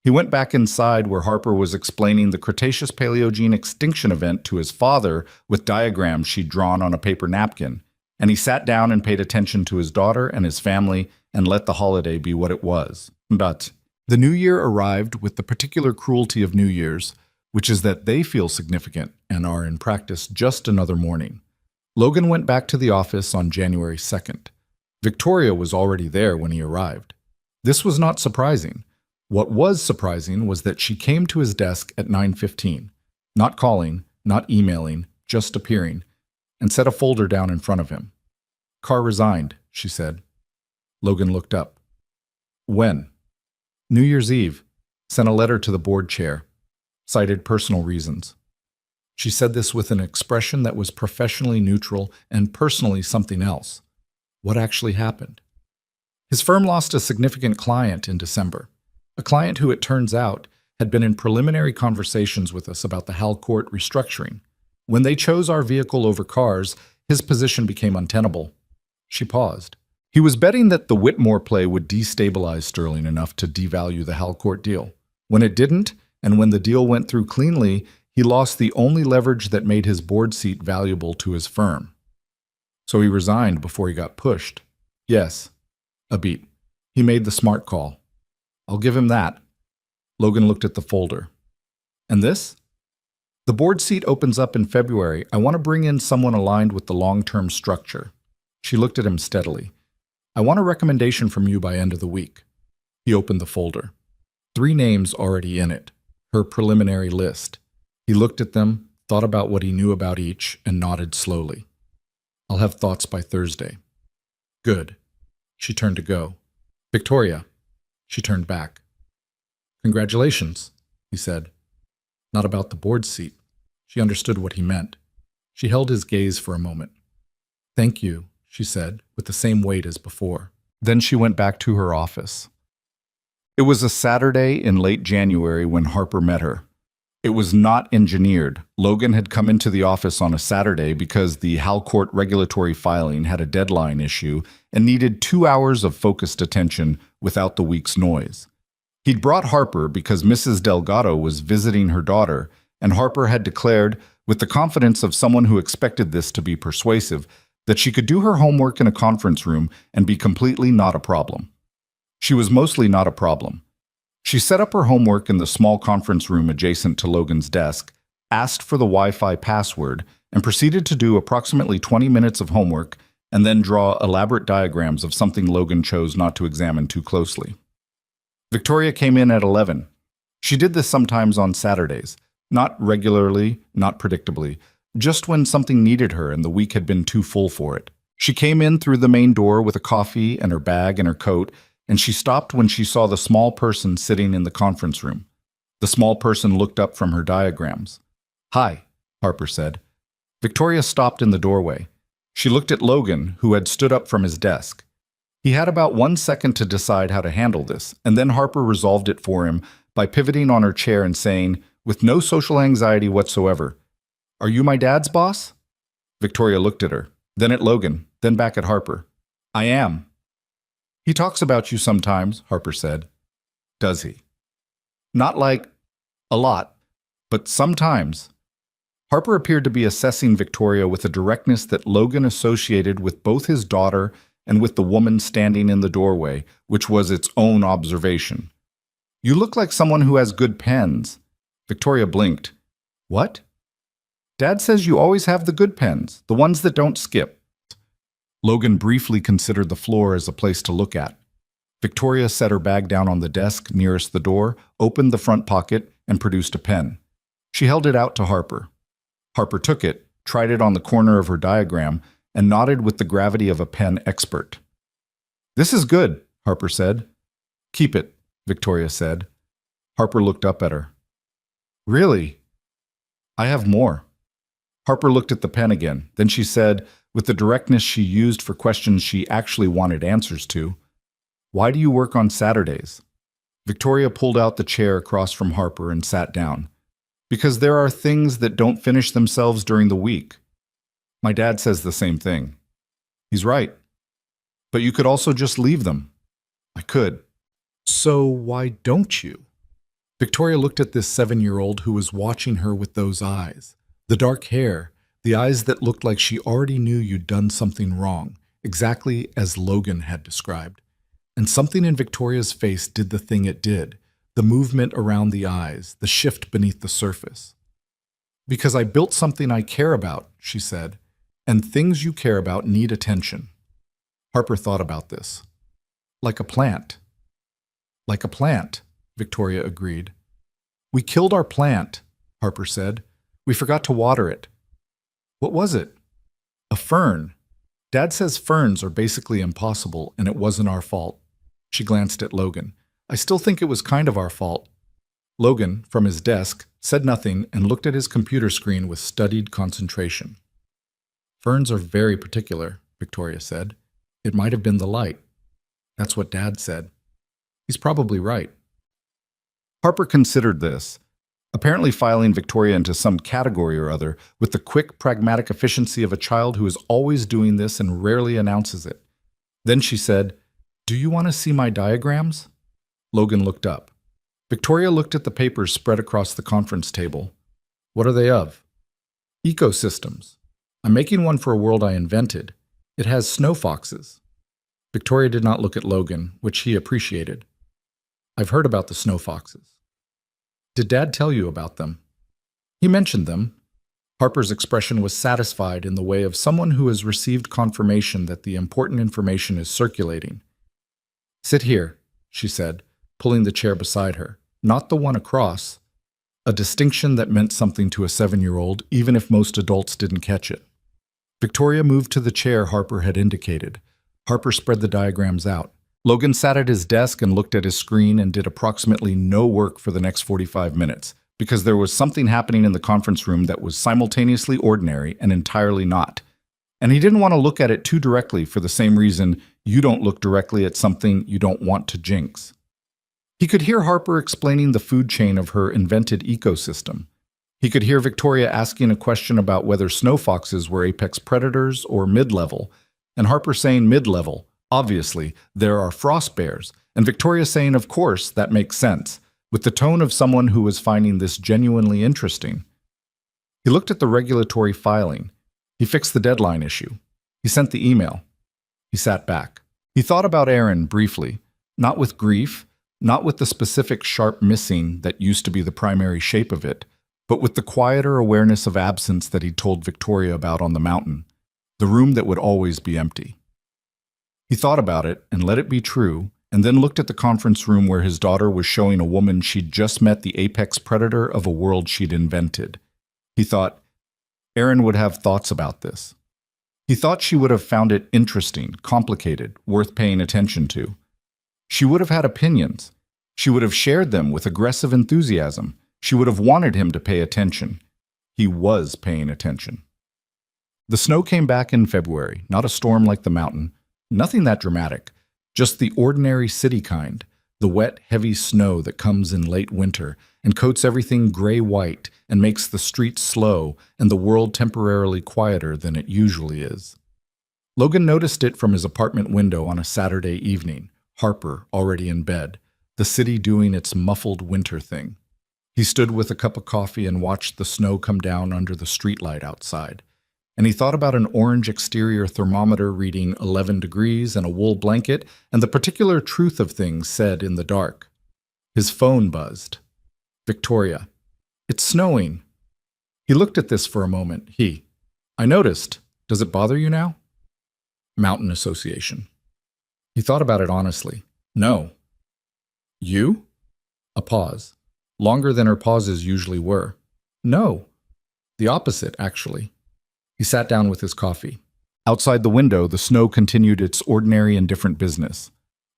A: He went back inside where Harper was explaining the Cretaceous-Paleogene extinction event to his father with diagrams she'd drawn on a paper napkin, and he sat down and paid attention to his daughter and his family and let the holiday be what it was. But the New Year arrived with the particular cruelty of New Year's, which is that they feel significant and are in practice just another morning. Logan went back to the office on January 2nd. Victoria was already there when he arrived. This was not surprising. What was surprising was that she came to his desk at 9:15, not calling, not emailing, just appearing, and set a folder down in front of him. "Carr resigned," she said. Logan looked up. "When?" "New Year's Eve. Sent a letter to the board chair. Cited personal reasons." She said this with an expression that was professionally neutral and personally something else. What actually happened? His firm lost a significant client in December. A client who, it turns out, had been in preliminary conversations with us about the Halcourt restructuring. When they chose our vehicle over Carr's, his position became untenable. She paused. He was betting that the Whitmore play would destabilize Sterling enough to devalue the Halcourt deal. When it didn't, and when the deal went through cleanly, he lost the only leverage that made his board seat valuable to his firm. So he resigned before he got pushed. Yes. A beat. He made the smart call. I'll give him that. Logan looked at the folder. And this? The board seat opens up in February. I want to bring in someone aligned with the long-term structure. She looked at him steadily. I want a recommendation from you by end of the week. He opened the folder. 3 names already in it. Her preliminary list. He looked at them, thought about what he knew about each, and nodded slowly. I'll have thoughts by Thursday. Good. She turned to go. Victoria. She turned back. Congratulations, he said. Not about the board seat. She understood what he meant. She held his gaze for a moment. Thank you, she said, with the same weight as before. Then she went back to her office. It was a Saturday in late January when Harper met her. It was not engineered. Logan had come into the office on a Saturday because the Halcourt regulatory filing had a deadline issue and needed 2 hours of focused attention without the week's noise. He'd brought Harper because Mrs. Delgado was visiting her daughter, and Harper had declared, with the confidence of someone who expected this to be persuasive, that she could do her homework in a conference room and be completely not a problem. She was mostly not a problem. She set up her homework in the small conference room adjacent to Logan's desk, asked for the Wi-Fi password, and proceeded to do approximately 20 minutes of homework and then draw elaborate diagrams of something Logan chose not to examine too closely. Victoria came in at 11. She did this sometimes on Saturdays, not regularly, not predictably, just when something needed her and the week had been too full for it. She came in through the main door with a coffee and her bag and her coat, and she stopped when she saw the small person sitting in the conference room. The small person looked up from her diagrams. "Hi," Harper said. Victoria stopped in the doorway. She looked at Logan, who had stood up from his desk. He had about 1 second to decide how to handle this, and then Harper resolved it for him by pivoting on her chair and saying, with no social anxiety whatsoever, "Are you my dad's boss?" Victoria looked at her, then at Logan, then back at Harper. "I am." "He talks about you sometimes," Harper said. "Does he?" "Not like a lot, but sometimes." Harper appeared to be assessing Victoria with a directness that Logan associated with both his daughter and with the woman standing in the doorway, which was its own observation. "You look like someone who has good pens." Victoria blinked. "What?" "Dad says you always have the good pens, the ones that don't skip." Logan briefly considered the floor as a place to look at. Victoria set her bag down on the desk nearest the door, opened the front pocket, and produced a pen. She held it out to Harper. Harper took it, tried it on the corner of her diagram, and nodded with the gravity of a pen expert. "This is good," Harper said. "Keep it," Victoria said. Harper looked up at her. "Really? I have more." Harper looked at the pen again. Then she said, with the directness she used for questions she actually wanted answers to, "Why do you work on Saturdays?" Victoria pulled out the chair across from Harper and sat down. "Because there are things that don't finish themselves during the week. My dad says the same thing." "He's right. But you could also just leave them." "I could." "So why don't you?" Victoria looked at this 7-year-old who was watching her with those eyes. The dark hair, the eyes that looked like she already knew you'd done something wrong, exactly as Logan had described. And something in Victoria's face did the thing it did, the movement around the eyes, the shift beneath the surface. "Because I built something I care about," she said, "and things you care about need attention." Harper thought about this. "Like a plant." "Like a plant," Victoria agreed. "We killed our plant," Harper said. "We forgot to water it." "What was it?" "A fern. Dad says ferns are basically impossible, and it wasn't our fault." She glanced at Logan. "I still think it was kind of our fault." Logan, from his desk, said nothing and looked at his computer screen with studied concentration. "Ferns are very particular," Victoria said. "It might have been the light." "That's what Dad said." "He's probably right." Harper considered this, apparently filing Victoria into some category or other with the quick, pragmatic efficiency of a child who is always doing this and rarely announces it. Then she said, "Do you want to see my diagrams?" Logan looked up. Victoria looked at the papers spread across the conference table. "What are they of?" "Ecosystems. I'm making one for a world I invented. It has snow foxes." Victoria did not look at Logan, which he appreciated. "I've heard about the snow foxes." "Did Dad tell you about them?" "He mentioned them." Harper's expression was satisfied in the way of someone who has received confirmation that the important information is circulating. "Sit here," she said, pulling the chair beside her, not the one across, a distinction that meant something to a 7-year-old, even if most adults didn't catch it. Victoria moved to the chair Harper had indicated. Harper spread the diagrams out. Logan sat at his desk and looked at his screen and did approximately no work for the next 45 minutes, because there was something happening in the conference room that was simultaneously ordinary and entirely not. And he didn't want to look at it too directly for the same reason you don't look directly at something you don't want to jinx. He could hear Harper explaining the food chain of her invented ecosystem. He could hear Victoria asking a question about whether snow foxes were apex predators or mid-level, and Harper saying mid-level. Obviously, there are frost bears, and Victoria saying, of course, that makes sense, with the tone of someone who was finding this genuinely interesting. He looked at the regulatory filing. He fixed the deadline issue. He sent the email. He sat back. He thought about Aaron briefly, not with grief, not with the specific sharp missing that used to be the primary shape of it, but with the quieter awareness of absence that he'd told Victoria about on the mountain, the room that would always be empty. He thought about it and let it be true, and then looked at the conference room where his daughter was showing a woman she'd just met the apex predator of a world she'd invented. He thought, Aaron would have thoughts about this. He thought she would have found it interesting, complicated, worth paying attention to. She would have had opinions. She would have shared them with aggressive enthusiasm. She would have wanted him to pay attention. He was paying attention. The snow came back in February, not a storm like the mountain, nothing that dramatic, just the ordinary city kind, the wet, heavy snow that comes in late winter and coats everything gray-white and makes the streets slow and the world temporarily quieter than it usually is. Logan noticed it from his apartment window on a Saturday evening, Harper already in bed, the city doing its muffled winter thing. He stood with a cup of coffee and watched the snow come down under the streetlight outside. And he thought about an orange exterior thermometer reading 11 degrees and a wool blanket and the particular truth of things said in the dark. His phone buzzed. Victoria. It's snowing. He looked at this for a moment. I noticed. Does it bother you now? Mountain Association. He thought about it honestly. No. You? A pause. Longer than her pauses usually were. No. The opposite, actually. He sat down with his coffee. Outside the window, the snow continued its ordinary and different business.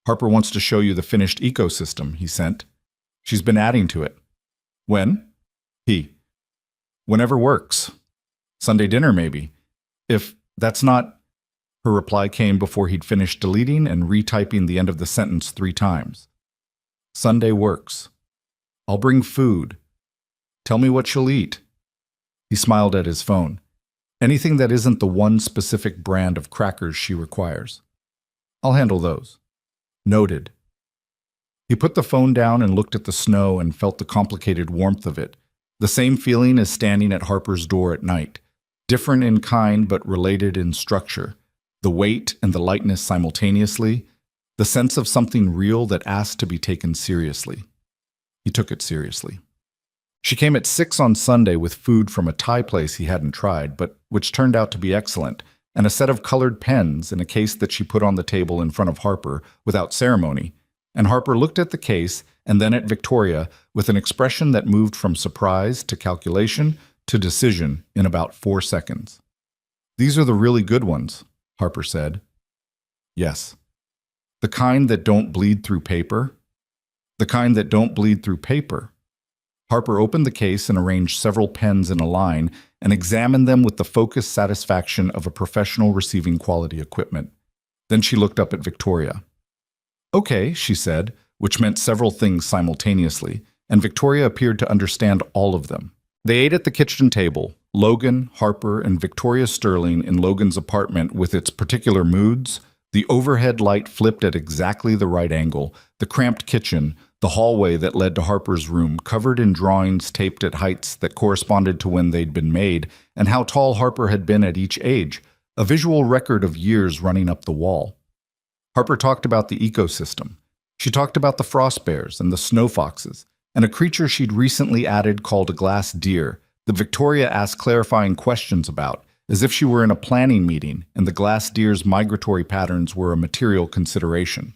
A: Harper wants to show you the finished ecosystem, he sent. She's been adding to it. When? Whenever works. Sunday dinner, maybe. If that's not... Her reply came before he'd finished deleting and retyping the end of the sentence 3 times. Sunday works. I'll bring food. Tell me what she'll eat. He smiled at his phone. Anything that isn't the one specific brand of crackers she requires. I'll handle those. Noted. He put the phone down and looked at the snow and felt the complicated warmth of it. The same feeling as standing at Harper's door at night. Different in kind but related in structure. The weight and the lightness simultaneously. The sense of something real that asked to be taken seriously. He took it seriously. She came at 6 on Sunday with food from a Thai place he hadn't tried, but which turned out to be excellent, and a set of colored pens in a case that she put on the table in front of Harper without ceremony, and Harper looked at the case and then at Victoria with an expression that moved from surprise to calculation to decision in about 4 seconds. These are the really good ones, Harper said. Yes. The kind that don't bleed through paper? The kind that don't bleed through paper. Harper opened the case and arranged several pens in a line and examined them with the focused satisfaction of a professional receiving quality equipment. Then she looked up at Victoria. Okay, she said, which meant several things simultaneously, and Victoria appeared to understand all of them. They ate at the kitchen table, Logan, Harper, and Victoria Sterling in Logan's apartment with its particular moods, the overhead light flipped at exactly the right angle, the cramped kitchen, the hallway that led to Harper's room, covered in drawings taped at heights that corresponded to when they'd been made, and how tall Harper had been at each age, a visual record of years running up the wall. Harper talked about the ecosystem. She talked about the frost bears and the snow foxes, and a creature she'd recently added called a glass deer that Victoria asked clarifying questions about, as if she were in a planning meeting and the glass deer's migratory patterns were a material consideration.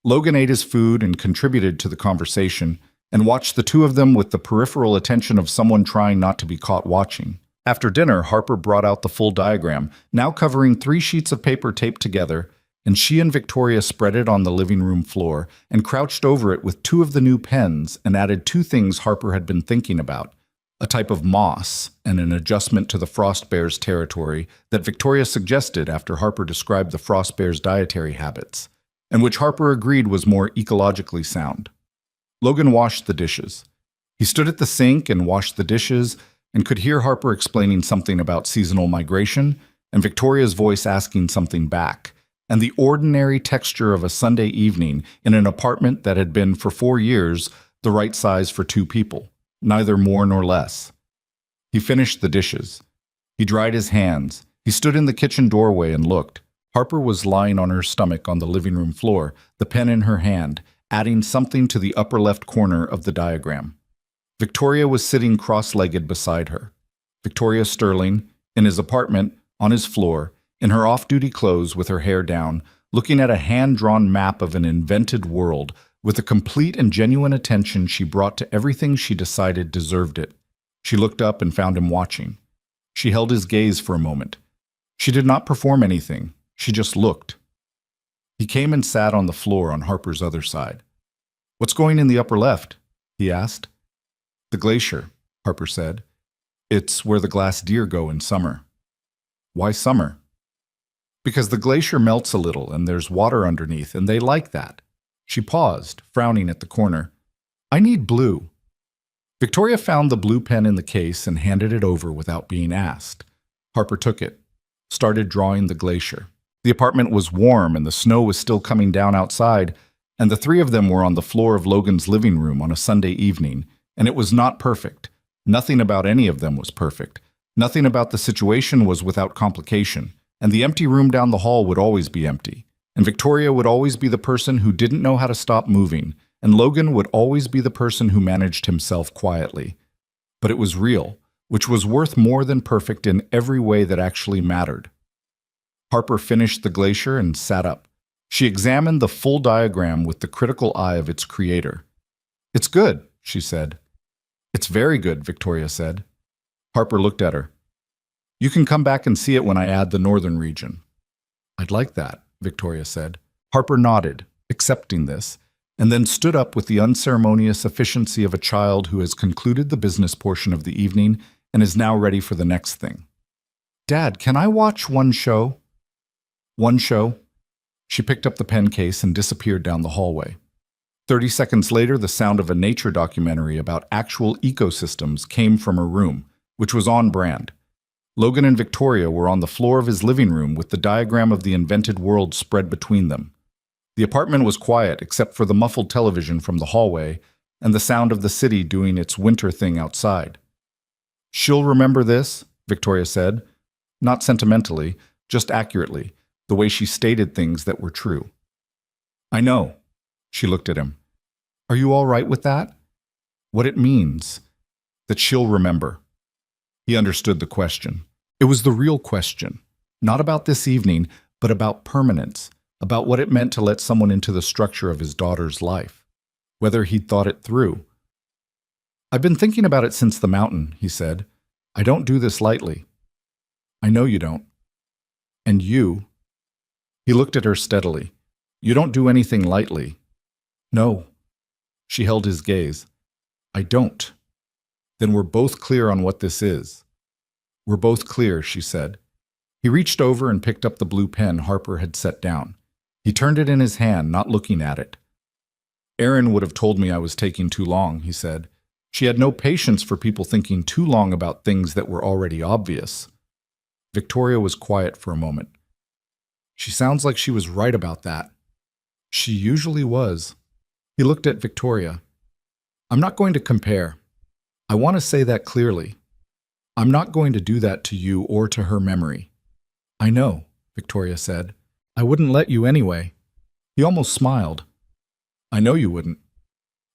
A: Logan ate his food and contributed to the conversation and watched the two of them with the peripheral attention of someone trying not to be caught watching. After dinner, Harper brought out the full diagram, now covering 3 sheets of paper taped together, and she and Victoria spread it on the living room floor and crouched over it with 2 of the new pens and added 2 things Harper had been thinking about, a type of moss and an adjustment to the frost bear's territory that Victoria suggested after Harper described the frost bear's dietary habits, and which Harper agreed was more ecologically sound. Logan washed the dishes. He stood at the sink and washed the dishes and could hear Harper explaining something about seasonal migration and Victoria's voice asking something back, and the ordinary texture of a Sunday evening in an apartment that had been for 4 years the right size for 2 people, neither more nor less. He finished the dishes. He dried his hands. He stood in the kitchen doorway and looked. Harper was lying on her stomach on the living room floor, the pen in her hand, adding something to the upper left corner of the diagram. Victoria was sitting cross-legged beside her. Victoria Sterling, in his apartment, on his floor, in her off-duty clothes with her hair down, looking at a hand-drawn map of an invented world with the complete and genuine attention she brought to everything she decided deserved it. She looked up and found him watching. She held his gaze for a moment. She did not perform anything. She just looked. He came and sat on the floor on Harper's other side. "What's going in the upper left?" he asked. "The glacier," Harper said. "It's where the glass deer go in summer." "Why summer?" "Because the glacier melts a little and there's water underneath, and they like that." She paused, frowning at the corner. "I need blue." Victoria found the blue pen in the case and handed it over without being asked. Harper took it, started drawing the glacier. The apartment was warm and the snow was still coming down outside, and the three of them were on the floor of Logan's living room on a Sunday evening, and it was not perfect. Nothing about any of them was perfect. Nothing about the situation was without complication, and the empty room down the hall would always be empty. And Victoria would always be the person who didn't know how to stop moving, and Logan would always be the person who managed himself quietly. But it was real, which was worth more than perfect in every way that actually mattered. Harper finished the glacier and sat up. She examined the full diagram with the critical eye of its creator. "It's good," she said. "It's very good," Victoria said. Harper looked at her. "You can come back and see it when I add the northern region." "I'd like that," Victoria said. Harper nodded, accepting this, and then stood up with the unceremonious efficiency of a child who has concluded the business portion of the evening and is now ready for the next thing. "Dad, can I watch one show?" "One show?" She picked up the pen case and disappeared down the hallway. 30 seconds later, the sound of a nature documentary about actual ecosystems came from her room, which was on brand. Logan and Victoria were on the floor of his living room with the diagram of the invented world spread between them. The apartment was quiet except for the muffled television from the hallway and the sound of the city doing its winter thing outside. "She'll remember this," Victoria said, not sentimentally, just accurately, the way she stated things that were true. "I know." She looked at him. "Are you all right with that?" "What it means, that she'll remember." He understood the question. It was the real question, not about this evening, but about permanence, about what it meant to let someone into the structure of his daughter's life, whether he'd thought it through. "I've been thinking about it since the mountain," he said. "I don't do this lightly." "I know you don't." "And you?" He looked at her steadily. "You don't do anything lightly." "No." She held his gaze. "I don't." "Then we're both clear on what this is." "We're both clear," she said. He reached over and picked up the blue pen Harper had set down. He turned it in his hand, not looking at it. "Erin would have told me I was taking too long," he said. She had no patience for people thinking too long about things that were already obvious. Victoria was quiet for a moment. "She sounds like she was right about that." "She usually was." He looked at Victoria. "I'm not going to compare. I want to say that clearly. I'm not going to do that to you or to her memory." "I know," Victoria said. "I wouldn't let you anyway." He almost smiled. "I know you wouldn't."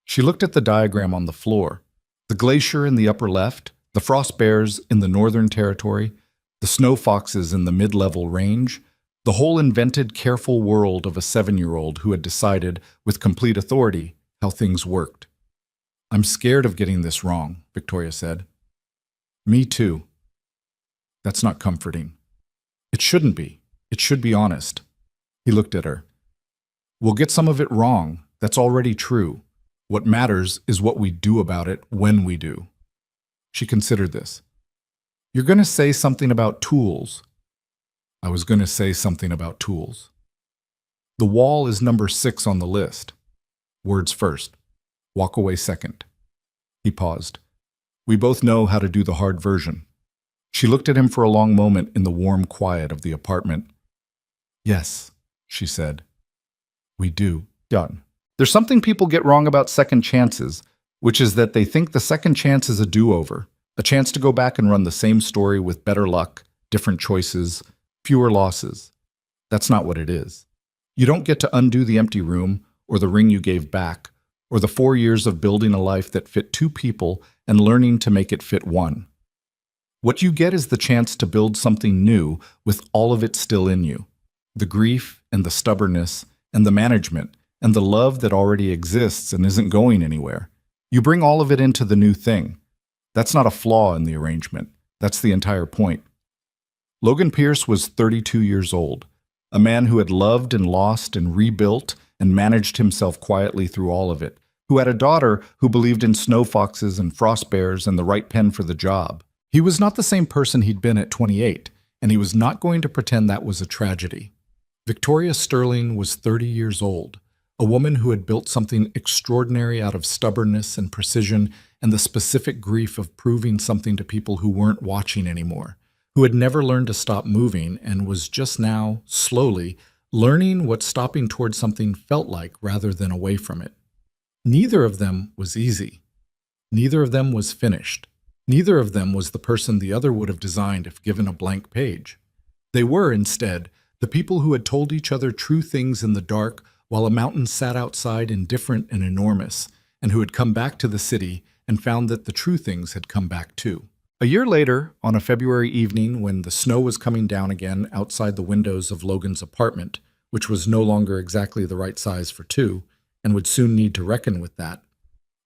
A: She looked at the diagram on the floor. The glacier in the upper left, the frost bears in the northern territory, the snow foxes in the mid-level range, the whole invented, careful world of a 7-year-old who had decided, with complete authority, how things worked. "I'm scared of getting this wrong," Victoria said. "Me too." "That's not comforting." "It shouldn't be. It should be honest." He looked at her. "We'll get some of it wrong. That's already true. What matters is what we do about it when we do." She considered this. "You're going to say something about tools." "I was going to say something about tools." "The wall is number 6 on the list. Words first. Walk away second." He paused. "We both know how to do the hard version." She looked at him for a long moment in the warm quiet of the apartment. "Yes," she said. "We do." Done. There's something people get wrong about second chances, which is that they think the second chance is a do-over, a chance to go back and run the same story with better luck, different choices, fewer losses. That's not what it is. You don't get to undo the empty room, or the ring you gave back, or the 4 years of building a life that fit 2 people and learning to make it fit 1. What you get is the chance to build something new with all of it still in you. The grief and the stubbornness and the management and the love that already exists and isn't going anywhere. You bring all of it into the new thing. That's not a flaw in the arrangement. That's the entire point. Logan Pierce was 32 years old, a man who had loved and lost and rebuilt and managed himself quietly through all of it, who had a daughter who believed in snow foxes and frost bears and the right pen for the job. He was not the same person he'd been at 28, and he was not going to pretend that was a tragedy. Victoria Sterling was 30 years old, a woman who had built something extraordinary out of stubbornness and precision and the specific grief of proving something to people who weren't watching anymore, who had never learned to stop moving and was just now, slowly, learning what stopping towards something felt like rather than away from it. Neither of them was easy. Neither of them was finished. Neither of them was the person the other would have designed if given a blank page. They were, instead, the people who had told each other true things in the dark while a mountain sat outside indifferent and enormous, and who had come back to the city and found that the true things had come back too. A year later, on a February evening when the snow was coming down again outside the windows of Logan's apartment, which was no longer exactly the right size for two, and would soon need to reckon with that,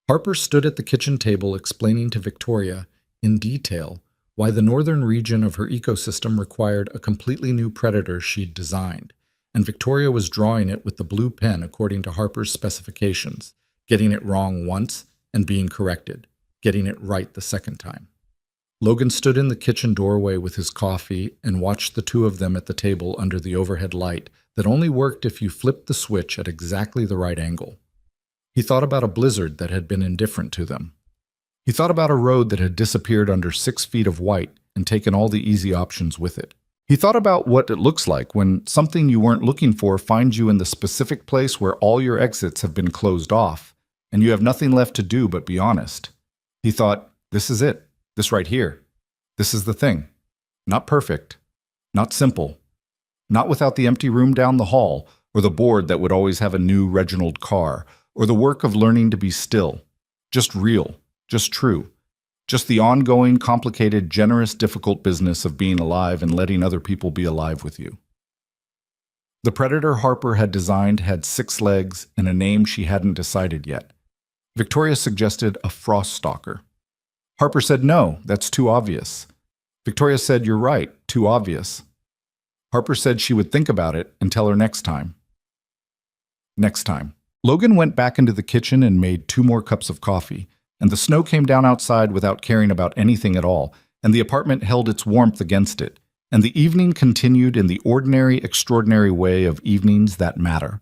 A: Harper stood at the kitchen table explaining to Victoria, in detail, why the northern region of her ecosystem required a completely new predator she'd designed, and Victoria was drawing it with the blue pen according to Harper's specifications, getting it wrong once and being corrected, getting it right the second time. Logan stood in the kitchen doorway with his coffee and watched the two of them at the table under the overhead light that only worked if you flipped the switch at exactly the right angle. He thought about a blizzard that had been indifferent to them. He thought about a road that had disappeared under 6 feet of white and taken all the easy options with it. He thought about what it looks like when something you weren't looking for finds you in the specific place where all your exits have been closed off, and you have nothing left to do but be honest. He thought, this is it, this right here. This is the thing. Not perfect, not simple, not without the empty room down the hall, or the board that would always have a new Reginald car, or the work of learning to be still. Just real, just true. Just the ongoing, complicated, generous, difficult business of being alive and letting other people be alive with you. The predator Harper had designed had 6 legs and a name she hadn't decided yet. Victoria suggested a frost stalker. Harper said, no, that's too obvious. Victoria said, you're right, too obvious. Harper said she would think about it and tell her next time. Next time. Logan went back into the kitchen and made 2 more cups of coffee, and the snow came down outside without caring about anything at all, and the apartment held its warmth against it, and the evening continued in the ordinary, extraordinary way of evenings that matter.